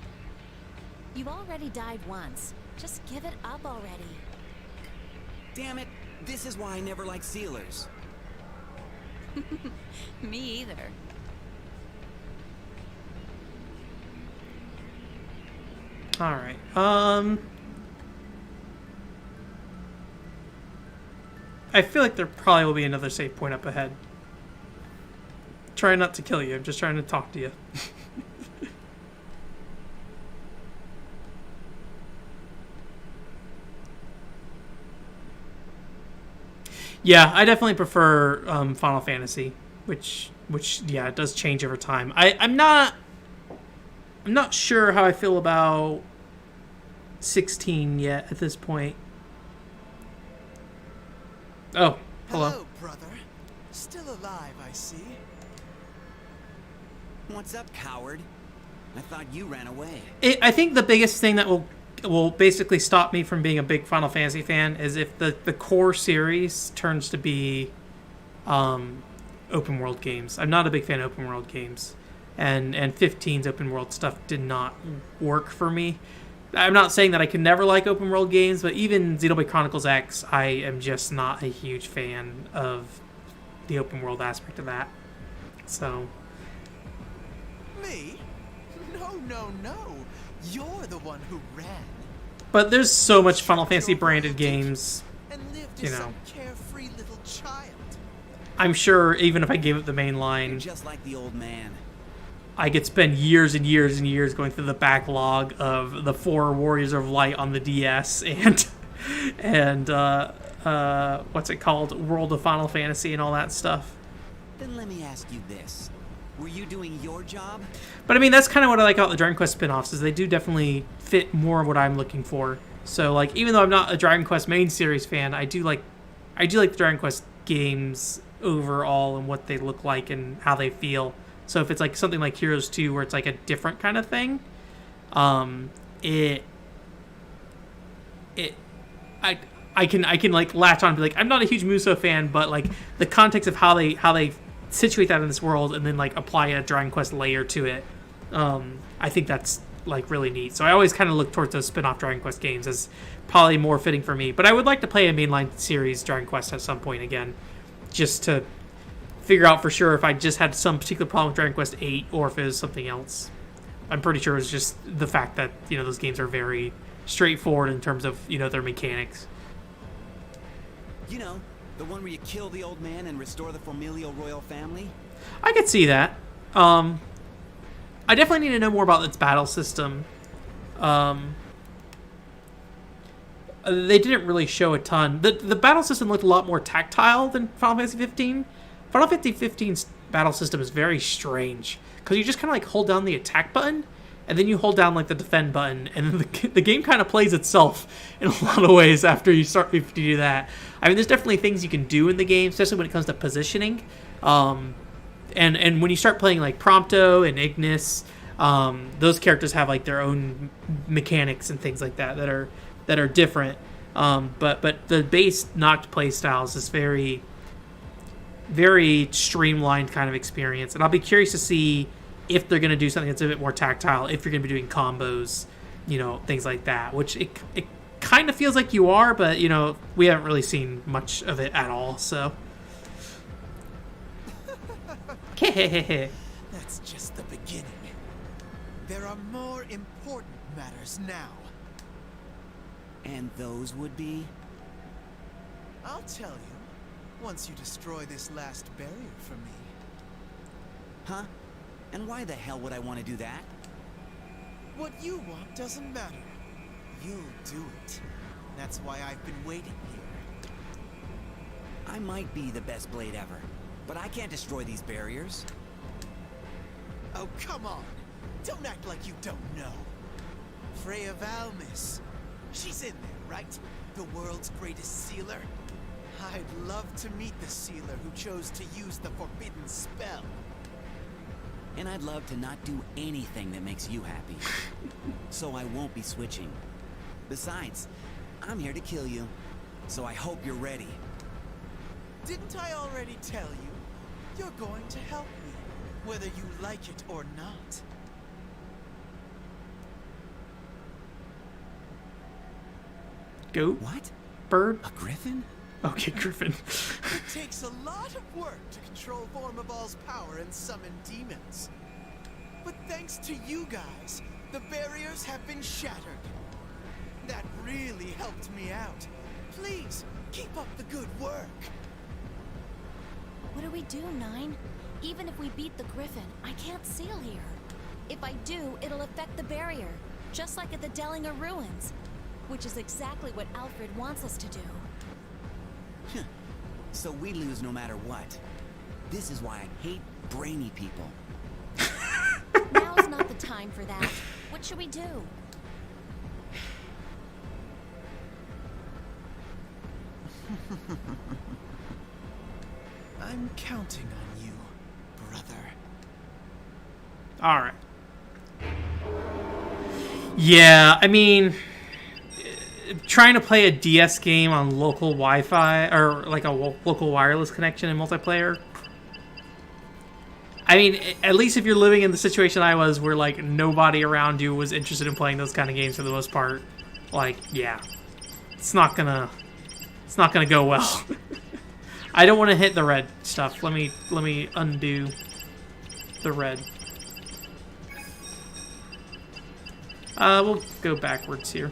You've already died once. Just give it up already. Damn it! This is why I never liked sealers. Me either. Alright. I feel like there probably will be another save point up ahead. Trying not to kill you, I'm just trying to talk to you. Yeah, I definitely prefer Final Fantasy, which yeah, it does change over time. I'm not sure how I feel about 16 yet at this point. Oh, hello. Hello, brother. Still alive, I see. What's up, coward? I thought you ran away. I think the biggest thing that will basically stop me from being a big Final Fantasy fan is if the core series turns to be open world games. I'm not a big fan of open world games, and 15's open world stuff did not work for me. I'm not saying that I could never like open world games, but even Xenoblade Chronicles X, I am just not a huge fan of the open world aspect of that. So Me? No. You're the one who ran. but there's so much Final Fantasy branded games. And lived You as know. some carefree little child. I'm sure even if I gave it the main You're line, just like the old man. I could spend years and years and years going through the backlog of the 4 Warriors of Light on the DS and what's it called, World of Final Fantasy and all that stuff. Then let me ask you this. Were you doing your job? But I mean, that's kind of what I like about the Dragon Quest spin-offs, is they do definitely fit more of what I'm looking for. So like, even though I'm not a Dragon Quest main series fan, I do like the Dragon Quest games overall and what they look like and how they feel. So if it's like something like Heroes 2 where it's like a different kind of thing, I can like latch on and be like, I'm not a huge Muso fan, but like the context of how they situate that in this world and then like apply a Dragon Quest layer to it, I think that's like really neat. So I always kind of look towards those spin-off Dragon Quest games as probably more fitting for me. But I would like to play a mainline series Dragon Quest at some point again, just to figure out for sure if I just had some particular problem with Dragon Quest VIII or if it was something else. I'm pretty sure it's just the fact that, you know, those games are very straightforward in terms of, you know, their mechanics. You know, the one where you kill the old man and restore the familial royal family? I could see that. I definitely need to know more about its battle system. They didn't really show a ton. The battle system looked a lot more tactile than Final Fantasy 15. Final Fantasy 15's battle system is very strange because you just kind of like hold down the attack button and then you hold down like the defend button, and then the game kind of plays itself in a lot of ways after you start to do that. I mean, there's definitely things you can do in the game, especially when it comes to positioning. And when you start playing like Prompto and Ignis, those characters have like their own mechanics and things like that that are different. But the base Noct play styles is very, very streamlined kind of experience, and I'll be curious to see if they're going to do something that's a bit more tactile, if you're going to be doing combos, you know, things like that, which it kind of feels like you are, but, you know, we haven't really seen much of it at all, so. That's just the beginning. There are more important matters now. And those would be? I'll tell you, once you destroy this last barrier for me. Huh? And why the hell would I want to do that? What you want doesn't matter. You'll do it. That's why I've been waiting here. I might be the best blade ever, but I can't destroy these barriers. Oh, come on. Don't act like you don't know. Freya Valmis. She's in there, right? The world's greatest sealer. I'd love to meet the sealer who chose to use the forbidden spell. And I'd love to not do anything that makes you happy. So I won't be switching. Besides, I'm here to kill you. So I hope you're ready. Didn't I already tell you? You're going to help me, whether you like it or not. Goat? What? Bird? A griffin? Okay, Griffin. It takes a lot of work to control Vormabal's power and summon demons. But thanks to you guys, the barriers have been shattered. That really helped me out. Please, keep up the good work. What do we do, Nine? Even if we beat the Griffin, I can't seal here. If I do, it'll affect the barrier, just like at the Dellinger Ruins, which is exactly what Alfred wants us to do. So we lose no matter what. This is why I hate brainy people. Now's not the time for that. What should we do? I'm counting on you, brother. All right. Yeah, I mean, trying to play a DS game on local Wi-Fi or like a local wireless connection in multiplayer. I mean, at least if you're living in the situation I was, where like nobody around you was interested in playing those kind of games for the most part, like, yeah, it's not gonna go well. I don't want to hit the red stuff. Let me undo the red. We'll go backwards here.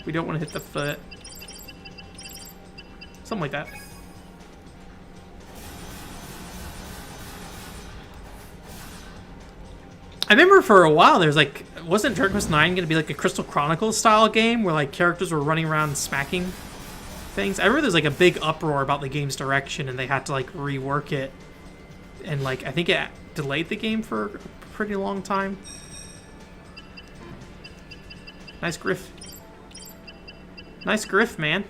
We don't want to hit the foot. Something like that. I remember for a while there's like, wasn't Dragon Quest 9 going to be like a Crystal Chronicles style game where like characters were running around smacking things? I remember there's like a big uproar about the game's direction and they had to like rework it. And like, I think it delayed the game for a pretty long time. Nice griff. Nice griff, man.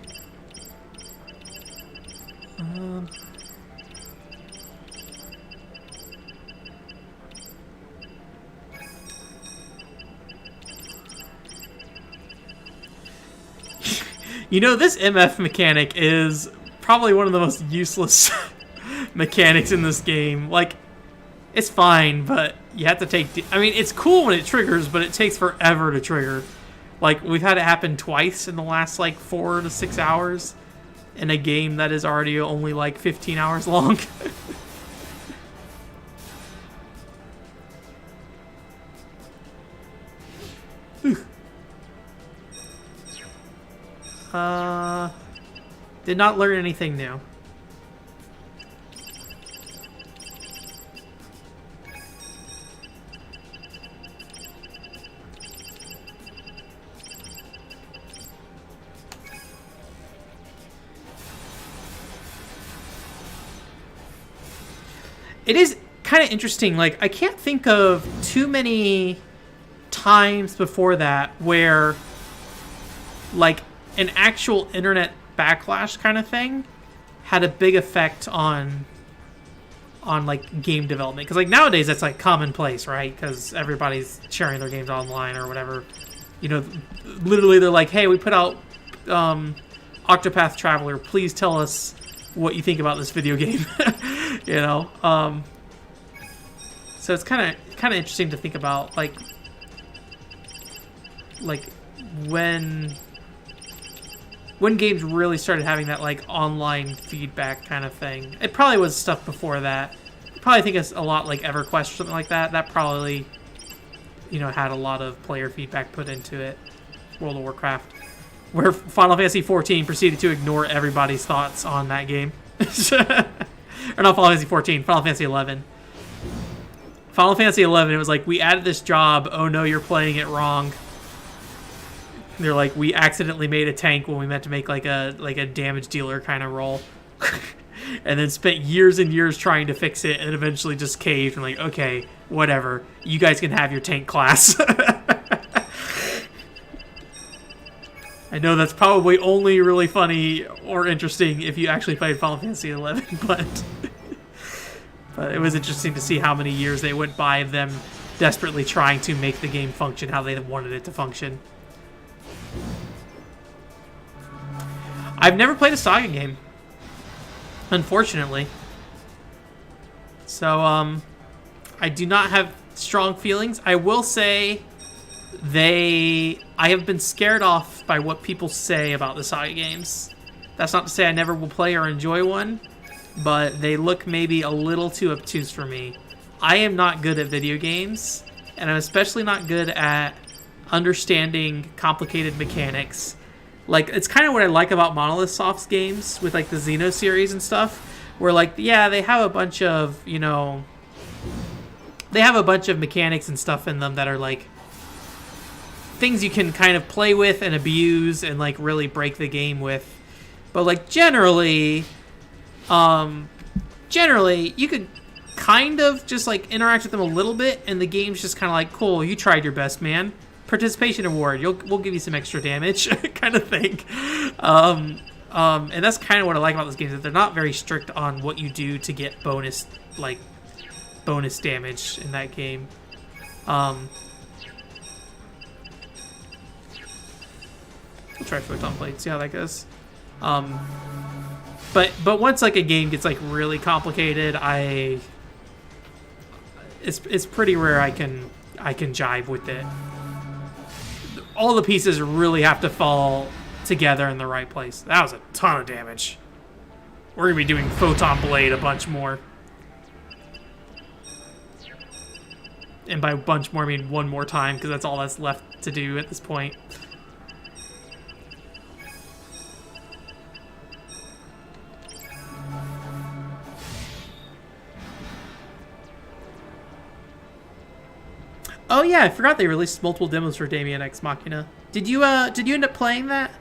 You know, this MF mechanic is probably one of the most useless mechanics in this game. Like, it's fine, but you have to take... I mean, it's cool when it triggers, but it takes forever to trigger. Like, we've had it happen twice in the last, like, 4 to 6 hours. in a game that is already only like 15 hours long. Did not learn anything new. It is kind of interesting. Like, I can't think of too many times before that where, like, an actual internet backlash kind of thing had a big effect on like game development. Because like nowadays that's like commonplace, right? Because everybody's sharing their games online or whatever. You know, literally they're like, hey, we put out Octopath Traveler. Please tell us what you think about this video game. You know, so it's kind of interesting to think about, like when games really started having that like online feedback kind of thing. It probably was stuff before that. I probably think it's a lot like EverQuest or something like that. That probably, you know, had a lot of player feedback put into it. World of Warcraft, where Final Fantasy XIV proceeded to ignore everybody's thoughts on that game. Or not Final Fantasy 14, Final Fantasy 11. Final Fantasy 11, it was like, we added this job, oh no, you're playing it wrong. They're like, we accidentally made a tank when we meant to make like a damage dealer kind of role. And then spent years and years trying to fix it, and eventually just caved and like, okay, whatever. You guys can have your tank class. I know that's probably only really funny or interesting if you actually played Final Fantasy 11, but it was interesting to see how many years they went by of them desperately trying to make the game function how they wanted it to function. I've never played a Saga game, unfortunately. So, I do not have strong feelings. I will say I have been scared off by what people say about the Saga games. That's not to say I never will play or enjoy one, but they look maybe a little too obtuse for me. I am not good at video games, and I'm especially not good at understanding complicated mechanics. Like, it's kind of what I like about Monolith Soft's games with like the Xeno series and stuff, where like, yeah, they have a bunch of, you know, they have a bunch of mechanics and stuff in them that are like things you can kind of play with and abuse and like really break the game with. But like generally you could kind of just like interact with them a little bit, and the game's just kind of like, cool, you tried your best, man. Participation award. We'll give you some extra damage, kind of thing. And that's kind of what I like about those games, that they're not very strict on what you do to get bonus damage in that game. We'll try Photon Blade, see how that goes. But once like a game gets like really complicated, it's pretty rare I can jive with it. All the pieces really have to fall together in the right place. That was a ton of damage. We're gonna be doing Photon Blade a bunch more. And by a bunch more, I mean one more time, because that's all that's left to do at this point. Oh yeah, I forgot they released multiple demos for Damien X Machina. Did you end up playing that?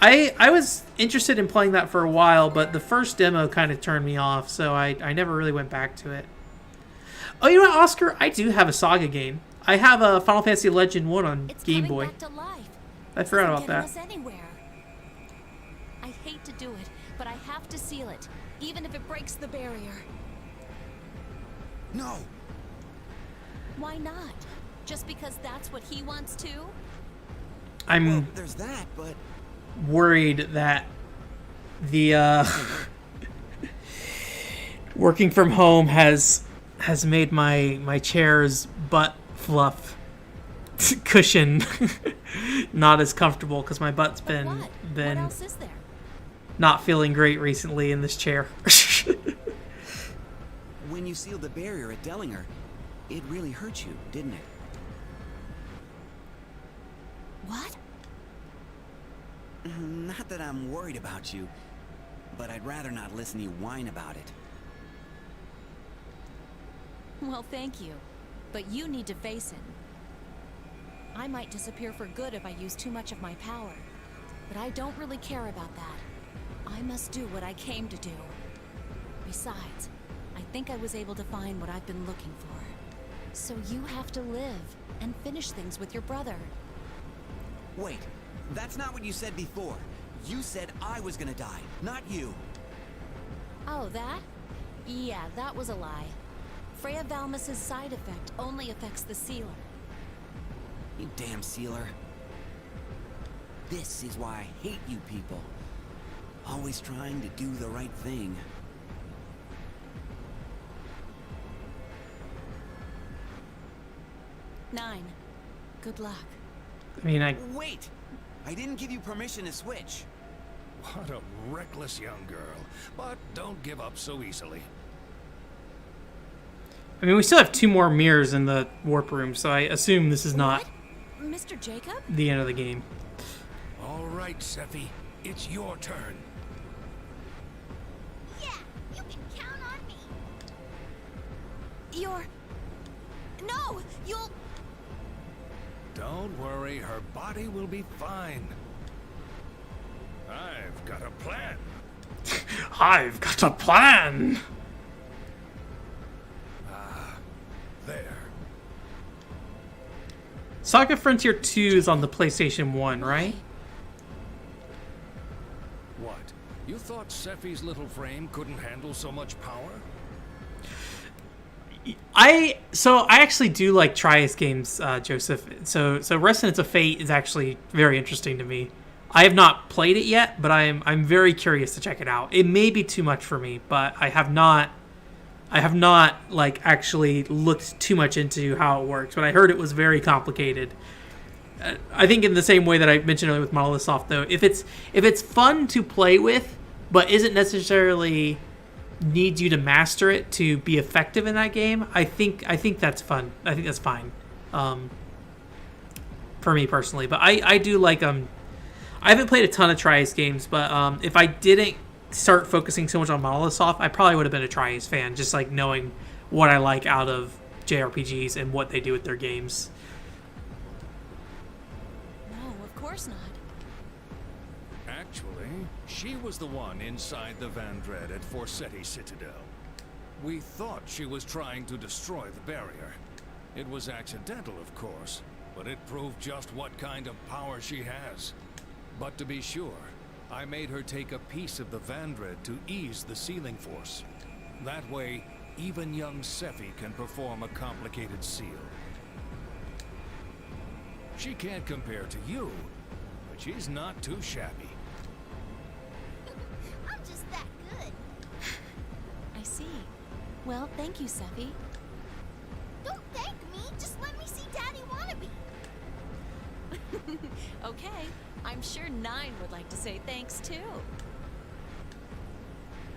I was interested in playing that for a while, but the first demo kind of turned me off, so I never really went back to it. Oh, you know what, Oscar? I do have a Saga game. I have a Final Fantasy Legend 1 on Game Boy. Back to life. I forgot about that. Us anywhere. I hate to do it, but I have to seal it, even if it breaks the barrier. No! Why not? Just because that's what he wants to? I'm There's that, but worried that the working from home has made my chair's butt fluff cushion not as comfortable, because my butt's But been what else is there? not feeling great recently in this chair. When you sealed the barrier at Dellinger, it really hurt you, didn't it? What? Not that I'm worried about you, but I'd rather not listen to you whine about it. Well, thank you. But you need to face it. I might disappear for good if I use too much of my power. But I don't really care about that. I must do what I came to do. Besides, I think I was able to find what I've been looking for. So you have to live and finish things with your brother. Wait, that's not what you said before. You said I was gonna die, not you. Oh, that? Yeah, that was a lie. Freya Valmus's side effect only affects the sealer. You damn sealer. This is why I hate you people. Always trying to do the right thing. Nine. Good luck. I mean, Wait! I didn't give you permission to switch. What a reckless young girl. But don't give up so easily. we still have 2 more mirrors in the warp room, so I assume this is not What? Mr. Jacob? the end of the game. All right, Sephi. It's your turn. Yeah, you can count on me. You're... No! You'll... Don't worry, her body will be fine. I've got a plan. I've got a plan! There. Saga Frontier 2 is on the PlayStation 1, right? What? You thought Sephi's little frame couldn't handle so much power? I actually do like Trias games, Joseph. So Resonance of Fate is actually very interesting to me. I have not played it yet, but I'm very curious to check it out. It may be too much for me, but I have not like actually looked too much into how it works. But I heard it was very complicated. I think in the same way that I mentioned earlier with Monolith Soft, though, if it's fun to play with, but isn't necessarily needs you to master it to be effective in that game, I think that's fun. I think that's fine, for me personally. But I do like I haven't played a ton of Trias games, but if I didn't start focusing so much on Monolith Soft, I probably would have been a Trias fan, just like knowing what I like out of JRPGs and what they do with their games. No, of course not. Actually, she was the one inside the Vandred at Forseti Citadel. We thought she was trying to destroy the barrier. It was accidental, of course, but it proved just what kind of power she has. But to be sure, I made her take a piece of the Vandred to ease the sealing force. That way, even young Sephi can perform a complicated seal. She can't compare to you, but she's not too shabby. I'm just that good. I see. Well, thank you, Sephi. Don't thank me. Just let me see Daddy Wannabe. Okay, I'm sure Nine would like to say thanks too.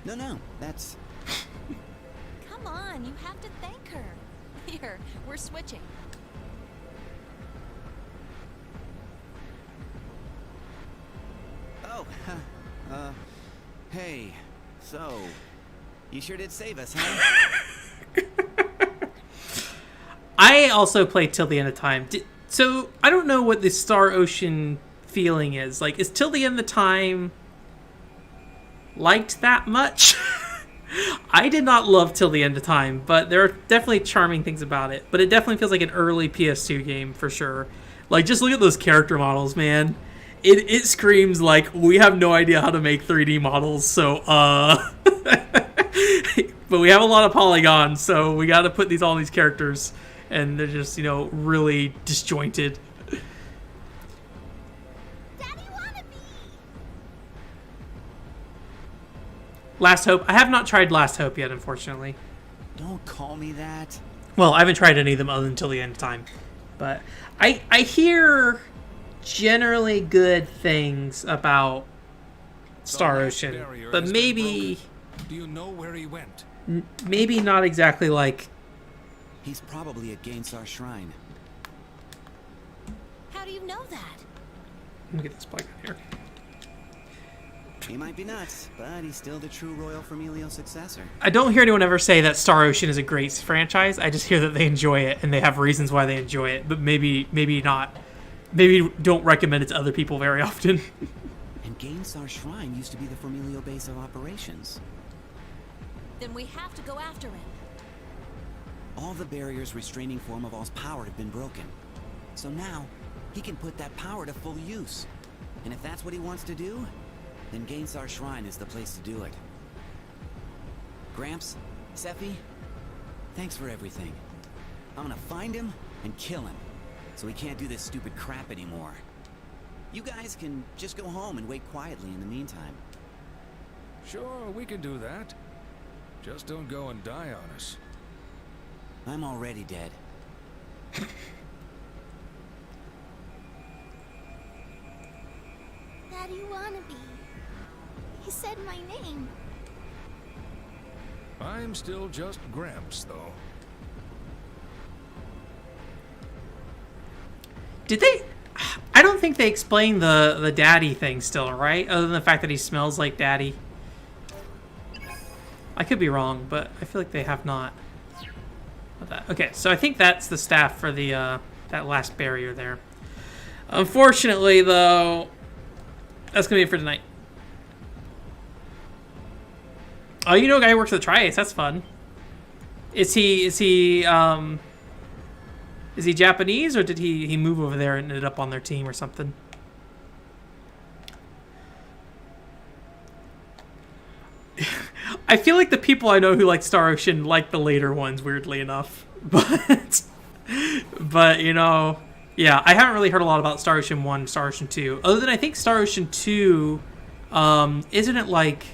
No, that's... Come on, you have to thank her. Here, we're switching. Oh, hey, so... You sure did save us, huh? I also played Till the End of Time. So I don't know what the Star Ocean feeling is. Like, is Till the End of Time liked that much? I did not love Till the End of Time, but there are definitely charming things about it. But it definitely feels like an early PS2 game for sure. Like, just look at those character models, man. It screams like, we have no idea how to make 3D models, so but we have a lot of polygons, so we got to put all these characters, and they're just, really disjointed. Daddy Wannabe. Last Hope. I have not tried Last Hope yet, unfortunately. Don't call me that. Well, I haven't tried any of them other than Till the End of Time. But I hear generally good things about Star The Ocean, barrier but has been maybe broken. Do you know where he went? maybe not exactly like. He's probably at Gainsar Shrine. How do you know that? Let me get this plug in here. He might be nuts, but he's still the true Royal Familio successor. I don't hear anyone ever say that Star Ocean is a great franchise. I just hear that they enjoy it and they have reasons why they enjoy it, but maybe not. Maybe don't recommend it to other people very often. And Gainsar Shrine used to be the Familio base of operations. Then we have to go after him. All the barriers restraining Formoval's power have been broken. So now, he can put that power to full use. And if that's what he wants to do, then Gainsar Shrine is the place to do it. Gramps, Sephi, thanks for everything. I'm gonna find him and kill him, so he can't do this stupid crap anymore. You guys can just go home and wait quietly in the meantime. Sure, we can do that. Just don't go and die on us. I'm already dead. Daddy Wannabe. He said my name. I'm still just Gramps, though. Did they? I don't think they explained the daddy thing still, right? Other than the fact that he smells like daddy. I could be wrong, but I feel like they have not. Okay, so I think that's the staff for the that last barrier there. Unfortunately, though, that's gonna be it for tonight. Oh, you know a guy who works at the Tri-Ace. That's fun. Is he Japanese, or did he move over there and ended up on their team or something? I feel like the people I know who like Star Ocean like the later ones, weirdly enough. But you know, yeah, I haven't really heard a lot about Star Ocean 1, Star Ocean 2. Other than I think Star Ocean 2, isn't it like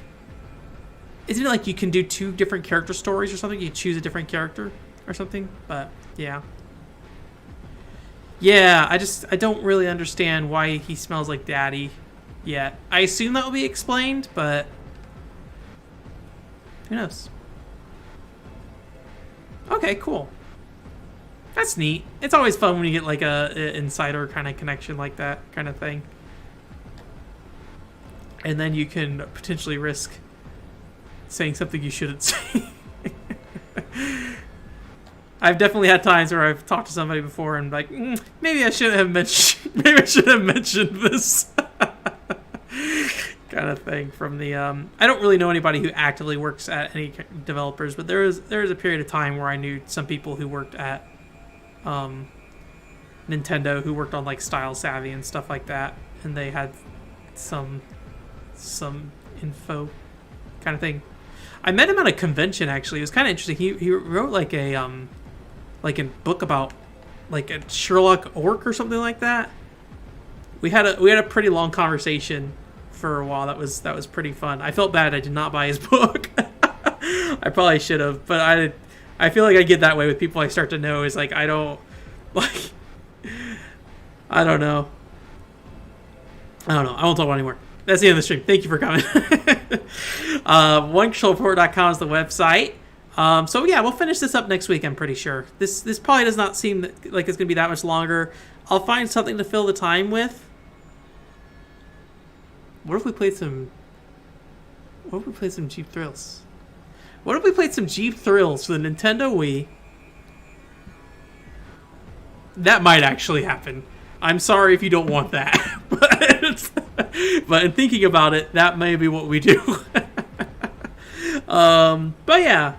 you can do 2 different character stories or something? You choose a different character or something? But yeah. Yeah, I don't really understand why he smells like daddy yet. I assume that will be explained, but who knows? Okay, cool. That's neat. It's always fun when you get like a insider kind of connection like that kind of thing. And then you can potentially risk saying something you shouldn't say. I've definitely had times where I've talked to somebody before and like, maybe I shouldn't have mentioned this kind of thing. From the I don't really know anybody who actively works at any developers, but there is a period of time where I knew some people who worked at Nintendo, who worked on like Style Savvy and stuff like that, and they had some info kind of thing. I met him at a convention actually. It was kind of interesting. He wrote like a book about like a Sherlock orc or something like that. We had a pretty long conversation for a while. That was pretty fun. I felt bad I did not buy his book. I probably should have, but I feel like I get that way with people I start to know. Is like I don't know. I don't know. I won't talk about it anymore. That's the end of the stream. Thank you for coming. OneControlReport.com is the website. So yeah, we'll finish this up next week, I'm pretty sure. This probably does not seem like it's going to be that much longer. I'll find something to fill the time with. What if we played some Jeep Thrills? What if we played some Jeep Thrills for the Nintendo Wii? That might actually happen. I'm sorry if you don't want that. But in thinking about it, that may be what we do. But yeah.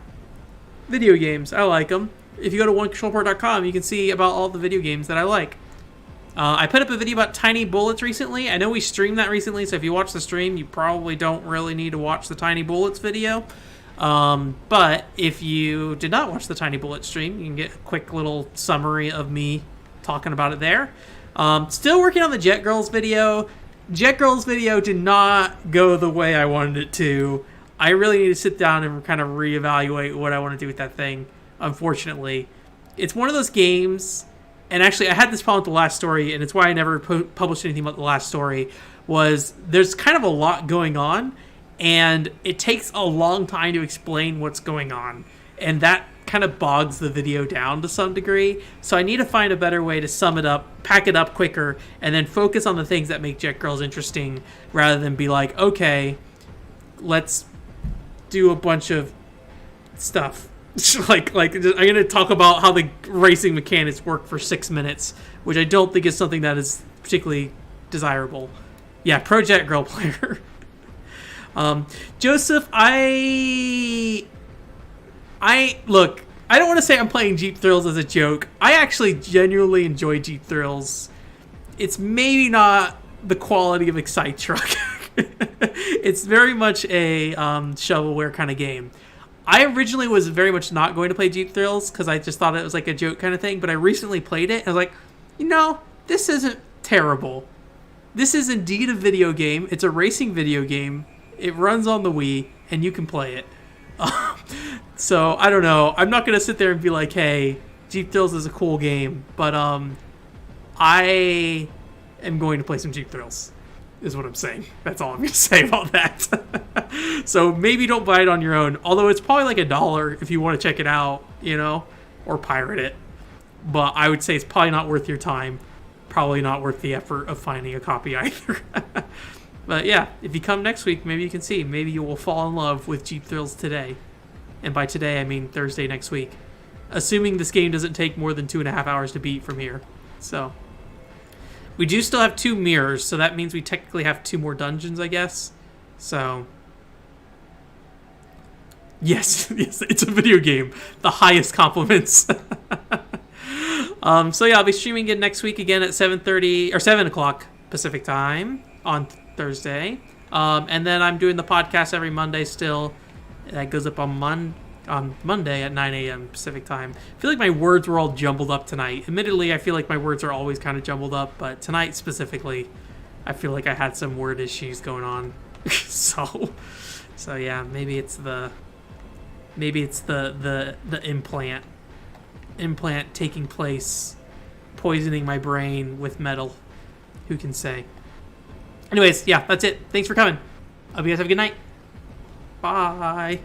Video games. I like them. If you go to OneControlReport.com, you can see about all the video games that I like. I put up a video about Tiny Bullets recently. I know we streamed that recently, so if you watch the stream, you probably don't really need to watch the Tiny Bullets video. But if you did not watch the Tiny Bullets stream, you can get a quick little summary of me talking about it there. Still working on the Jet Girls video. Jet Girls video did not go the way I wanted it to. I really need to sit down and kind of reevaluate what I want to do with that thing. Unfortunately, it's one of those games and actually I had this problem with the last story, and it's why I never published anything about the last story, was there's kind of a lot going on, and it takes a long time to explain what's going on, and that kind of bogs the video down to some degree. So I need to find a better way to sum it up, pack it up quicker, and then focus on the things that make Jet Girls interesting, rather than be like, okay, let's do a bunch of stuff. like I'm going to talk about how the racing mechanics work for 6 minutes, which I don't think is something that is particularly desirable. Yeah, pro Jet Girl player. Joseph, I look, I don't want to say I'm playing Jeep Thrills as a joke. I actually genuinely enjoy Jeep Thrills. It's maybe not the quality of Excite Truck. It's very much a shovelware kind of game. I originally was very much not going to play Jeep Thrills because I just thought it was like a joke kind of thing, but I recently played it and I was like, this isn't terrible. This is indeed a video game. It's a racing video game. It runs on the Wii, and you can play it. So, I don't know. I'm not going to sit there and be like, hey, Jeep Thrills is a cool game, but I am going to play some Jeep Thrills, is what I'm saying. That's all I'm going to say about that. So, maybe don't buy it on your own, although it's probably like $1 if you want to check it out, or pirate it. But I would say it's probably not worth your time. Probably not worth the effort of finding a copy either. But yeah, if you come next week, maybe you can see. Maybe you will fall in love with Jeep Thrills today. And by today, I mean Thursday next week. Assuming this game doesn't take more than 2.5 hours to beat from here. So, we do still have 2 mirrors, so that means we technically have 2 more dungeons, I guess. So, yes, it's a video game. The highest compliments. So yeah, I'll be streaming again next week again at 7:30 or 7 o'clock Pacific time on Thursday. And then I'm doing the podcast every Monday still. That goes up on Monday at 9 a.m. Pacific time. I feel like my words were all jumbled up tonight. Admittedly, I feel like my words are always kind of jumbled up, but tonight specifically, I feel like I had some word issues going on. so yeah, maybe it's the implant taking place, poisoning my brain with metal. Who can say? Anyways, yeah, that's it. Thanks for coming. Hope you guys have a good night. Bye.